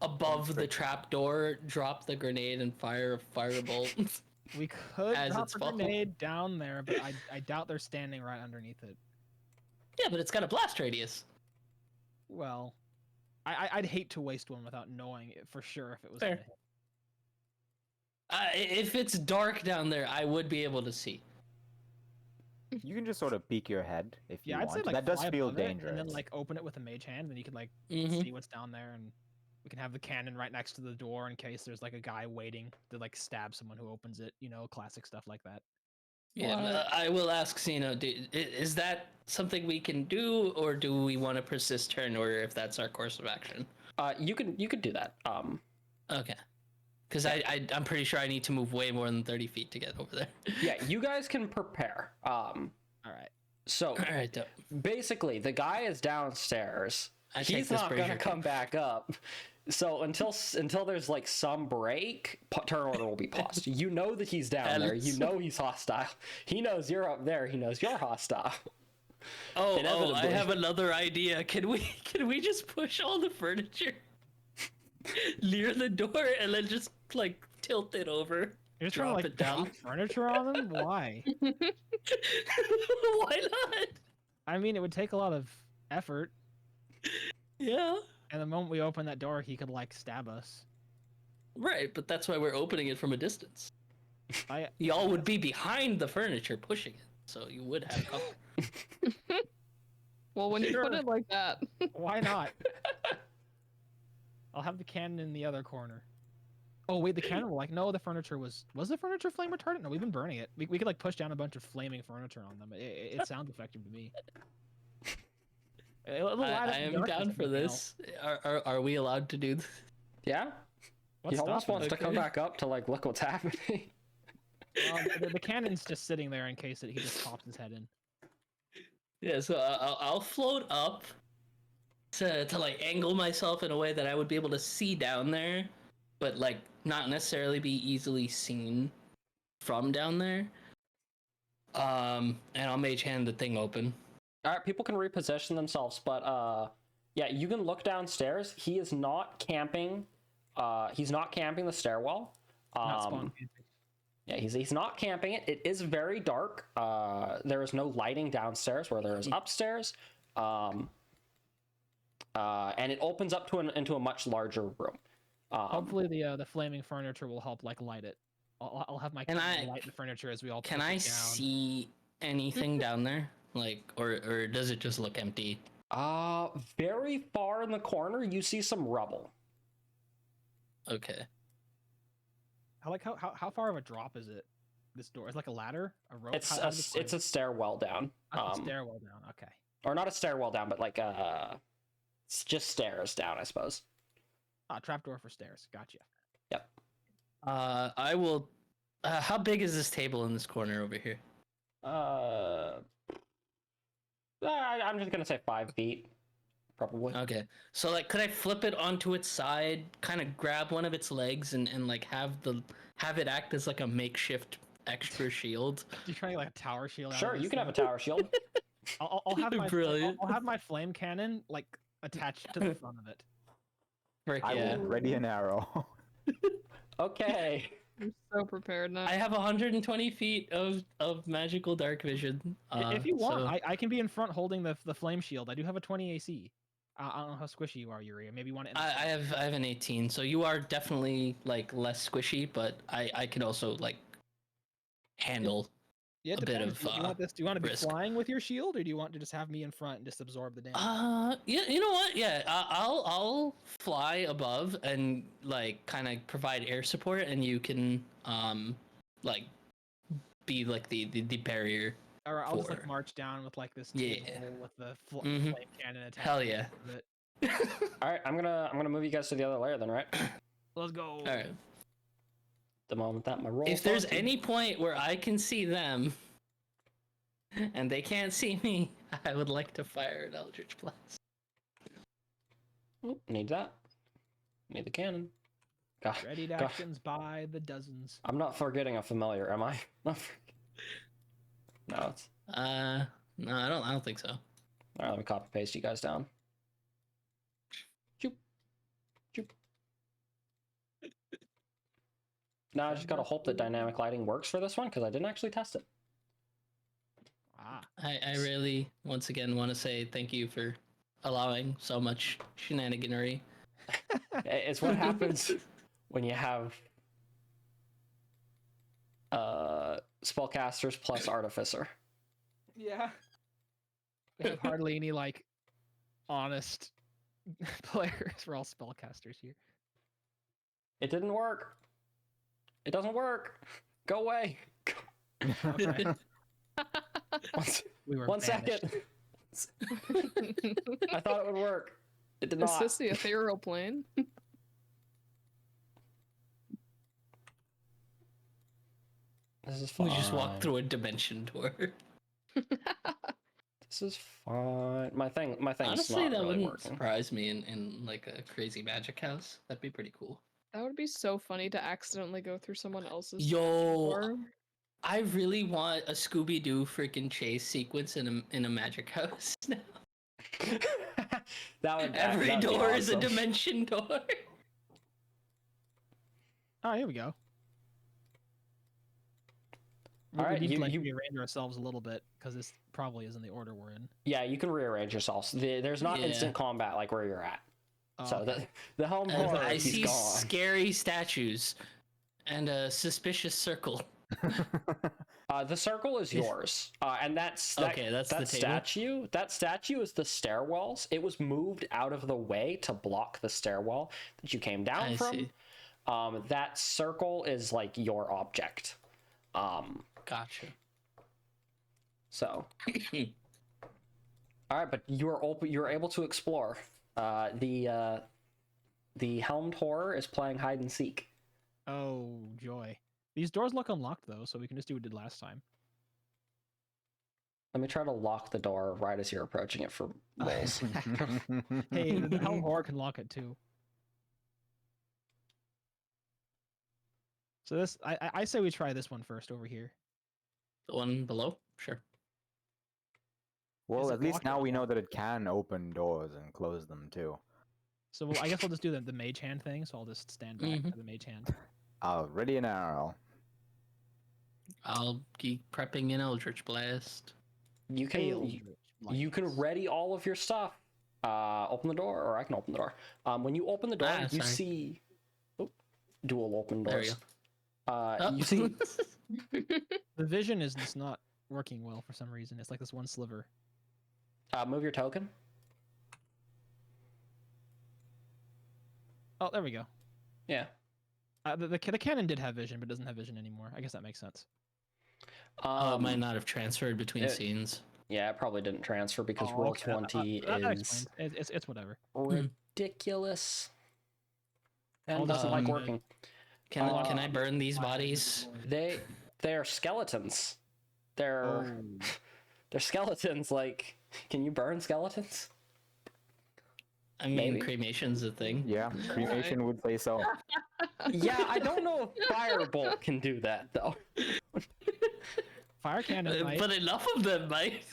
above the trapdoor, drop the grenade, and fire a firebolt. We could As drop it's a full. grenade down there, but I doubt they're standing right underneath it. Yeah, but it's got a blast radius. Well, I'd hate to waste one without knowing it for sure if it was. Fair. Gonna hit. If it's dark down there, I would be able to see. You can just sort of peek your head if you Yeah, I'd want. say like That does fly feel above it dangerous. and then like open it with a Mage Hand, then you could like Mhm. see what's down there, and we can have the cannon right next to the door in case there's like a guy waiting to like stab someone who opens it. You know, classic stuff like that. Yeah, I will ask Sino, is that something we can do, or do we want to persist turn order if that's our course of action? You could do that. Okay. Because I'm pretty sure I need to move way more than 30 feet to get over there. Yeah, you guys can prepare. All right. So All right, dope. basically, the guy is downstairs. I take He's this not gonna brazier. come back up. So until there's like some break, turn order will be paused. You know that he's down there. You know he's hostile. He knows you're up there. He knows you're hostile. Oh, I Inevitably. have another idea. Can we just push all the furniture near the door and then just like tilt it over? You're just trying to Drop like it down. drop furniture on them? Why? Why not? I mean, it would take a lot of effort, Yeah. and the moment we open that door, he could like stab us. Right, but that's why we're opening it from a distance. I Y'all would be behind the furniture pushing it, so you would have cover. Well, when you put Sure. it like that. Why not? I'll have the cannon in the other corner. Oh wait, the cannon will like no, the furniture was the furniture flame retardant? No, we've been burning it. We could like push down a bunch of flaming furniture on them. It sounds effective to me. It'll light up I the am darkness down if for nothing this. Are we allowed to do this? Yeah. What's He almost stopping wants us? to come back up to like look what's happening. The cannon's just sitting there in case he just pops his head in. Yeah, so I'll float up to like angle myself in a way that I would be able to see down there, but like not necessarily be easily seen from down there. And I'll mage hand the thing open. All right, people can reposition themselves, but yeah, you can look downstairs. He is not camping. He's not camping the stairwell. Not spawn camping. Yeah, he's not camping it. It is very dark. There is no lighting downstairs where there is upstairs. And it opens up to into a much larger room. Hopefully the flaming furniture will help like light it. I'll have my Can cannon I- light the furniture as we all Can push I it down. see anything down there? Like, or does it just look empty? Very far in the corner, you see some rubble. Okay. How far of a drop is it? This door is like a ladder, a rope. It's How does it it's a stairwell down. climb? A stairwell down. Okay. Or not a stairwell down, but like it's just stairs down, I suppose. Trapdoor for stairs. Gotcha. Yep. I will. How big is this table in this corner over here? I'm just gonna say 5 feet, probably. Okay. So like, could I flip it onto its side, kind of grab one of its legs, and like have it act as like a makeshift extra shield? You trying to like a tower shield? out Sure, of you this can have a thing? tower shield. I'll have my Brilliant. I'll have my flame cannon like attached to the front of it. Frick I yeah. will ready an arrow. Okay. I'm so prepared now. I have 120 feet of magical dark vision. If you want, so I can be in front holding the flame shield. I do have a 20 AC. I don't know how squishy you are, Yuri. Maybe you want to. I have an 18, so you are definitely like less squishy, but I can also like handle. Yeah, it a bit depends. of, Do you want this? Do you want to be risk. flying with your shield, or do you want to just have me in front and just absorb the damage? Yeah, you know what? Yeah, I'll fly above and like kind of provide air support, and you can like be like the barrier. Or I'll just like for- march down with like this Yeah. table with the Mhm. flame cannon attack. Hell yeah. All right, I'm gonna move you guys to the other layer then, right? Let's go. All right. The moment that my roll. If there's started. any point where I can see them and they can't see me, I would like to fire an Eldritch Blast. Oop, need that. Need the cannon. God, Ready to God. actions by the dozens. I'm not forgetting a familiar, am I? No, it's. No, I don't think so. All right, let me copy paste you guys down. Choop. Choop. Now I just gotta hope that dynamic lighting works for this one because I didn't actually test it. Ah, I really, once again, want to say thank you for allowing so much shenaniganery. It's what happens when you have spellcasters plus artificer. yeah. We have hardly any like honest players. We're all spellcasters here. It didn't work. It doesn't work. Go away. Okay. We were One banished. second. I thought it would work. It did Is not. this the ethereal plane? This is fine. We just walked through a dimension door. This is fine. My thing's Honestly, not that really wouldn't working. surprise me in like a crazy magic house. That'd be pretty cool. That would be so funny to accidentally go through someone else's Yo, door. I really want a Scooby Doo freaking chase sequence in a magic house. That would Every that'd be door is a awesome. dimension door. Oh, here we go. We Alright, need to you- like you- rearrange ourselves a little bit because this probably isn't the order we're in. Yeah, you can rearrange yourselves. There's not Yeah. instant combat like where you're at. Oh, So okay. the helm And horror, I he's see gone. scary statues and a suspicious circle. The circle is yours, and that's Okay, that's the that table. statue. That statue is the stairwells. It was moved out of the way to block the stairwell that you came down I from. see. That circle is like your object. Gotcha. So, all right, but you're able to explore. The helmed horror is playing hide and seek. Oh joy. These doors look unlocked though, so we can just do what we did last time. Let me try to lock the door right as you're approaching it for rolls. Hey, the Helm Horror can lock it too. So this, I say we try this one first over here. The one below? Sure. Well, Is it at least blocked now or we know that it can open doors and close them too. So I guess we'll just do the mage hand thing. So I'll just stand back Mhm. for the mage hand. Ready an arrow. I'll keep prepping an Eldritch Blast. You can you can ready all of your stuff. Open the door, or I can open the door. When you open the door, you sorry. see dual open There we doors. Oh. You see The vision is just not working well for some reason. It's like this one sliver. move your token. Oh, there we go. Yeah. The cannon did have vision, but doesn't have vision anymore. I guess that makes sense. It might not have transferred between it- scenes. Yeah, it probably didn't transfer because Oh, roll okay, 20 that is explains. It's whatever. ridiculous. And I'll doesn't like just- working. Can I burn these bodies? They're skeletons. They're they're skeletons. Like, can you burn skeletons? I mean, Maybe. cremation's a thing. Yeah, cremation would say so. Yeah, I don't know if firebolt can do that though. Fire cannon. might. But enough of them, might.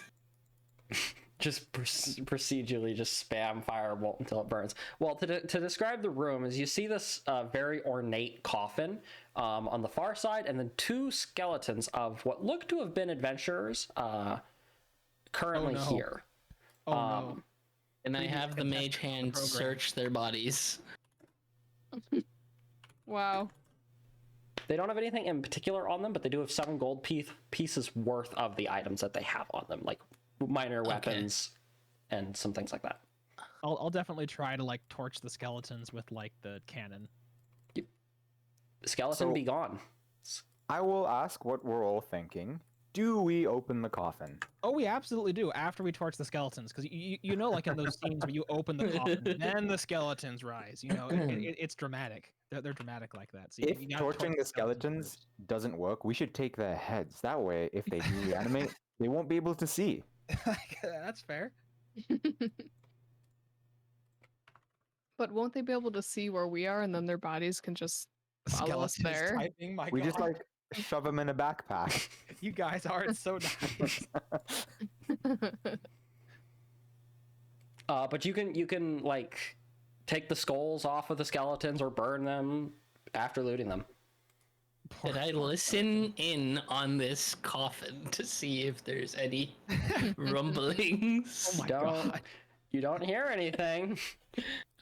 just procedurally just spam firebolt until it burns. Well, to describe the room is you see this very ornate coffin on the far side, and then two skeletons of what look to have been adventurers currently here. Oh no. And I Previous have the mage contestant hand program. search their bodies. Wow. They don't have anything in particular on them, but they do have 7 gold pieces worth of the items that they have on them, like minor weapons and some things like that. I'll definitely try to like torch the skeletons with like the cannon. Skeleton be gone. I will ask what we're all thinking. Do we open the coffin? Oh, we absolutely do after we torch the skeletons, because you know, like in those scenes where you open the coffin, then the skeletons rise. You know, it's dramatic. They're dramatic like that. So If you gotta torching torch the skeletons first. doesn't work, we should take their heads. That way, if they do reanimate, they won't be able to see. That's fair. But won't they be able to see where we are, and then their bodies can just follow us Skeletons there? typing, my We God. just like shove them in a backpack. You guys aren't so nice. But you can like take the skulls off of the skeletons or burn them after looting them. Did I listen in on this coffin to see if there's any rumblings? Oh my God. You don't hear anything.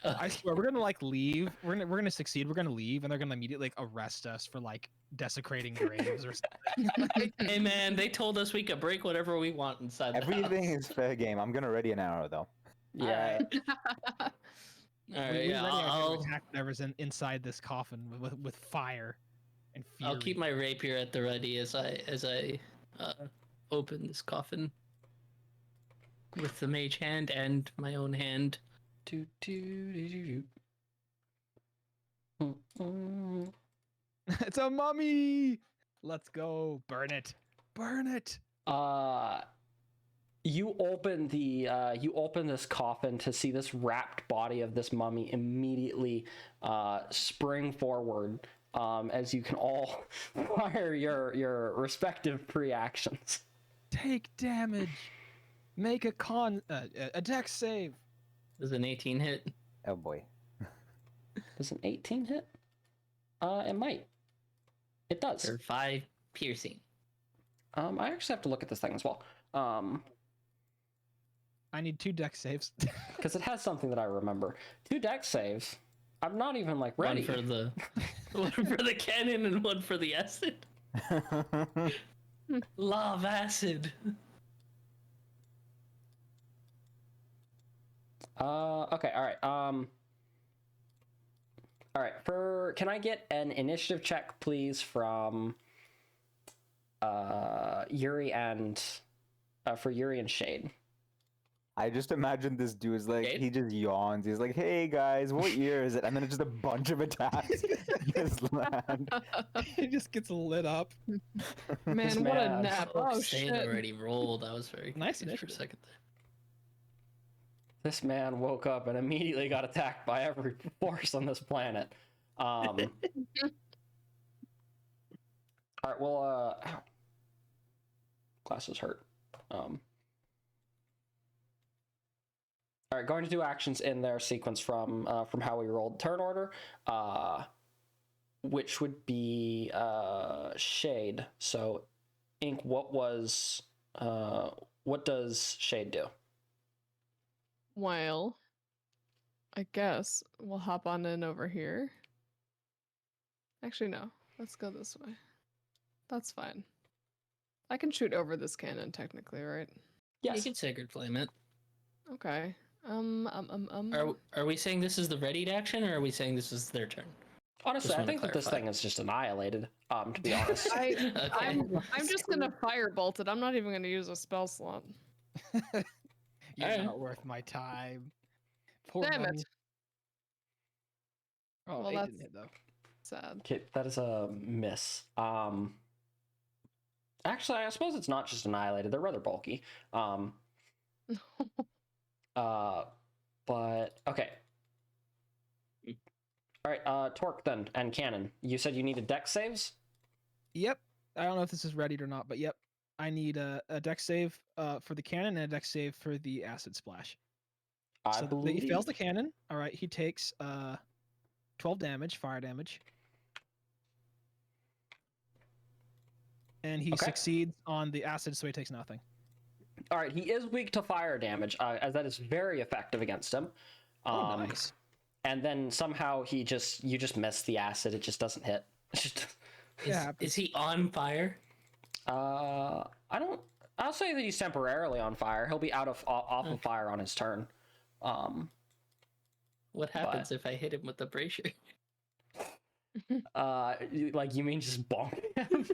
I swear we're gonna like leave. We're gonna succeed. We're gonna leave, and they're gonna immediately like arrest us for like desecrating graves or something. Like, Hey man, they told us we could break whatever we want inside the Everything house. is fair game. I'm gonna ready an arrow though. Yeah. All right, we yeah, really are gonna I'll attack whatever's inside this coffin with fire and fury. I'll keep my rapier at the ready as I open this coffin with the mage hand and my own hand. Do, do, do, do, do. It's a mummy. Let's go. Burn it. Burn it. You open this coffin to see this wrapped body of this mummy immediately spring forward as you can all fire your respective pre-actions. Take damage. Make a dex save. Does an 18 hit? Oh boy. Does an 18 hit? It might. It does. For 5 piercing. I actually have to look at this thing as well. I need 2 dex saves. Because it has something that I remember. 2 dex saves. I'm not even like ready. One for the cannon and one for the acid. Love acid. Okay, all right. All right. Can I get an initiative check, please, from Yuri and for Yuri and Shade? I just imagine this dude is like, Jade? he just yawns. He's like, hey guys, what year is it? And then it's just a bunch of attacks just land. It just gets lit up. Man, what a man. nap. Oh Shade shit. already rolled. I was very Nice confused for a initiative. second there. This man woke up and immediately got attacked by every force on this planet. All right. Well, ow. Glasses hurt. All right, going to do actions in their sequence from how we rolled turn order, which would be Shade. So, Ink, what does Shade do? Well, I guess we'll hop on in over here. Actually, no. Let's go this way. That's fine. I can shoot over this cannon, technically, right? You Yes. can Sacred Flame it. Okay. Are we saying this is the readied action, or are we saying this is their turn? Honestly, Just I wanna think that this clarify. thing is just annihilated. To be honest. I'm just gonna firebolt it. I'm not even gonna use a spell slot. You're Alright. not worth my time. Poor Damn mummy. it. Oh, Well, 8 that's- didn't hit though. Sad. Okay, that is a miss. Actually, I suppose it's not just annihilated. They're rather bulky. But okay. All right, Torque then and Cannon. You said you needed dex saves. Yep. I don't know if this is ready or not, but yep. I need a dex save for the cannon and a dex save for the acid splash. I So believe he fails the cannon. All right, he takes 12 damage, fire damage. And he Okay. succeeds on the acid, so he takes nothing. All right, he is weak to fire damage, as that is very effective against him. Oh, nice. And then somehow you just miss the acid. It just doesn't hit. Is he on fire? I'll say that he's temporarily on fire. He'll be off of fire on his turn. What happens if I hit him with the brazier? You mean just bonk him?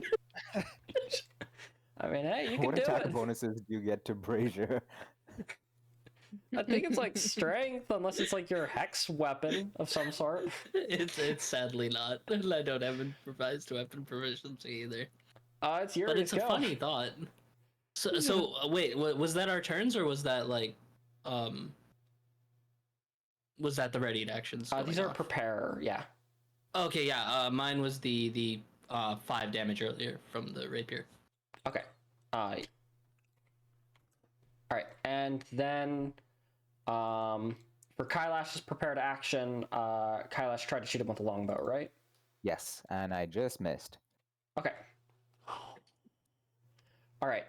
I mean, hey, you can What do attack it. bonuses do you get to brazier? I think it's like strength, unless it's like your hex weapon of some sort. It's sadly not. I don't have improvised weapon proficiency either. It's Yuri's But it's a go. funny thought. So wait, was that our turns or was that like, was that the readied actions? These going are off? prepare, yeah. Okay, yeah. Mine was the 5 damage earlier from the rapier. Okay. All right, and then for Kailash's prepared action, Kailash tried to shoot him with a longbow, right? Yes, and I just missed. Okay. All right.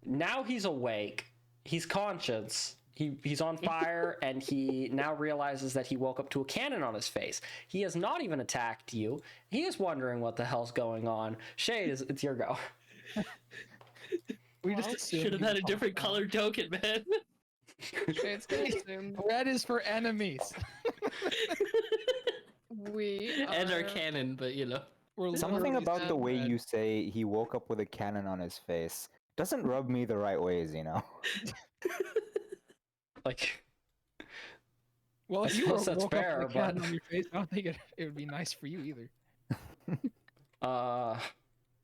Now he's awake. He's conscious. He's on fire, and he now realizes that he woke up to a cannon on his face. He has not even attacked you. He is wondering what the hell's going on. Shade, it's your go. We just Should have had a different color token, man. Shade's gonna assume Red is for enemies. we And our are- cannon, but you know. We're Something literally about the way red. you say he woke up with a cannon on his face doesn't rub me the right ways, you know? Like, Well, I if you suppose that's woke up fair, with a cat but- on your face, I don't think it would be nice for you either.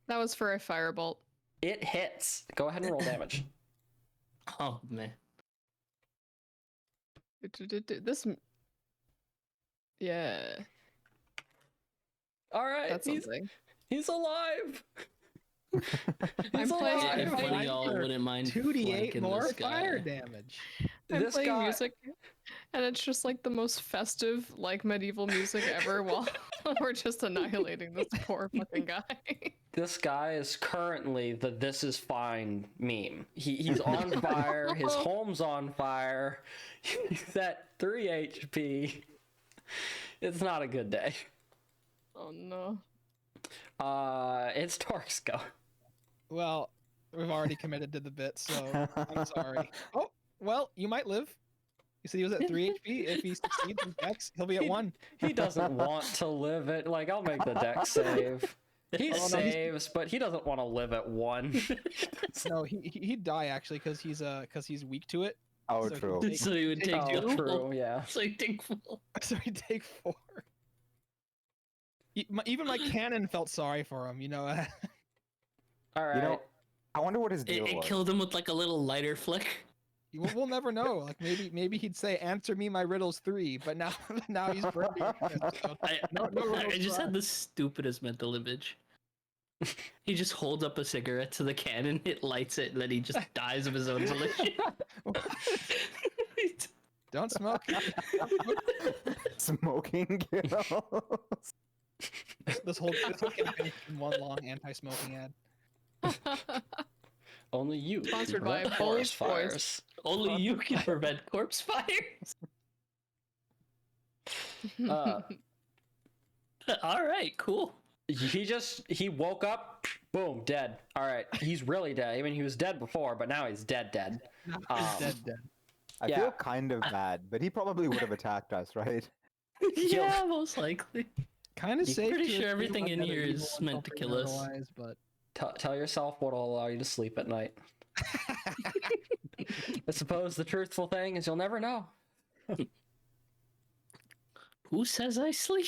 That was for a firebolt. it hits. Go ahead and roll damage. Oh man. This. Yeah, All right, that's something. he's alive. I'm He's playing- alive. If one of y'all wouldn't mind 2d8 flanking more this guy. fire damage. I'm This playing guy- music, and it's just like the most festive, like medieval music ever. While we're just annihilating this poor fucking guy. This guy is currently the "this is fine" meme. He's on fire. His home's on fire. He's at 3 HP. It's not a good day. Oh no. It's Torque's go. Well, we've already committed to the bit, so I'm sorry. Oh, well, you might live. You said he was at 3 HP. If he succeeds in Dex, he'll be at 1. He doesn't want to live it. Like, I'll make the deck save. He Oh, no, he's- saves, but he doesn't want to live at 1. No, he'd die actually because he's weak to it. Oh, So he true. takes- So you would take Oh, full. true, yeah. So you take full. So he'd take 4. Even my cannon felt sorry for him, you know. All right. You know, I wonder what his deal It was. killed him with like a little lighter flick. We'll never know. Like maybe he'd say, "Answer me my riddles 3," but now he's burning. So, I, no I just try. had the stupidest mental image. He just holds up a cigarette to the cannon, it lights it, and then he just dies of his own volition. Don't smoke. Smoking kills. This whole campaign is one long anti-smoking ad. Only you can Sponsored by prevent Bullish forest Boys. fires. Only you can prevent corpse fires. All right, cool. He woke up, boom, dead. All right, he's really dead. I mean, he was dead before, but now he's dead. He's dead. I Yeah. feel kind of bad, but he probably would have attacked us, right? Yeah, most likely. Kind of I'm safe. pretty to sure assume everything in another here evil is and meant to something kill us. otherwise, but Tell yourself what'll allow you to sleep at night. I suppose the truthful thing is you'll never know. Who says I sleep?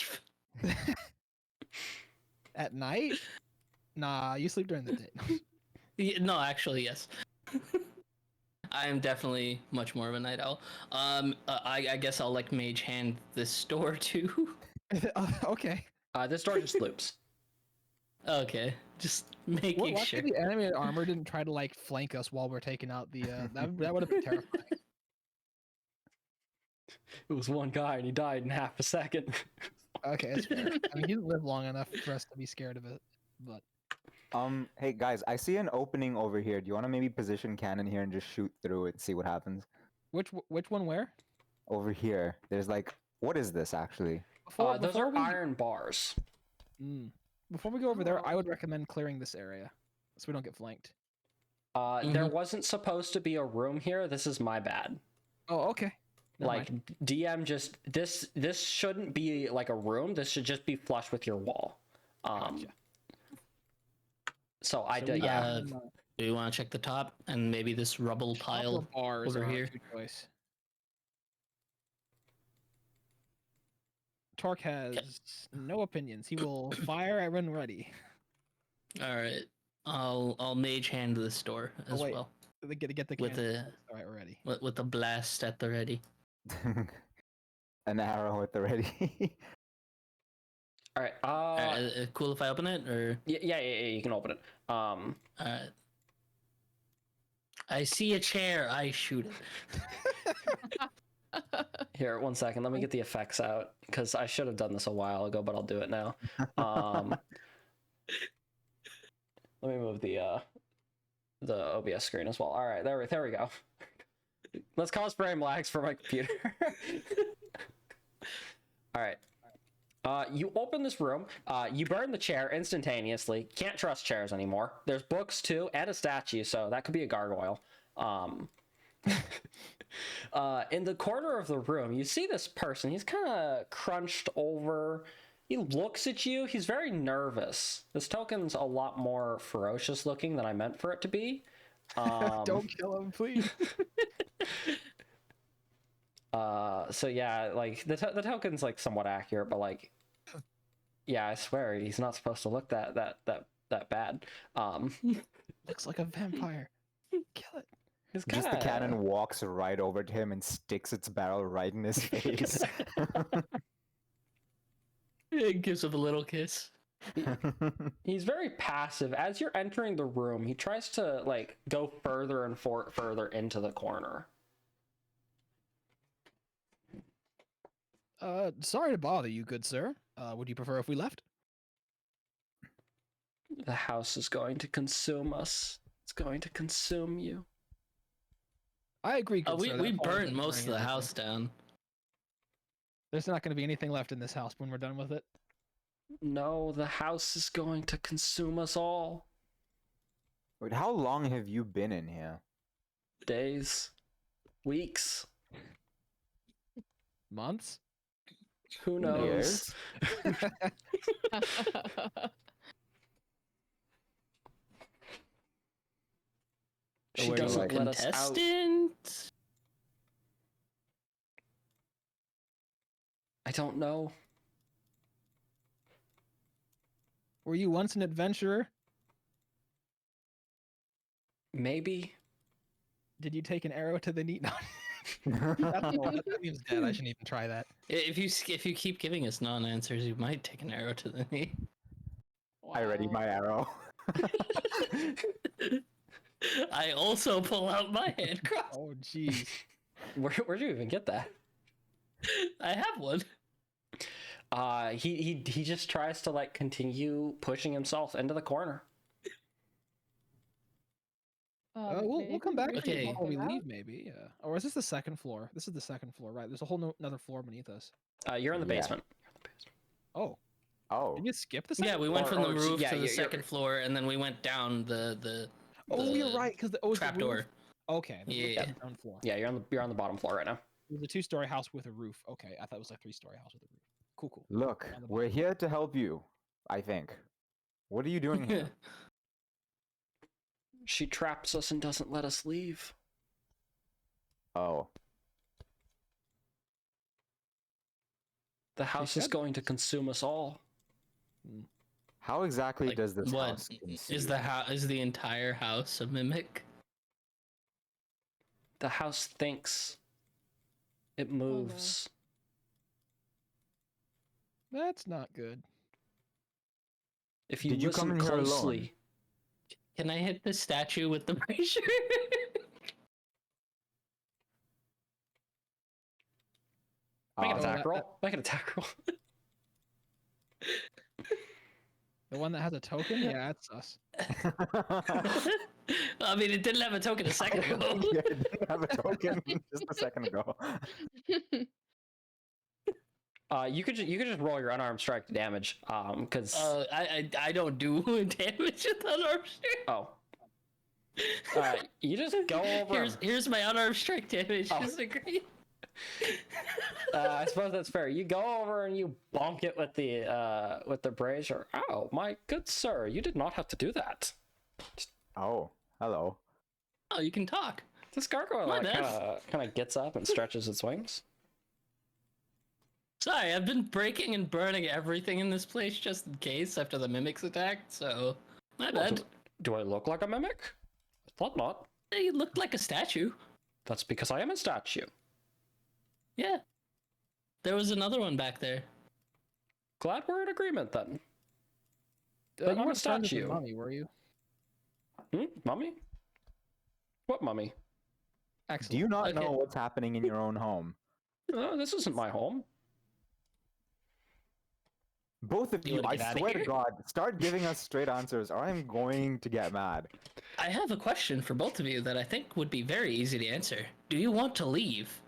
at night, nah, you sleep during the day. No, actually, yes. I am definitely much more of a night owl. I guess I'll like mage hand this door too. Okay. This door just loops. Okay, just making Luckily, sure. the animated armor didn't try to like flank us while we're taking out the. That would have been terrifying. It was one guy and he died in half a second. Okay, it's fair. I mean, he didn't live long enough for us to be scared of it. But Hey guys, I see an opening over here. Do you want to maybe position cannon here and just shoot through it and see what happens? which one? Where? Over here, there's like, what is this actually? Those are iron bars. Before we go over there, I would recommend clearing this area so we don't get flanked. There wasn't supposed to be a room here. This is my bad. Oh, okay. Never Like mind. DM just this shouldn't be like a room. This should just be flush with your wall. Gotcha. So I So did. we Yeah. got, Do you want to check the top and maybe this rubble pile? bars over are our here. two choice. Torque has no opinions. He will fire when ready. All right, I'll mage hand this door as wait. well Get the with cannon. the All right, we're ready. with the blast at the ready. An arrow at the ready. All right. Cool if I open it or? Yeah. You can open it. Alright. I see a chair. I shoot it. Here, 1 second. Let me get the effects out because I should have done this a while ago, but I'll do it now. Let me move the OBS screen as well. All right, there we go. Let's cause frame lags for my computer. All right. You open this room. You burn the chair instantaneously. Can't trust chairs anymore. There's books too, and a statue, so that could be a gargoyle. In the corner of the room, you see this person. He's kind of crunched over. He looks at you. He's very nervous. This token's a lot more ferocious looking than I meant for it to be. Don't kill him, please. So yeah, like the token's like somewhat accurate, but like, yeah, I swear he's not supposed to look that bad. Looks like a vampire. Kill it. It's Just the cannon walks right over to him and sticks its barrel right in his face. It gives him a little kiss. He's very passive. As you're entering the room, he tries to like go further and further into the corner. Sorry to bother you, good sir. Would you prefer if we left? The house is going to consume us. It's going to consume you. I agree. Good sir. We That's why I burnt didn't most of bring the anything. house down. There's not going to be anything left in this house when we're done with it. No, the house is going to consume us all. Wait, how long have you been in here? Days, weeks, Months? who knows? Years? She Were you a doesn't let us out. contestant? I don't know. Were you once an adventurer? Maybe. Did you take an arrow to the knee? No. That means dead. I shouldn't even try that. If you keep giving us non-answers, you might take an arrow to the knee. I ready my arrow. I also pull out my handcross. Oh, jeez. Where'd you even get that? I have one. He just tries to like continue pushing himself into the corner. We'll come back to Okay. you before we leave, maybe. Or is this the second floor? This is the second floor, right? There's a whole another floor beneath us. You're in the Yeah. basement. Oh, Oh, did you skip the second? Yeah, we went Or- from the or- roof yeah, to the you're- second floor, and then we went down the Oh, you're right. Because the trap door. Okay. the roof Yeah. is the ground floor. Yeah, you're on the bottom floor right now. It was a 2-story house with a roof. Okay, I thought it was a 3-story house with a roof. Cool. look, On the we're here to help you, I think. What are you doing here? She traps us and doesn't let us leave. Oh, The house is said- going to consume us all. how exactly Like, does this what house is the entire house a mimic? The house thinks. It moves. That's not good. If you Did you come listen in here alone? closely, Can I hit the statue with the brazier? make an Oh, attack that- roll. Make an attack roll. The one that has a token? Yeah, that's us. I mean, it didn't have a token a second ago. Yeah, it didn't have a token just a second ago. You could just roll your unarmed strike damage. Because I don't do damage with unarmed strike. oh, you just go over. Here's my unarmed strike damage. Oh. Disagree. I suppose that's fair. You go over and you bonk it with the brazier. Oh, my good sir, you did not have to do that. Oh, hello. Oh, you can talk. This gargoyle My like, bad. kind of gets up and stretches its wings. Sorry, I've been breaking and burning everything in this place just in case after the mimics attacked, so my Well, bad. do I look like a mimic? I thought not. You looked like a statue. That's because I am a statue. Yeah. There was another one back there. Glad we're in agreement then. You I'm a weren't friends with the statue. mummy, were you? Mummy? What mummy? Excellent. Do you not Okay. know what's happening in your own home? This isn't my home. Both of You you, wanna I get outta swear to here? God, start giving us straight answers or I'm going to get mad. I have a question for both of you that I think would be very easy to answer. Do you want to leave?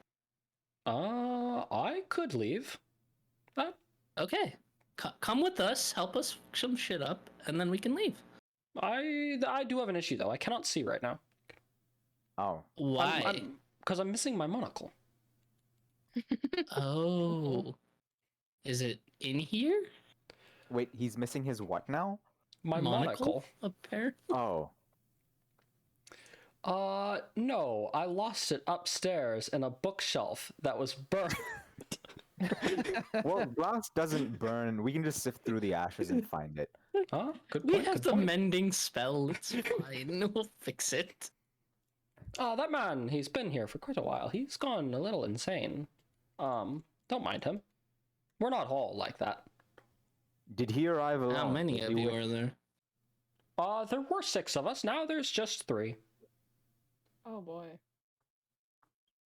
I could leave. Okay. Come with us, help us fix some shit up, and then we can leave. I do have an issue though. I cannot see right now. Oh, Why? Because I'm missing my monocle. Oh. Is it in here? wait, he's missing his what now? My monocle. Apparently. Oh, No, I lost it upstairs in a bookshelf that was burned. well, glass doesn't burn. We can just sift through the ashes and find it. Huh? Good We point. have Good the point. mending spell. It's fine. We'll fix it. Oh, that man, he's been here for quite a while. He's gone a little insane. Don't mind him. We're not all like that. Did he arrive alone? How many Was of he you with- are there? There were 6 of us. Now there's just 3. Oh boy.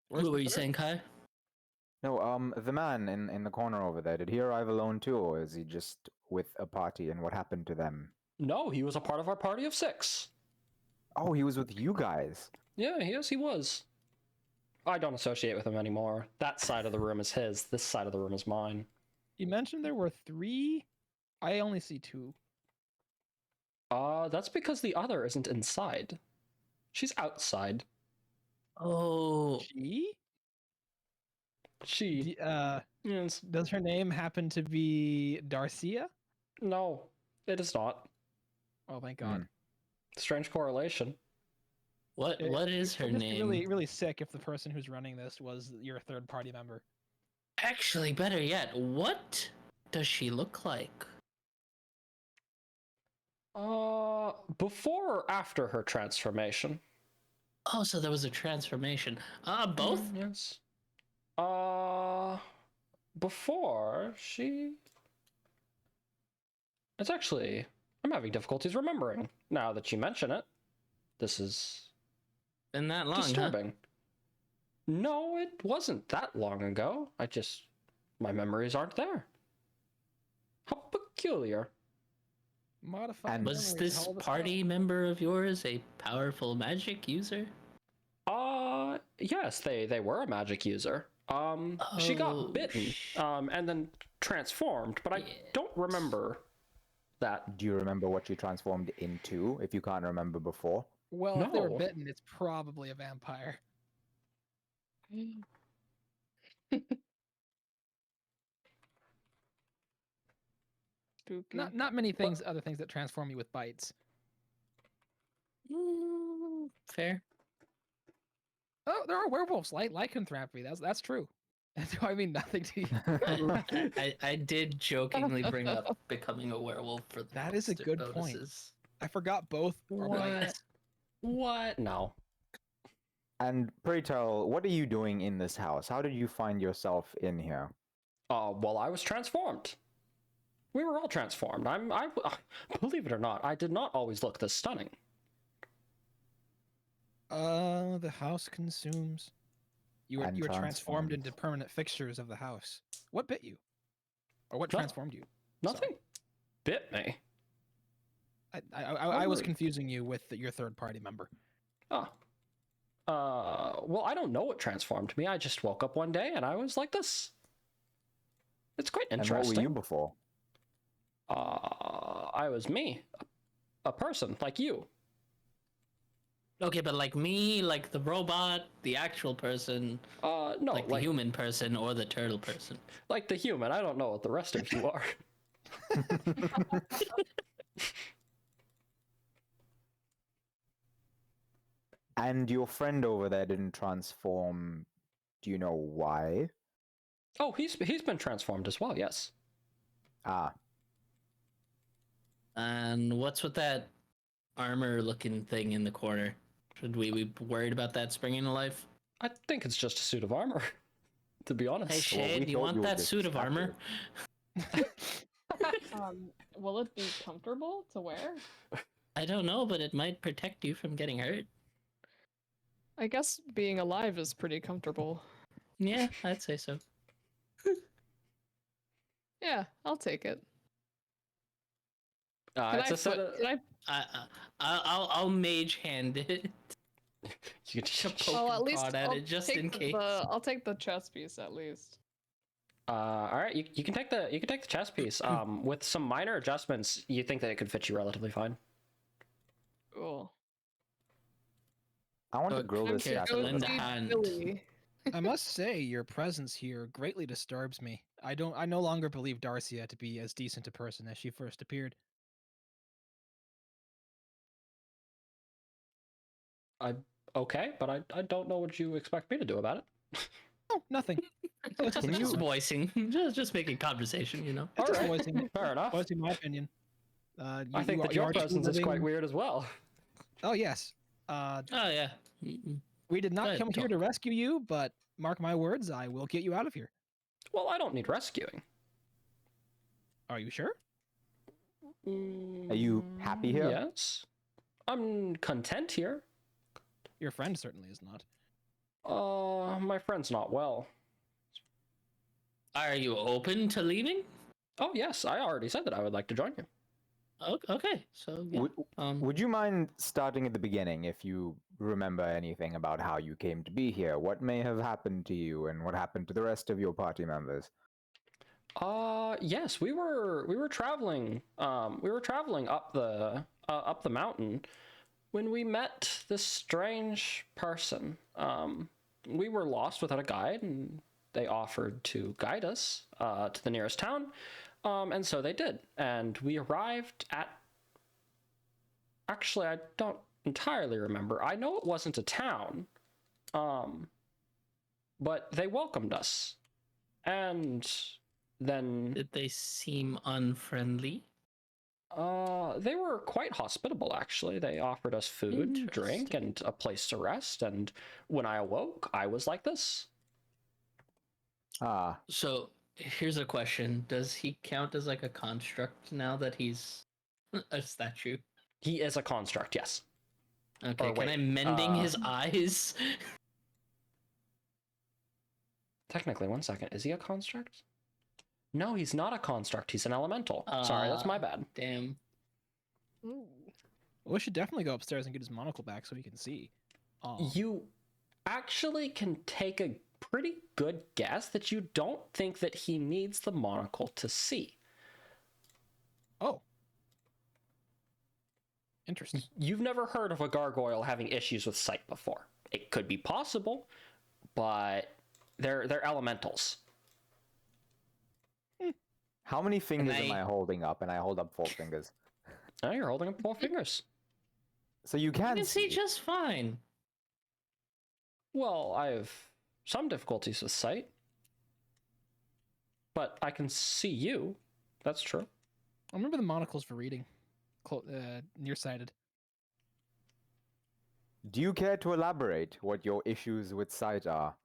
Where's Who were the you third? saying, Kai? No, the man in the corner over there. Did he arrive alone too, or is he just with a party? And what happened to them? No, he was a part of our party of 6. Oh, he was with you guys. Yeah, yes, he was. I don't associate with him anymore. That side of the room is his. This side of the room is mine. You mentioned there were 3. I only see 2. That's because the other isn't inside. She's outside. Oh. She? Yes. Does her name happen to be Darcia? No, it is not. Oh, thank God. Strange correlation. What is her It'd just be name? really, really sick if the person who's running this was your third party member. Actually, better yet, what does she look like? Before or after her transformation? Oh, so there was a transformation. Both? Yes. Before she. It's actually. I'm having difficulties remembering now that you mention it. This is Been that long, huh? disturbing. No, it wasn't that long ago. My memories aren't there. How peculiar. Modified. And- Was memories, this how old is party member of yours a powerful magic user? Yes, they were a magic user. She Oh, got bitten, and then transformed, but I Yeah. don't remember that. Do you remember what she transformed into? If you can't remember before. Well, if they were No. bitten, it's probably a vampire. Spooky. Not many things, other things that transform you with bites. Fair. Oh, there are werewolves. Lycanthropy. That's true. Do I mean nothing to you? I did jokingly bring up becoming a werewolf for the That is a good point. bonuses. I forgot both. are bites. What? No. And pray tell, what are you doing in this house? How did you find yourself in here? Well, I was transformed. We were all transformed. I believe it or not, I did not always look this stunning. The house consumes. You were And transformed transforms. into permanent fixtures of the house. What bit you? Or what No- transformed you? Nothing bit me. I was confusing you with your third party member. Oh. Well, I don't know what transformed me. I just woke up one day and I was like this. It's quite And interesting. what were you before? I was me. A person, like you. Okay, but like me, like the robot, the actual person, No, like the human person or the turtle person. like the human. I don't know what the rest of you are. And your friend over there didn't transform. Do you know why? Oh, he's been transformed as well, yes. Ah, And what's with that armor-looking thing in the corner? Should we be worried about that springing to life? I think it's just a suit of armor, to be honest. Hey, well, we Shade, you thought want you were that just suit of armor? Will it be comfortable to wear? I don't know, but it might protect you from getting hurt. I guess being alive is pretty comfortable. Yeah, I'd say so. Yeah, I'll take it. It's a set of... Can I'll mage hand it. You could just... Poke Well, and at least prod at I'll it just take in case. I'll take the chest piece at least. all right, you can take the chest piece. With some minor adjustments, you think that it could fit you relatively fine. Cool. I want to grow this okay, yak. so a lend little a bit. hand. Billy. I must say, your presence here greatly disturbs me. I no longer believe Darcia to be as decent a person as she first appeared. Okay, but I don't know what you expect me to do about it. Oh, nothing. Can you- Just voicing, just making conversation, you know. All Just right, voicing, fair enough. voicing my opinion. I think that your presence is quite weird as well. Oh yes. Oh yeah. We did Go not ahead, come here talk. to rescue you, but mark my words, I will get you out of here. Well, I don't need rescuing. Are you sure? Are you happy here? Yes. I'm content here. Your friend certainly is not. My friend's not well. Are you open to leaving? Oh, yes, I already said that I would like to join you. Okay, so yeah. Would you mind starting at the beginning if you remember anything about how you came to be here? What may have happened to you and what happened to the rest of your party members? Yes, we were traveling. We were traveling up the mountain when we met this strange person. We were lost without a guide, and they offered to guide us to the nearest town. And so they did. And we arrived at... Actually, I don't entirely remember. I know it wasn't a town. But they welcomed us. And then... Did they seem unfriendly? They were quite hospitable, actually. They offered us food, drink, Interesting. and a place to rest. And when I awoke, I was like this. Ah, So here's a question: does he count as like a construct now that he's a statue? He is a construct, yes. Okay, Or can I wait, mending his eyes? Technically, one second. Is he a construct? No, he's not a construct. He's an elemental. Sorry, that's my bad. Damn. Ooh. Well, we should definitely go upstairs and get his monocle back so he can see. You actually can take a pretty good guess that you don't think that he needs the monocle to see. Oh. Interesting. You've never heard of a gargoyle having issues with sight before. It could be possible, but they're elementals. how many fingers am I- I holding up? And I hold up 4 fingers. Oh, you're holding up 4 fingers. So you You can can see see. just fine. Well, I have some difficulties with sight, but I can see you. That's true. I remember the monocles for reading. Nearsighted. Do you care to elaborate what your issues with sight are?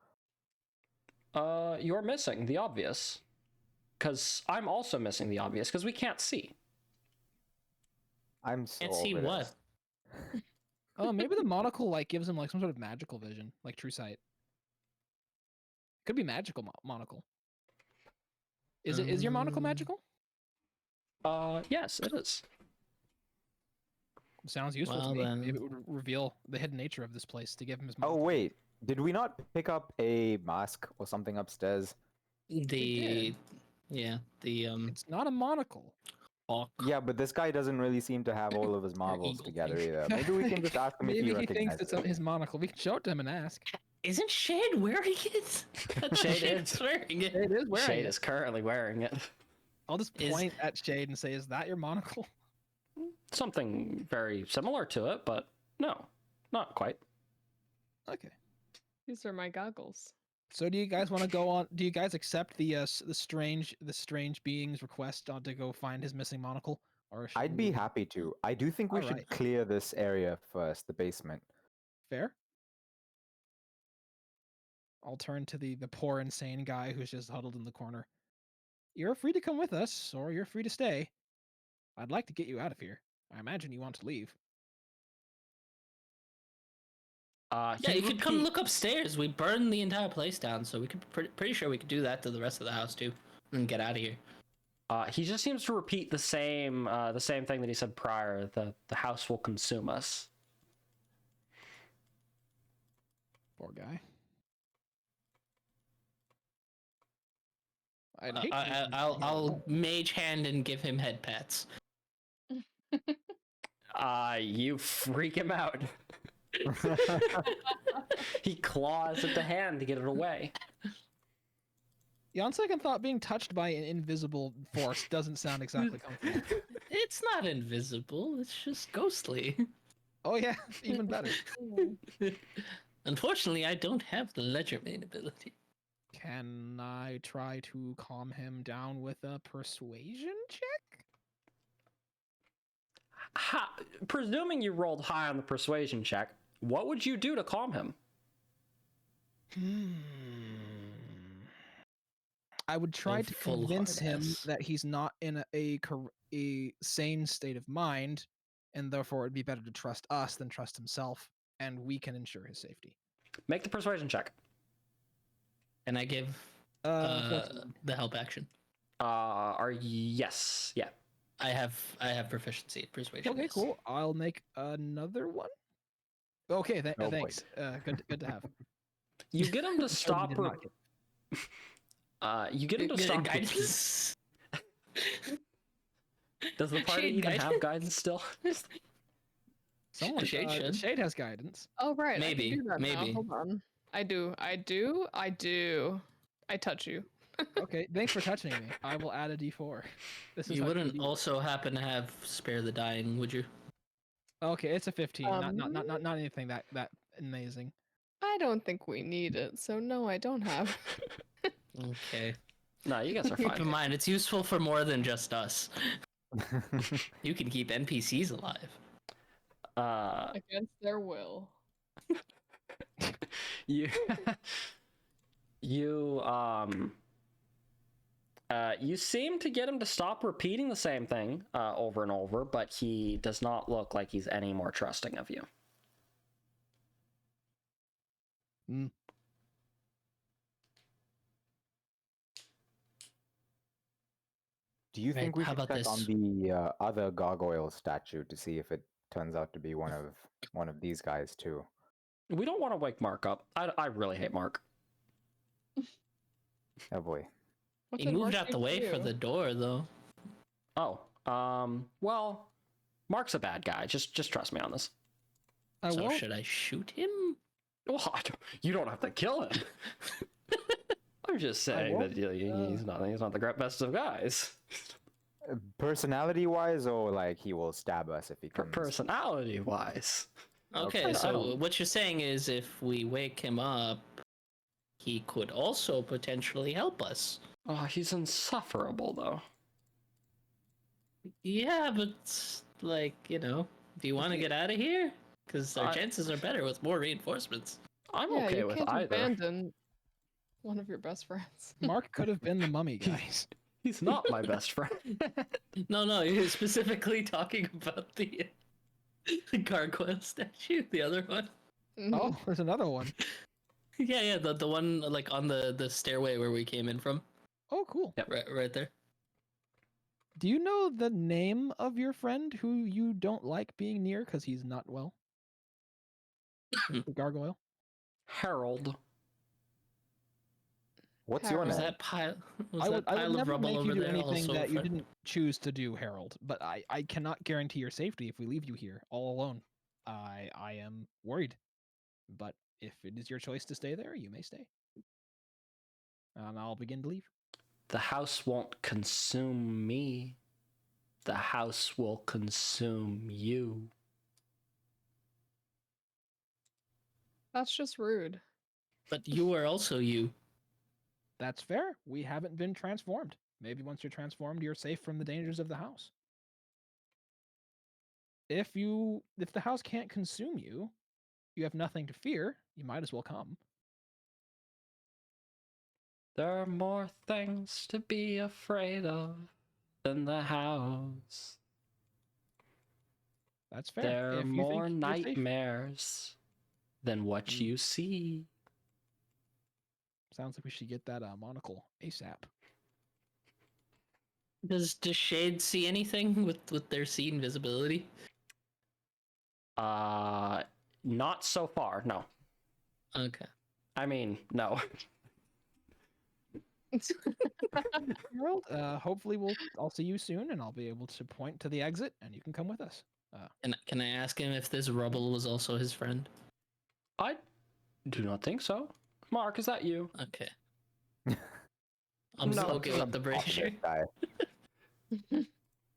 You're missing the obvious. Because I'm also missing the obvious, because we can't see. I'm so Can't see over what? this. Oh, maybe the monocle like gives him like some sort of magical vision, like true sight. Could be magical monocle. Is your monocle magical? Yes, it is. Sounds useful Well, to me. then- Maybe it would reveal the hidden nature of this place to give him his. Oh monocle. wait, did we not pick up a mask or something upstairs? The It's not a monocle. hawk. Yeah, but this guy doesn't really seem to have all of his marbles eagle together thing. either. Maybe we can just ask him if Maybe he he thinks recognizes it's it. his monocle. We can show it to him and ask. Isn't Shade wearing it? Shade Shade's wearing it. It is wearing Shade it. is currently wearing it. I'll just is- point at Shade and say, "Is that your monocle?" Something very similar to it, but no, not quite. Okay. These are my goggles. So do you guys want to go on? Do you guys accept the strange being's request to go find his missing monocle? Or should I'd be we- happy to. I do think we should Alright. clear this area first, the basement. Fair. I'll turn to the poor insane guy who's just huddled in the corner. You're free to come with us, or you're free to stay. I'd like to get you out of here. I imagine you want to leave. Yeah, you could come look upstairs. We burned the entire place down, so we could pretty sure we could do that to the rest of the house too, and get out of here. He just seems to repeat the same thing that he said prior. The house will consume us. Poor guy. I'd hate to- I'll mage hand and give him head pats. You freak him out. He claws at the hand to get it away. Yeah, on second thought, being touched by an invisible force doesn't sound exactly comfortable. It's not invisible. It's just ghostly. Oh yeah, even better. Unfortunately, I don't have the ledger main ability. Can I try to calm him down with a persuasion check? Presuming you rolled high on the persuasion check, what would you do to calm him? I would try Go to full convince hard him ass. that he's not in a sane state of mind, and therefore it'd be better to trust us than trust himself, and we can ensure his safety. Make the persuasion check. And I give 14. the help action. Yes, yeah. I have proficiency in persuasion. Okay, yes. cool. I'll make another one. Okay, Oh, boy. thanks. Good to have. You get him to Sure we stop. did not get- You get him to Good stop. guidance. Does the party Shade even guidance. have guidance still? Someone Shade should. Shade has guidance. Oh right, I Maybe, can do that now. maybe. Hold on. I do. I touch you. Okay, thanks for touching me. I will add a d4. This is You how wouldn't D4 also happen to have spare the dying, would you? Okay, it's a 15. Not Um, anything that amazing. I don't think we need it, so no, I don't have. Okay. No, you guys are Keep in fine. mind, it's useful for more than just us. You can keep NPCs alive. Against their will. You you seem to get him to stop repeating the same thing over and over, but he does not look like he's any more trusting of you. Do you think Right, we how should about check on this? the other gargoyle statue to see if it turns out to be one of these guys too? We don't want to wake Mark up. I really hate Mark. Oh boy. What He did moved Mark out do the way for you? the door, though. Oh, well, Mark's a bad guy. Just trust me on this. I So won't. should I shoot him? Well, you don't have to kill him. I'm just saying won't. that he's not the best of guys. Personality wise, or like he will stab us if he comes. Personality wise. Okay, Okay. so what you're saying is if we wake him up, he could also potentially help us. Oh, he's insufferable though. Yeah, but like, do you want to get out of here? Because our chances are better with more reinforcements. I'm Yeah, okay you with can't either. abandon one of your best friends. Mark could have been the mummy, guys. He's not my best friend. No, you're specifically talking about the gargoyle statue, the other one. Oh, there's another one. Yeah, the one like on the stairway where we came in from. Oh, cool. Yep. Right there. Do you know the name of your friend who you don't like being near because he's not well? The gargoyle. Harold. What's your Harold. Was name? that pile? Was I that would pile of never rubble make you over do there anything also that a you friend? didn't choose to do, Harold. But I cannot guarantee your safety if we leave you here all alone. I am worried. But if it is your choice to stay there, you may stay. And I'll begin to leave. The house won't consume me. The house will consume you. That's just rude. But you are also you. That's fair. We haven't been transformed. Maybe once you're transformed, you're safe from the dangers of the house. If the house can't consume you, you have nothing to fear. You might as well come. There are more things to be afraid of than the house. That's fair. There are If you think more you're safe. nightmares than what Mm. you see. Sounds like we should get that monocle ASAP. Does Shade see anything with their see invisibility? Not so far, no. Okay. I mean, no. Harold, hopefully I'll see you soon, and I'll be able to point to the exit, and you can come with us. Can I ask him if this rubble was also his friend? I do not think so. Mark, is that you? Okay. I'm No, okay some with the brazier. guy.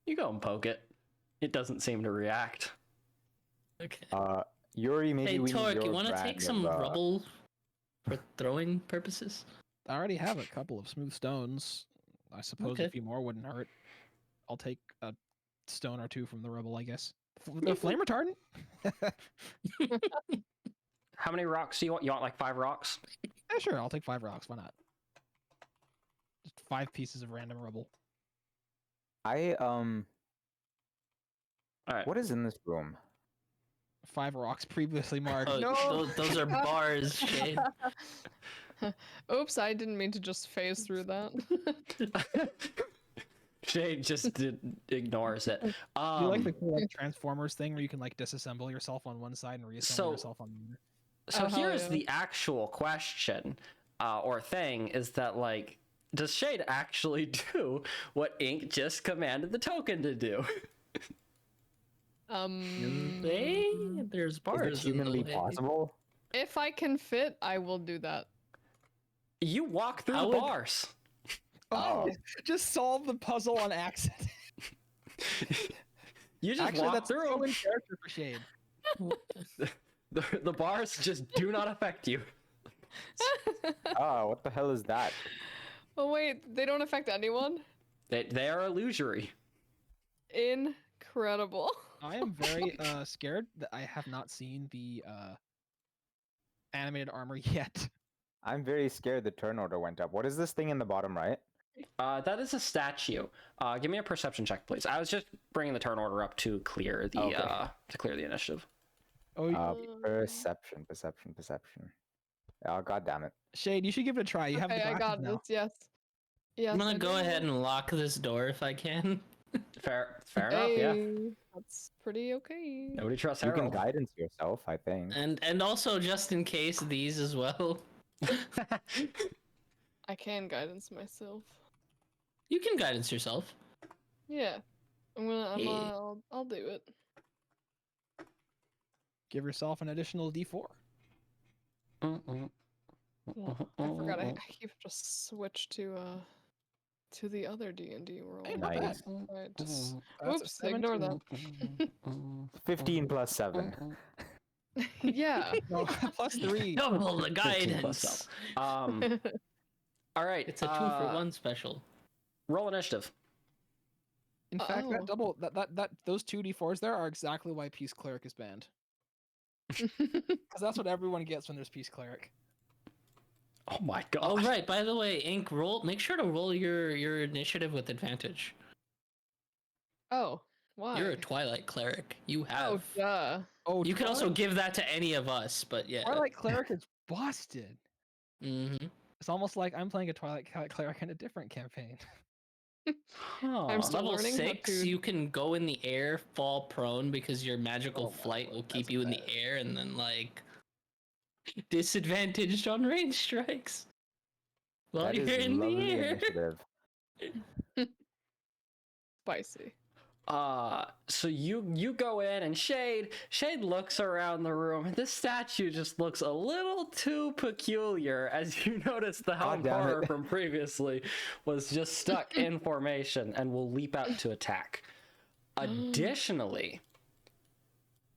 You go and poke it. It doesn't seem to react. Okay. Yuri, maybe Hey we need Torque, you your want to brand take some of, rubble for throwing purposes? I already have a couple of smooth stones. I suppose Okay. a few more wouldn't hurt. I'll take a stone or two from the rubble, I guess. The flame retardant? How many rocks do you want? You want like 5 rocks? Yeah, sure, I'll take 5 rocks. Why not? Just 5 pieces of random rubble. Alright. What is in this room? 5 rocks previously marked. Oh, No! those are bars, Shade. Oops, I didn't mean to just phase through that. Shade just ignores it. Do you like the cool like, Transformers thing where you can like disassemble yourself on one side and reassemble So- yourself on the other? So Oh, hell here's yeah. the actual question, or thing, is that like, does Shade actually do what Ink just commanded the token to do? There's Is bars. it humanly in the way. possible? If I can fit, I will do that. You walk through I the would- bars. Oh. Just solve the puzzle on accident. You just Actually, walk that's through so 'em. in character for Shade. The bars just do not affect you. Oh, what the hell is that? Oh wait, they don't affect anyone? They are illusory. Incredible. I am very scared that I have not seen the animated armor yet. I'm very scared the turn order went up. What is this thing in the bottom right? That is a statue. Give me a perception check, please. I was just bringing the turn order up to clear the Okay. initiative. Oh, Perception. Oh, god damn it. Shade, you should give it a try. You have the Okay, I glasses got now. this, yes. Yes, I'm gonna I go do. ahead and lock this door if I can. Fair enough. Yeah. Hey, that's pretty okay. Nobody trusts You can Harold. guidance yourself, I think. And also just in case these as well. I can guidance myself. You can guidance yourself. Yeah. Hey. I'll do it. Give yourself an additional D4. Well, I forgot I keep just switch to the other D&D world. Hey, not Nice. bad. Right, just That's a oops, ignore that. 15 plus 7. Yeah. No, plus 3. Double the 15 plus guidance. self. All right. It's a 2-for-1 special. Roll initiative. In fact, Oh. that double that those 2 D4s there are exactly why Peace Cleric is banned. Because that's what everyone gets when there's Peace Cleric. Oh my god. Oh right. By the way, Ink, roll. Make sure to roll your initiative with advantage. Oh, why? You're a Twilight cleric. You Oh, have. duh. Oh, You can also give that to any of us, but yeah. Twilight Cleric is busted. Mm-hmm. It's almost like I'm playing a Twilight Cleric in a different campaign. Huh. I'm still Level learning how 6, to- you can go in the air, fall prone because your magical Oh my flight lord, will keep that's you in the bad. air, and then like disadvantaged on range strikes while That you're is in the lovely air. initiative. Spicy. So you go in and Shade looks around the room and this statue just looks a little too peculiar as you notice the Helm damn it. horror from previously was just stuck in formation and will leap out to attack. Additionally,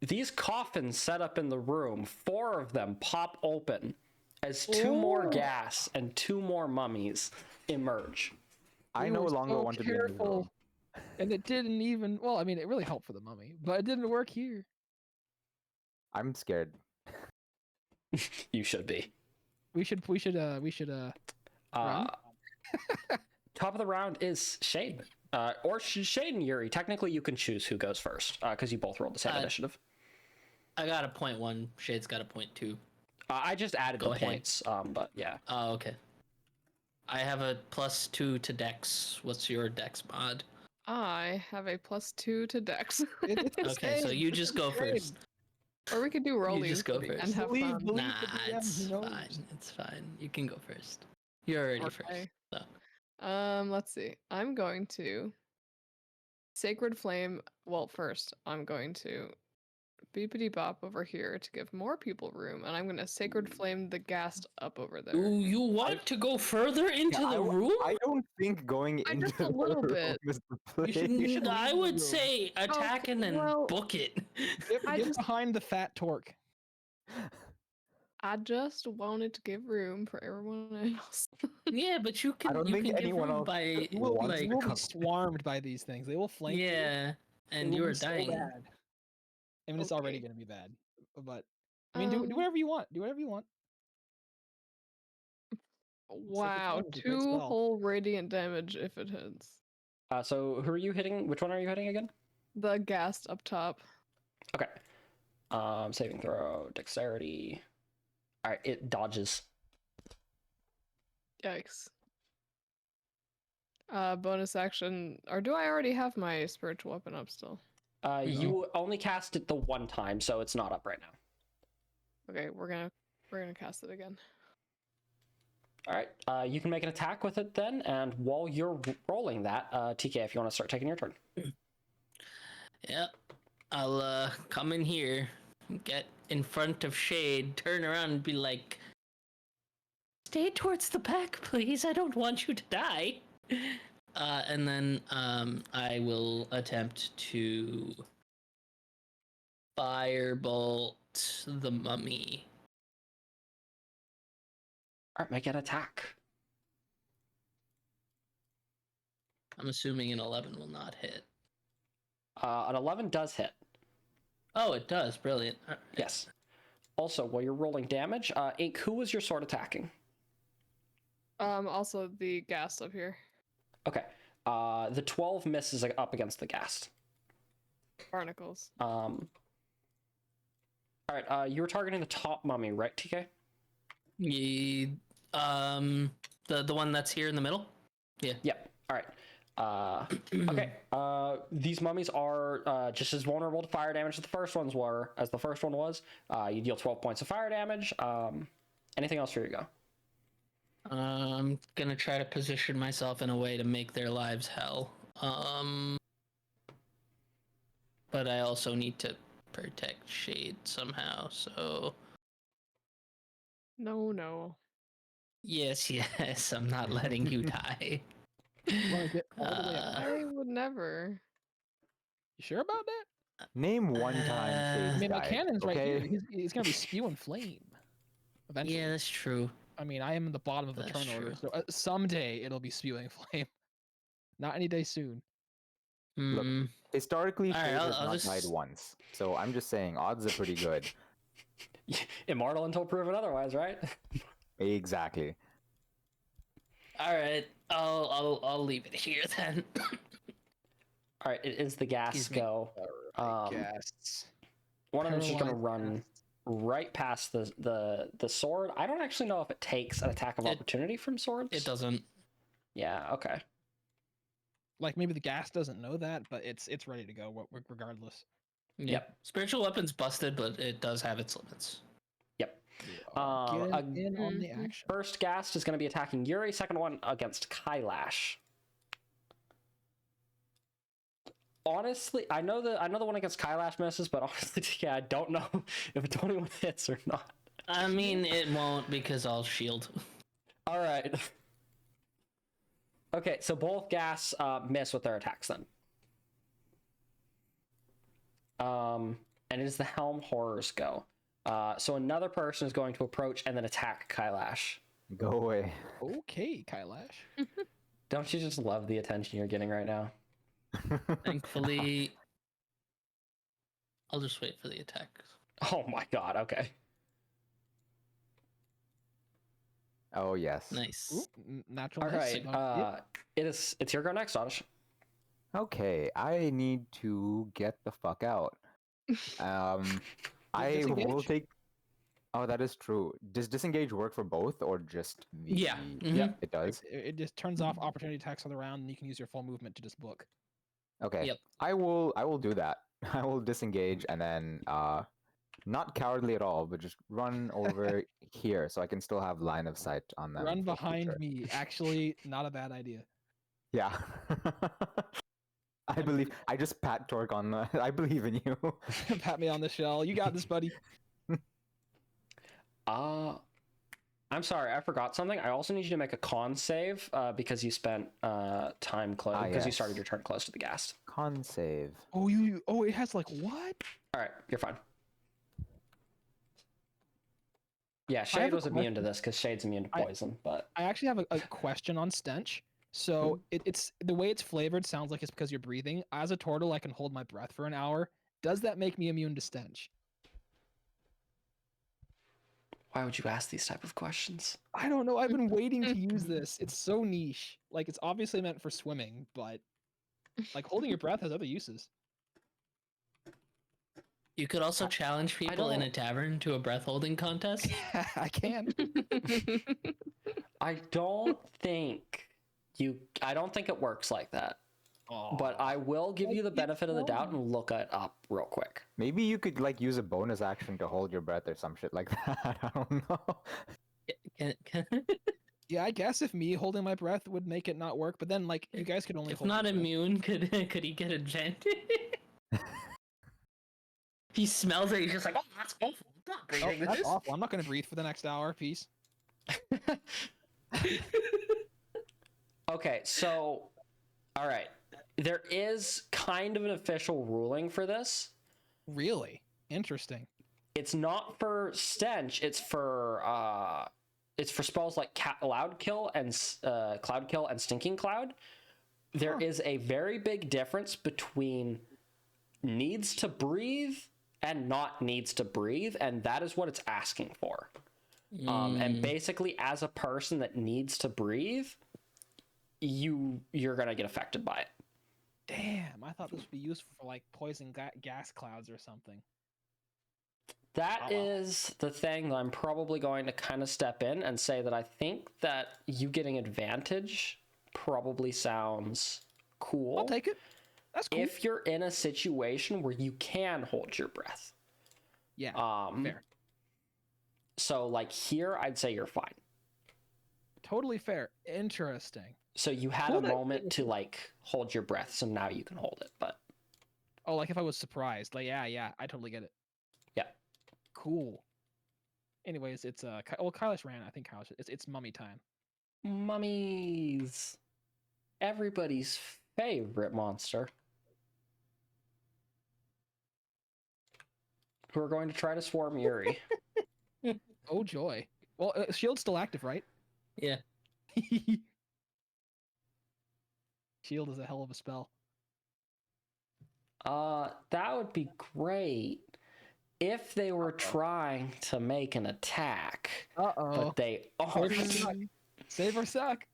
these coffins set up in the room, 4 of them pop open as 2 more Ooh. gas and 2 more mummies emerge. I We no were longer so want to be in this careful, room. and it didn't even. Well, I mean, it really helped for the mummy, but it didn't work here. I'm scared. You should be. We should. Run? Top of the round is Shade. Or Shade and Yuri. Technically, you can choose who goes first, because you both rolled the same initiative. I got a 0.1. Shade's got a 0.2. I just added Go the ahead. points, but yeah. Oh, okay. I have a +2 to Dex. What's your Dex mod? I have a +2 to Dex. It's the Okay, so same, you it's just the go same. first. Or we could do rollies just go and first. have Believe- fun. believe- Nah, the DM, it's he knows. fine. It's fine. You can go first. You're already Okay. first. So. Let's see. I'm going to Sacred Flame. Well, first, I'm going to beepity bop over here to give more people room, and I'm going to Sacred Flame the ghast up over there. Ooh, you want to go further into the room? I don't think going I into just a the little room bit. is the play. You should I leave the would room. say attack Okay, and then well- book it. Get behind the fat torque. I just wanted to give room for everyone else. Yeah, but you can. don't you think can give anyone room else by You will, wants you like. will come. be swarmed by these things. They will flank you. Yeah, It and will you be are so dying. bad. I mean, it's already Okay. going to be bad. But I mean, do Um, whatever you want. Do whatever you want. Wow, Flame is a great 2 spell. whole radiant damage if it hits. So who are you hitting? Which one are you hitting again? The ghast up top. Okay. Saving throw, dexterity. All right, it dodges. Yikes. Bonus action. Or do I already have my spiritual weapon up still? You only cast it the one time, so it's not up right now. Okay, we're gonna cast it again. All right, you can make an attack with it then, and while you're rolling that, TK, if you want to start taking your turn. Yep. I'll come in here, get in front of Shade, turn around and be like, "Stay towards the back, please. I don't want you to die." And then I will attempt to firebolt the mummy. All right, make an attack. I'm assuming an 11 will not hit. An 11 does hit. Oh, it does. Brilliant. All right. Yes. Also, while you're rolling damage, Ink, who was your sword attacking? Also the ghast up here. Okay. The 12 misses up against the ghast. Barnacles. All right. You were targeting the top mummy, right, TK? The one that's here in the middle. Yeah. Yep. All right. Okay. These mummies are just as vulnerable to fire damage as the first one was. You deal 12 points of fire damage. Anything else for you to go? I'm gonna try to position myself in a way to make their lives hell. But I also need to protect Shade somehow, so No. yes, I'm not letting you die. You want to get all the way up? I would never. You sure about that? Name one time. I Shade's I mean, my died, cannon's right okay? here. He's gonna be spewing flame. Eventually. Yeah, that's true. I mean, I am in the bottom of the That's turn order, true. so someday it'll be spewing flame. Not any day soon. Look, Hmm. Historically, All right, Shade I'll has not just- died once, so I'm just saying odds are pretty good. Immortal until proven otherwise, right? Exactly. All right, I'll leave it here then. All right, it is the gas Excuse me. go. Guests. One of them's just gonna Paralyzed run right past the sword. I don't actually know if it takes an attack of opportunity from swords. It doesn't. Yeah. Okay. Like maybe the gas doesn't know that, but it's ready to go regardless. Yeah. Yep. Spiritual weapon's busted, but it does have its limits. Yep. Get in on the action. First ghast is going to be attacking Yuri. Second one against Kailash. Honestly, I know the one against Kailash misses, but honestly, yeah, I don't know if a 21 hits or not. I mean, it won't because I'll shield. All right. Okay, so both ghasts miss with their attacks then. And it is the Helm Horrors go. So another person is going to approach and then attack Kailash. Go away. Okay, Kailash. Don't you just love the attention you're getting right now? Thankfully, I'll just wait for the attack. Oh my god, okay. Oh yes. Nice. Natural. All miss. right, it's your go next, Oddish. Okay, I need to get the fuck out. I will Disengage? take. Oh, that is true. Does disengage work for both or just the? Yeah. Yeah. It does. It just turns off opportunity attacks on the round, and you can use your full movement to just book. Okay. Yep. I will do that. I will disengage and then not cowardly at all, but just run over here so I can still have line of sight on them. Run for behind future. me. Actually, not a bad idea. Yeah. I believe. I just pat Torque on the. I believe in you. Pat me on the shell. You got this, buddy. I'm sorry, I forgot something. I also need you to make a con save because you spent time close because you yes. started your turn close to the ghast. Con save. Oh, it has like what? All right, you're fine. Yeah, have Shade a was immune to question. this because Shade's immune to poison, but I actually have a question on stench. So it's the way it's flavored sounds like it's because you're breathing. As a turtle, I can hold my breath for an hour. Does that make me immune to stench? why would you ask these type of questions? I don't know. I've been waiting to use this. It's so niche. Like it's obviously meant for swimming, but like holding your breath has other uses. You could also challenge people in a don't- tavern to a breath holding contest. I can. I don't think it works like that. But I will give you the benefit of the doubt and look it up real quick. Maybe you could like use a bonus action to hold your breath or some shit like that. I don't know. Yeah, I guess if me holding my breath would make it not work, but then like you guys could only If hold not your breath. immune, could he get advantage? He smells it. He's just like, oh, that's awful. I'm not Oh, breathing that's this. awful. I'm not gonna breathe for the next hour. Peace. Okay, so all right. There is kind of an official ruling for this. Really interesting. It's not for stench, it's for spells like Cloud Kill and Stinking Cloud. There is a very big difference between needs to breathe and not needs to breathe, and that is what it's asking for. And basically, as a person that needs to breathe, you're gonna get affected by it. Damn, I thought this would be useful for like poison gas clouds or something. That is the thing that I'm probably going to kind of step in and say that I think that you getting advantage probably sounds cool. I'll take it. That's cool. If you're in a situation where you can hold your breath. Yeah, fair. So like here, I'd say you're fine. Totally fair. Interesting. So you had Cool a that- moment to like hold your breath, so now you can hold it. But Oh, like if I was surprised. Like yeah, I totally get it. yeah, Cool. Anyways, it's Kailash ran. I think Kailash. It's mummy time. mummies, everybody's favorite monster. Who are going to try to swarm Yuri. Oh joy. Well, shield's still active, right? Yeah. Shield is a hell of a spell. That would be great. if they were trying to make an attack, Uh-oh. but they Save aren't. Save or suck.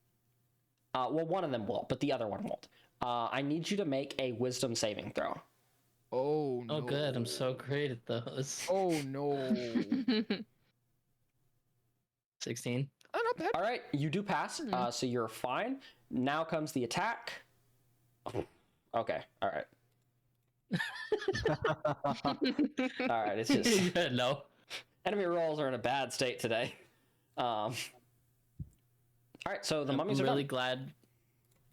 Well, one of them will, but the other one won't. I need you to make a wisdom saving throw. Oh, no. Oh, good. I'm so great at those. Oh, no. 16. Oh, not bad. All right, you do pass, so you're fine. Now comes the attack. Okay, all right. All right, it's just No. enemy rolls are in a bad state today. All right, so the mummies I'm are really done. glad.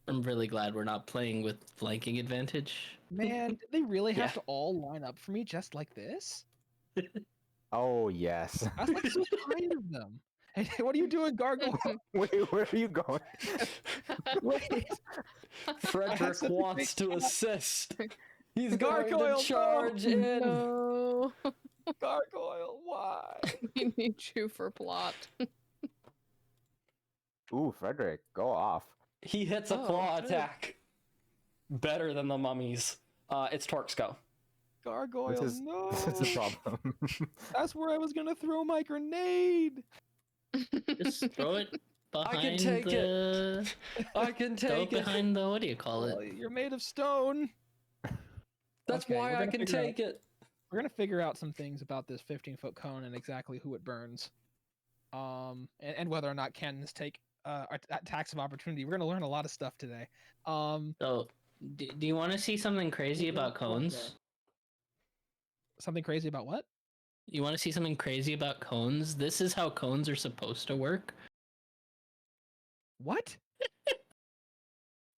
I'm really glad we're not playing with flanking advantage. Man, did they really have Yeah. to all line up for me just like this? Oh yes. That's like so kind of them. Hey, what are you doing, Gargoyle? Wait, where are you going? Wait. Frederick such a wants big to assist. He's Gargoyle, going no! to charge in. No, Gargoyle, why? we need you for plot. Ooh, Frederick, go off. He hits a Oh, claw good. attack. Better than the mummies. It's Torque's go. Gargoyle, This is no. this is a problem. That's where I was gonna throw my grenade. Just throw it behind take it. the. I can Throw it take it. behind the. What do you call Well, it? you're made of stone. That's Okay, why we're I gonna can figure out- take it. We're gonna figure out some things about this 15-foot cone and exactly who it burns. And whether or not cannons take attacks of opportunity. We're gonna learn a lot of stuff today. So, do you want to see something crazy about cones? Something crazy about what? You want to see something crazy about cones? This is how cones are supposed to work. What?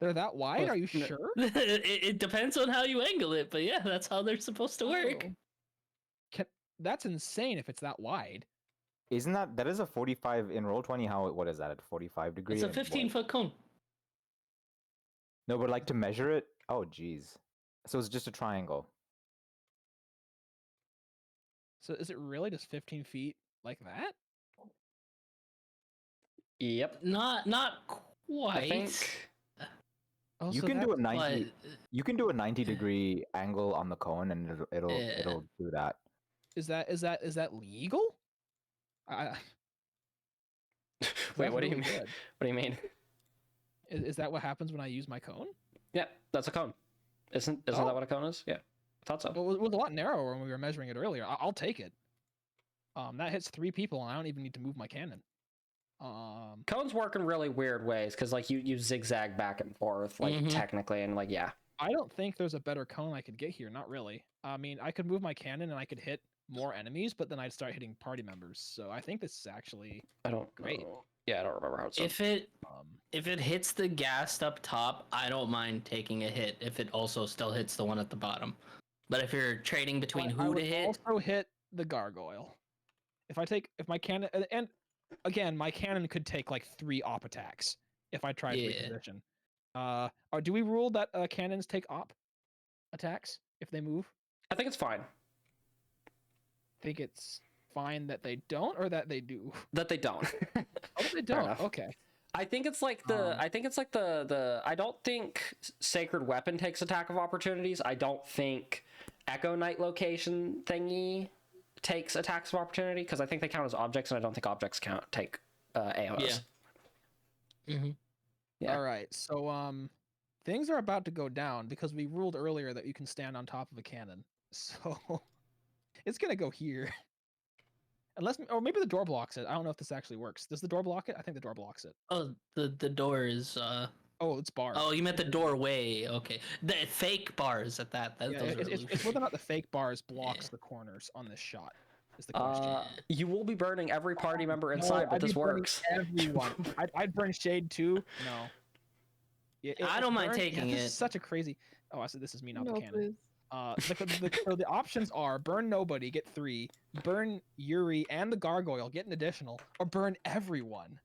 They're that wide? Are you sure? It depends on how you angle it, but yeah, that's how they're supposed to work. Oh. That's insane if it's that wide. Isn't that is a 45 in roll 20? What is that at 45 degrees? It's a 15-foot cone. No, but like to measure it. Oh, geez. So it's just a triangle. So is it really just 15 feet like that? Yep. Not quite. I think. Oh, You so can do a that's- 90. But You can do a 90-degree angle on the cone, and it'll Yeah. do that. Is that legal? Wait, what do you really mean? good. What do you mean? Is that what happens when I use my cone? Yeah, that's a cone. Isn't Oh. that what a cone is? Yeah, I thought so. Well, it was a lot narrower when we were measuring it earlier. I'll take it. That hits 3 people, and I don't even need to move my cannon. Cones work in really weird ways because like you zigzag back and forth, like Mhm. technically, and like yeah. I don't think there's a better cone I could get here. Not really. I mean, I could move my cannon and I could hit more enemies, but then I'd start hitting party members. So I think this is actually I don't. Great. know. Yeah, I don't remember how it's done. if it hits the gassed up top, I don't mind taking a hit if it also still hits the one at the bottom. But if you're trading between I who to would hit, also hit the gargoyle. If my cannon and again, my cannon could take like 3 op attacks if I tried to Yeah. reposition. Or do we rule that cannons take op attacks if they move? I think it's fine Think it's fine that they don't or that they do? that they don't. Oh, they don't. enough. Okay. I think it's like the. I think it's like the. I don't think Sacred Weapon takes attack of opportunities. I don't think Echo Knight location thingy takes attacks of opportunity because I think they count as objects, and I don't think objects take AOs. Yeah. Yeah. All right. So things are about to go down because we ruled earlier that you can stand on top of a cannon. So it's gonna go here. Unless, or maybe the door blocks it. I don't know if this actually works. Does the door block it? I think the door blocks it. Oh, the door is. Oh, it's barred. Oh, you meant the doorway. Okay, the fake bars at that. Yeah, Those are it's whether or not the fake bars blocks the corners on this shot. Is the question. You will be burning every party member No, inside, but I'd be this burning works. Everyone. I'd burn shade too. No. Yeah, I don't mind taking this it. is such a crazy. Oh, I said this is me, not No, the cannon. please. So the options are burn nobody, get 3, burn Yuri and the gargoyle, get an additional, or burn everyone.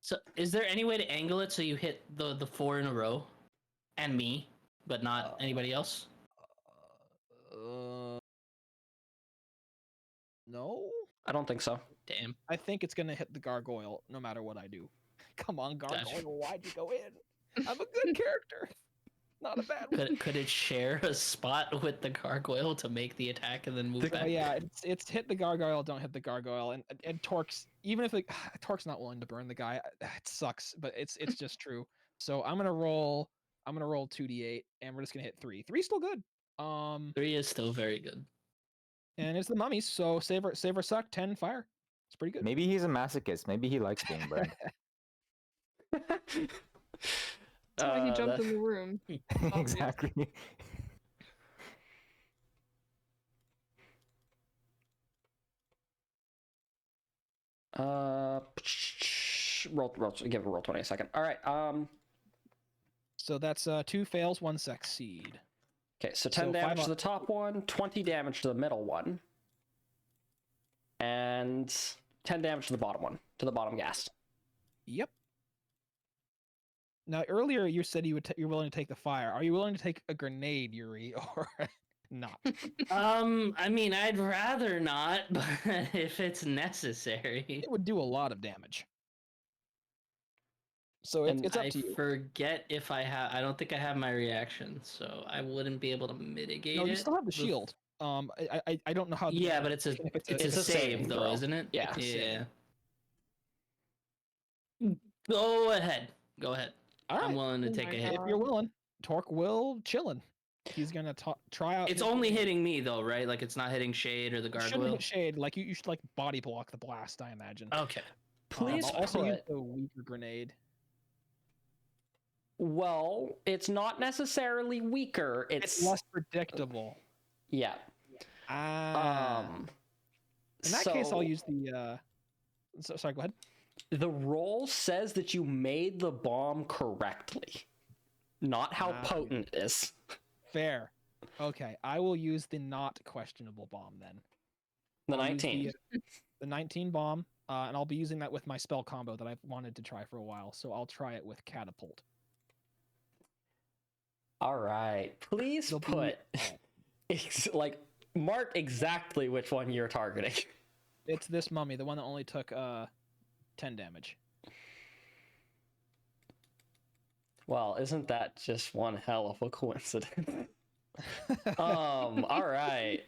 So, is there any way to angle it so you hit the 4 in a row, and me, but not anybody else? No, I don't think so. Damn. I think it's gonna hit the gargoyle no matter what I do. Come on, Gotcha. gargoyle, why'd you go in? I'm a good character. Not a bad one. Could it share a spot with the gargoyle to make the attack and then move back? Yeah, it's hit the gargoyle, don't hit the gargoyle, and Torque's, even if Torque's not willing to burn the guy, it sucks, but it's just true. So I'm gonna roll 2d8, and we're just gonna hit 3. 3's still good. 3 is still very good. And it's the mummies, so save or suck, 10 fire. It's pretty good. Maybe he's a masochist. Maybe he likes being burned. That's why he jumped in the room. Exactly. Give it a roll 20 a second. All right. So that's 2 fails, 1 succeed. Okay, so 10 So damage 5 to the top one, 20 damage to the middle one, and 10 damage to the bottom one, to the bottom ghast. Yep. Now earlier you said you're willing to take the fire. Are you willing to take a grenade, Yuri, or not? I mean, I'd rather not, but if it's necessary. It would do a lot of damage. So And it's up I to you. forget if I have. I don't think I have my reaction, so I wouldn't be able to mitigate No, it. you still have the with- shield. I don't know how. Yeah, but it's a if it's a save though, throw. isn't it? Yeah. It's a save. Yeah. Go ahead. Go ahead. All right. I'm willing to Oh take my a hit. If you're willing, Torque will chillin'. He's gonna try out. It's his- only hitting me though, right? Like it's not hitting Shade or the You shouldn't gargoyle. hit shade. Like you should like body block the blast. I imagine. Okay. Please I'll also use put. the weaker grenade. Well, it's not necessarily weaker. It's less predictable. Yeah. In that case, I'll use the. Sorry, go ahead. The roll says that you made the bomb correctly, not how Ah. potent it is. Fair. Okay, I will use the not questionable bomb then. The I'll use 19. The 19 bomb, and I'll be using that with my spell combo that I've wanted to try for a while. So I'll try it with catapult. All right. Please It'll be- put mark exactly which one you're targeting. It's this mummy, the one that only took 10 damage. Well, isn't that just one hell of a coincidence? All right.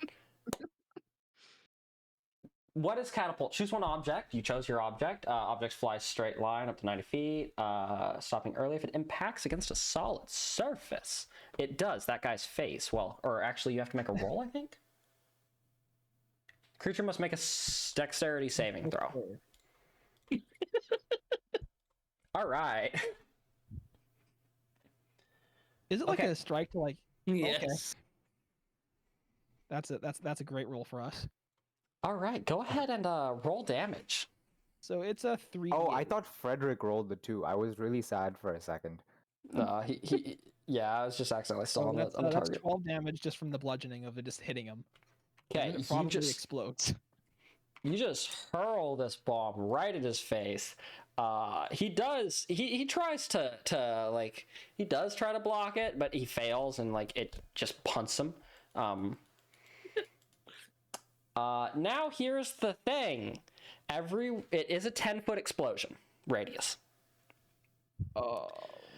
What is catapult? Choose one object. You chose your object. Objects fly straight line up to 90 feet, stopping early if it impacts against a solid surface. It does. That guy's face. Well, or actually, you have to make a roll, I think. Creature must make a dexterity saving throw. All right. Is it like Okay. a strike to like? Yes. That's a great roll for us. All right. Go ahead and roll damage. So it's a 3. Oh, I thought Frederick rolled the 2. I was really sad for a second. Yeah, I was just accidentally still So on that's, the that's target. 12 damage just from the bludgeoning of it just hitting him. Okay, And it you probably just explodes. you just hurl this bomb right at his face. He tries to like he does try to block it, but he fails and like it just punts him. Now here's the thing. It is a 10-foot explosion radius. Oh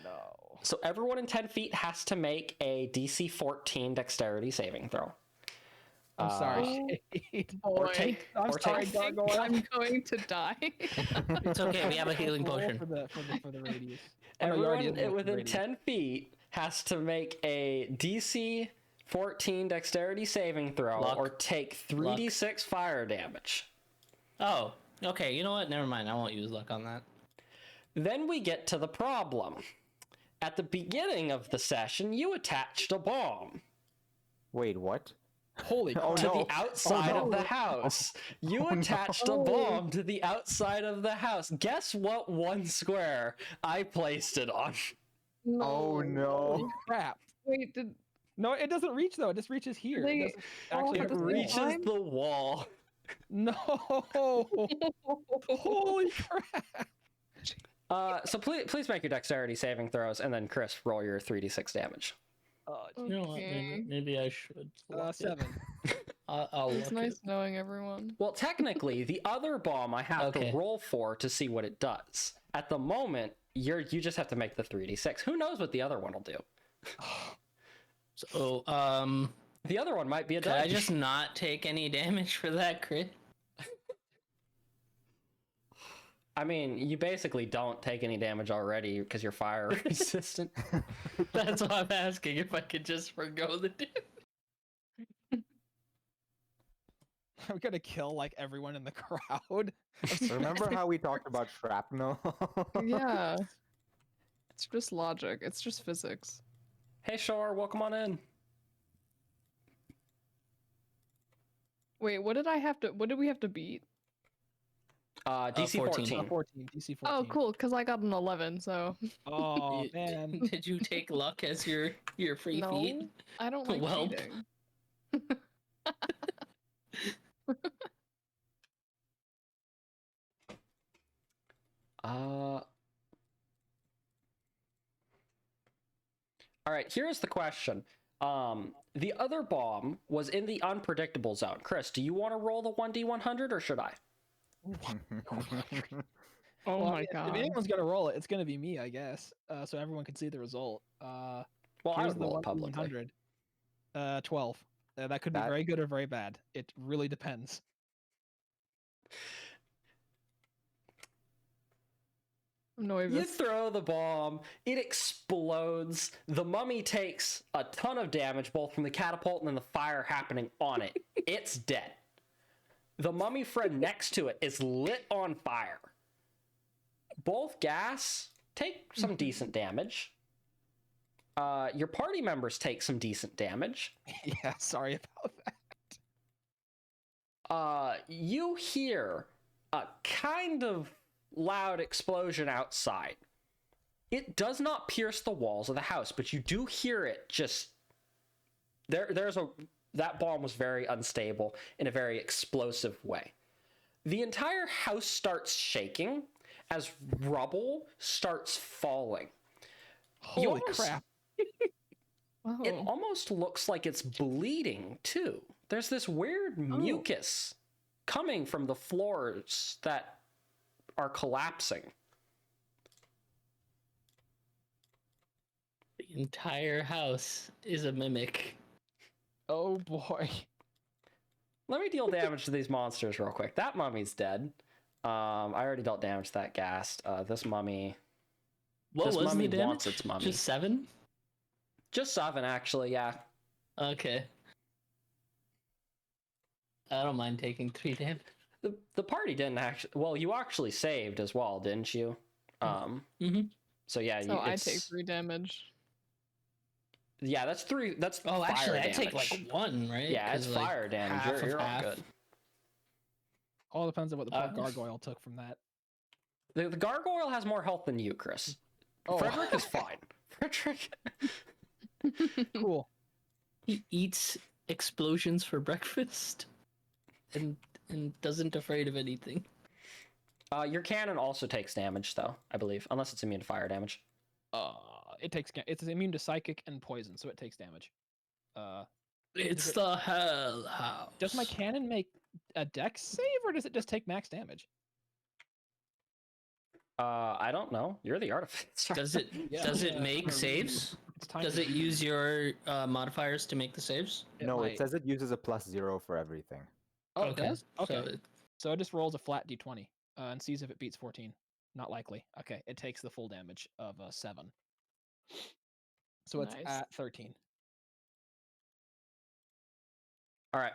no. So everyone in 10 feet has to make a DC 14 dexterity saving throw. I'm sorry. Or Boy. take I'm or sorry, take gargoyle. I'm going to die. It's okay. We have a healing Roll potion. for the radius. Oh, no, you already everyone did the within radius. 10 feet has to make a DC 14 dexterity saving throw Luck. or take 3d6 fire damage. Oh, okay. You know what? Never mind. I won't use luck on that. Then we get to the problem. At the beginning of the session, you attached a bomb Wait, what? Holy Oh, crap. to no. the outside no. of the house. You attached a bomb to the outside of the house. Guess what one square I placed it on? Oh no. Holy crap. Wait, did No, it doesn't reach though. It just reaches here. They It all doesn't at the It same reaches time? the wall. No. Holy crap. So please make your dexterity saving throws, and then Chris, roll your 3d6 damage. You know what? Maybe I should. luck it. 7. I'll It's look nice it. knowing everyone. Well, technically, the other bomb I have Okay. to roll for to see what it does. At the moment, you just have to make the 3d6. Who knows what the other one will do? So, The other one might be a could I dodge. just not take any damage for that crit? I mean, you basically don't take any damage already because you're fire resistant. That's why I'm asking if I could just forgo the damage. I'm gonna kill like everyone in the crowd. Remember how we talked about shrapnel? Yeah. It's just logic. It's just physics. Hey, Shore, welcome on in. Wait, what did we have to beat? DC 14. 14. 14, DC 14. Oh, cool, because I got an 11, so. Oh You- man. Did you take luck as your free No, feat? I don't like Well. cheating. All right, here's the question. The other bomb was in the unpredictable zone. Chris, do you want to roll the 1d100 or should I? Oh Well, I my mean, god. If anyone's gonna roll it, it's gonna be me, I guess. So everyone can see the result. Well, I Here's would the roll it publicly. 100. 12. That could be That- very good or very bad. It really depends. I'm annoyed You with throw the bomb, it explodes. The mummy takes a ton of damage, both from the catapult and then the fire happening on it. It's dead. The mummy friend next to it is lit on fire. Both gas take some decent damage. Your party members take some decent damage. Yeah, sorry about that. You hear a kind of loud explosion outside. It does not pierce the walls of the house, but you do hear it just that bomb was very unstable in a very explosive way. The entire house starts shaking as rubble starts falling. Holy almost- crap. It Oh. almost looks like it's bleeding too. There's this weird mucus coming from the floors that are collapsing. The entire house is a mimic. Oh boy. Let me deal damage to these monsters real quick. That mummy's dead. I already dealt damage to that ghast. This mummy. What This was mummy the damage? wants its mummy. Just 7? Just 7, actually, yeah. Okay. I don't mind taking 3 damage. The party didn't actually. Well, you actually saved as well, didn't you? Mm-hmm. So yeah, So I it's, take 3 damage. Yeah, that's 3. That's Oh, fire actually, damage. I take like 1, right? Yeah, it's 'Cause, like, fire damage. half of You're all half. good. All depends on what the poor Uh, gargoyle took from that. The gargoyle has more health than you, Chris. Oh. Frederick is fine. Frederick. Cool. He eats explosions for breakfast and doesn't afraid of anything. Your cannon also takes damage, though, I believe, unless it's immune to fire damage. It's immune to psychic and poison, so it takes damage. It's the hell house. Does my cannon make a dex save, or does it just take max damage? I don't know. You're the artificer. Does it Yeah. does it Yeah. make saves? It's time Does to it do- use your modifiers to make the saves? No, might. it says it uses a +0 for everything. Oh, it does? Okay. So So it just rolls a flat d20 and sees if it beats 14. Not likely. Okay, it takes the full damage of 7. So it's Nice. at 13. All right.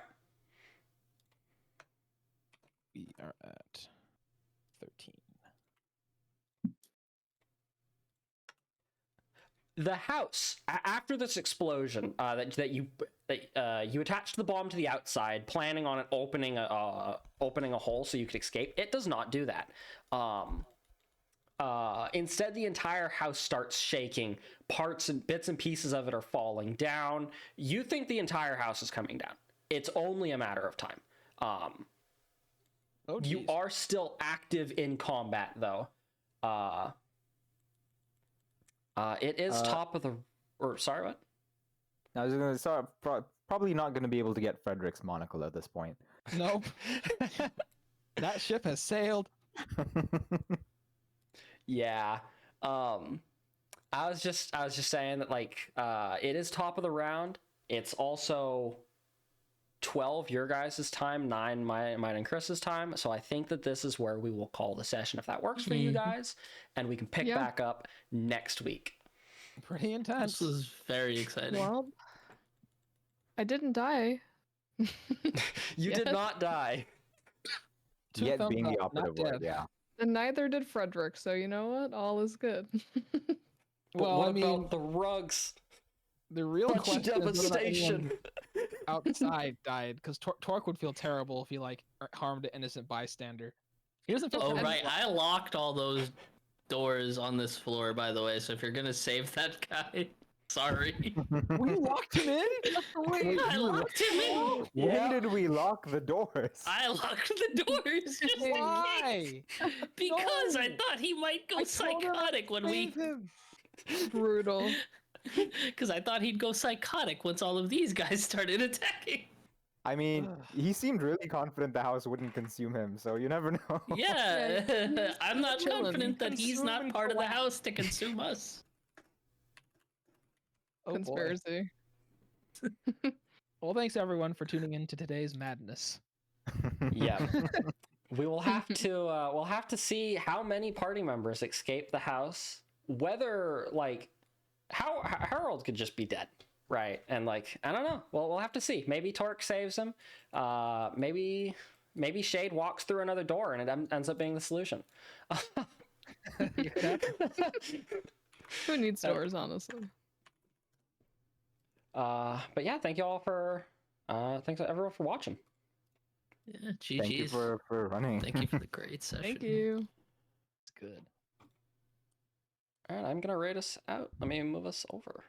We are at 13. The house after this explosion that you attached the bomb to the outside, planning on it opening a hole so you could escape. It does not do that. Instead, the entire house starts shaking. Parts and bits and pieces of it are falling down. You think the entire house is coming down. It's only a matter of time. Oh, You geez. are still active in combat, though. It is top of the. Or sorry, what? I was gonna start. Probably not gonna be able to get Frederick's monocle at this point. Nope. That ship has sailed. Yeah. I was just saying that like it is top of the round. It's also 12 your guys' time, 9 mine and Chris's time. So I think that this is where we will call the session if that works for you guys, and we can pick back up next week. Pretty intense. This is very exciting. Well, I didn't die. You did not die. Two Yet thumbs being the up, not operative word, dead. yeah. And neither did Frederick, so you know what? All is good. But Well, what I mean, about the rugs? the real Such question is whether or not devastation. anyone outside died, because Torque would feel terrible if he like harmed an innocent bystander. He doesn't feel. Oh terrible. right, I locked all those doors on this floor, by the way. So if you're gonna save that guy, sorry. We locked him in. Wait, I locked him in. when did we lock the doors? I locked the doors just in case. Why? Because I No. thought he might go I told her I'd psychotic when we. save him. Brutal. Because I thought he'd go psychotic once all of these guys started attacking. I mean, he seemed really confident the house wouldn't consume him, so you never know. Yeah, I'm not chilling. confident that he's Consume not and part of the collapse. house to consume us. Oh, boy. Conspiracy. Well, thanks everyone for tuning in to today's madness. Yeah. We will have to we'll have to see how many party members escape the house. Whether like how Harold could just be dead, right? And like I don't know. Well, we'll have to see. Maybe Torque saves him. Maybe Shade walks through another door and it ends up being the solution. Who needs doors, honestly? But yeah, thank you all for thanks everyone for watching. Yeah, GG's. Thank you for running. Thank you for the great session. Thank you. It's good. All right, I'm gonna rate us out. Let me move us over.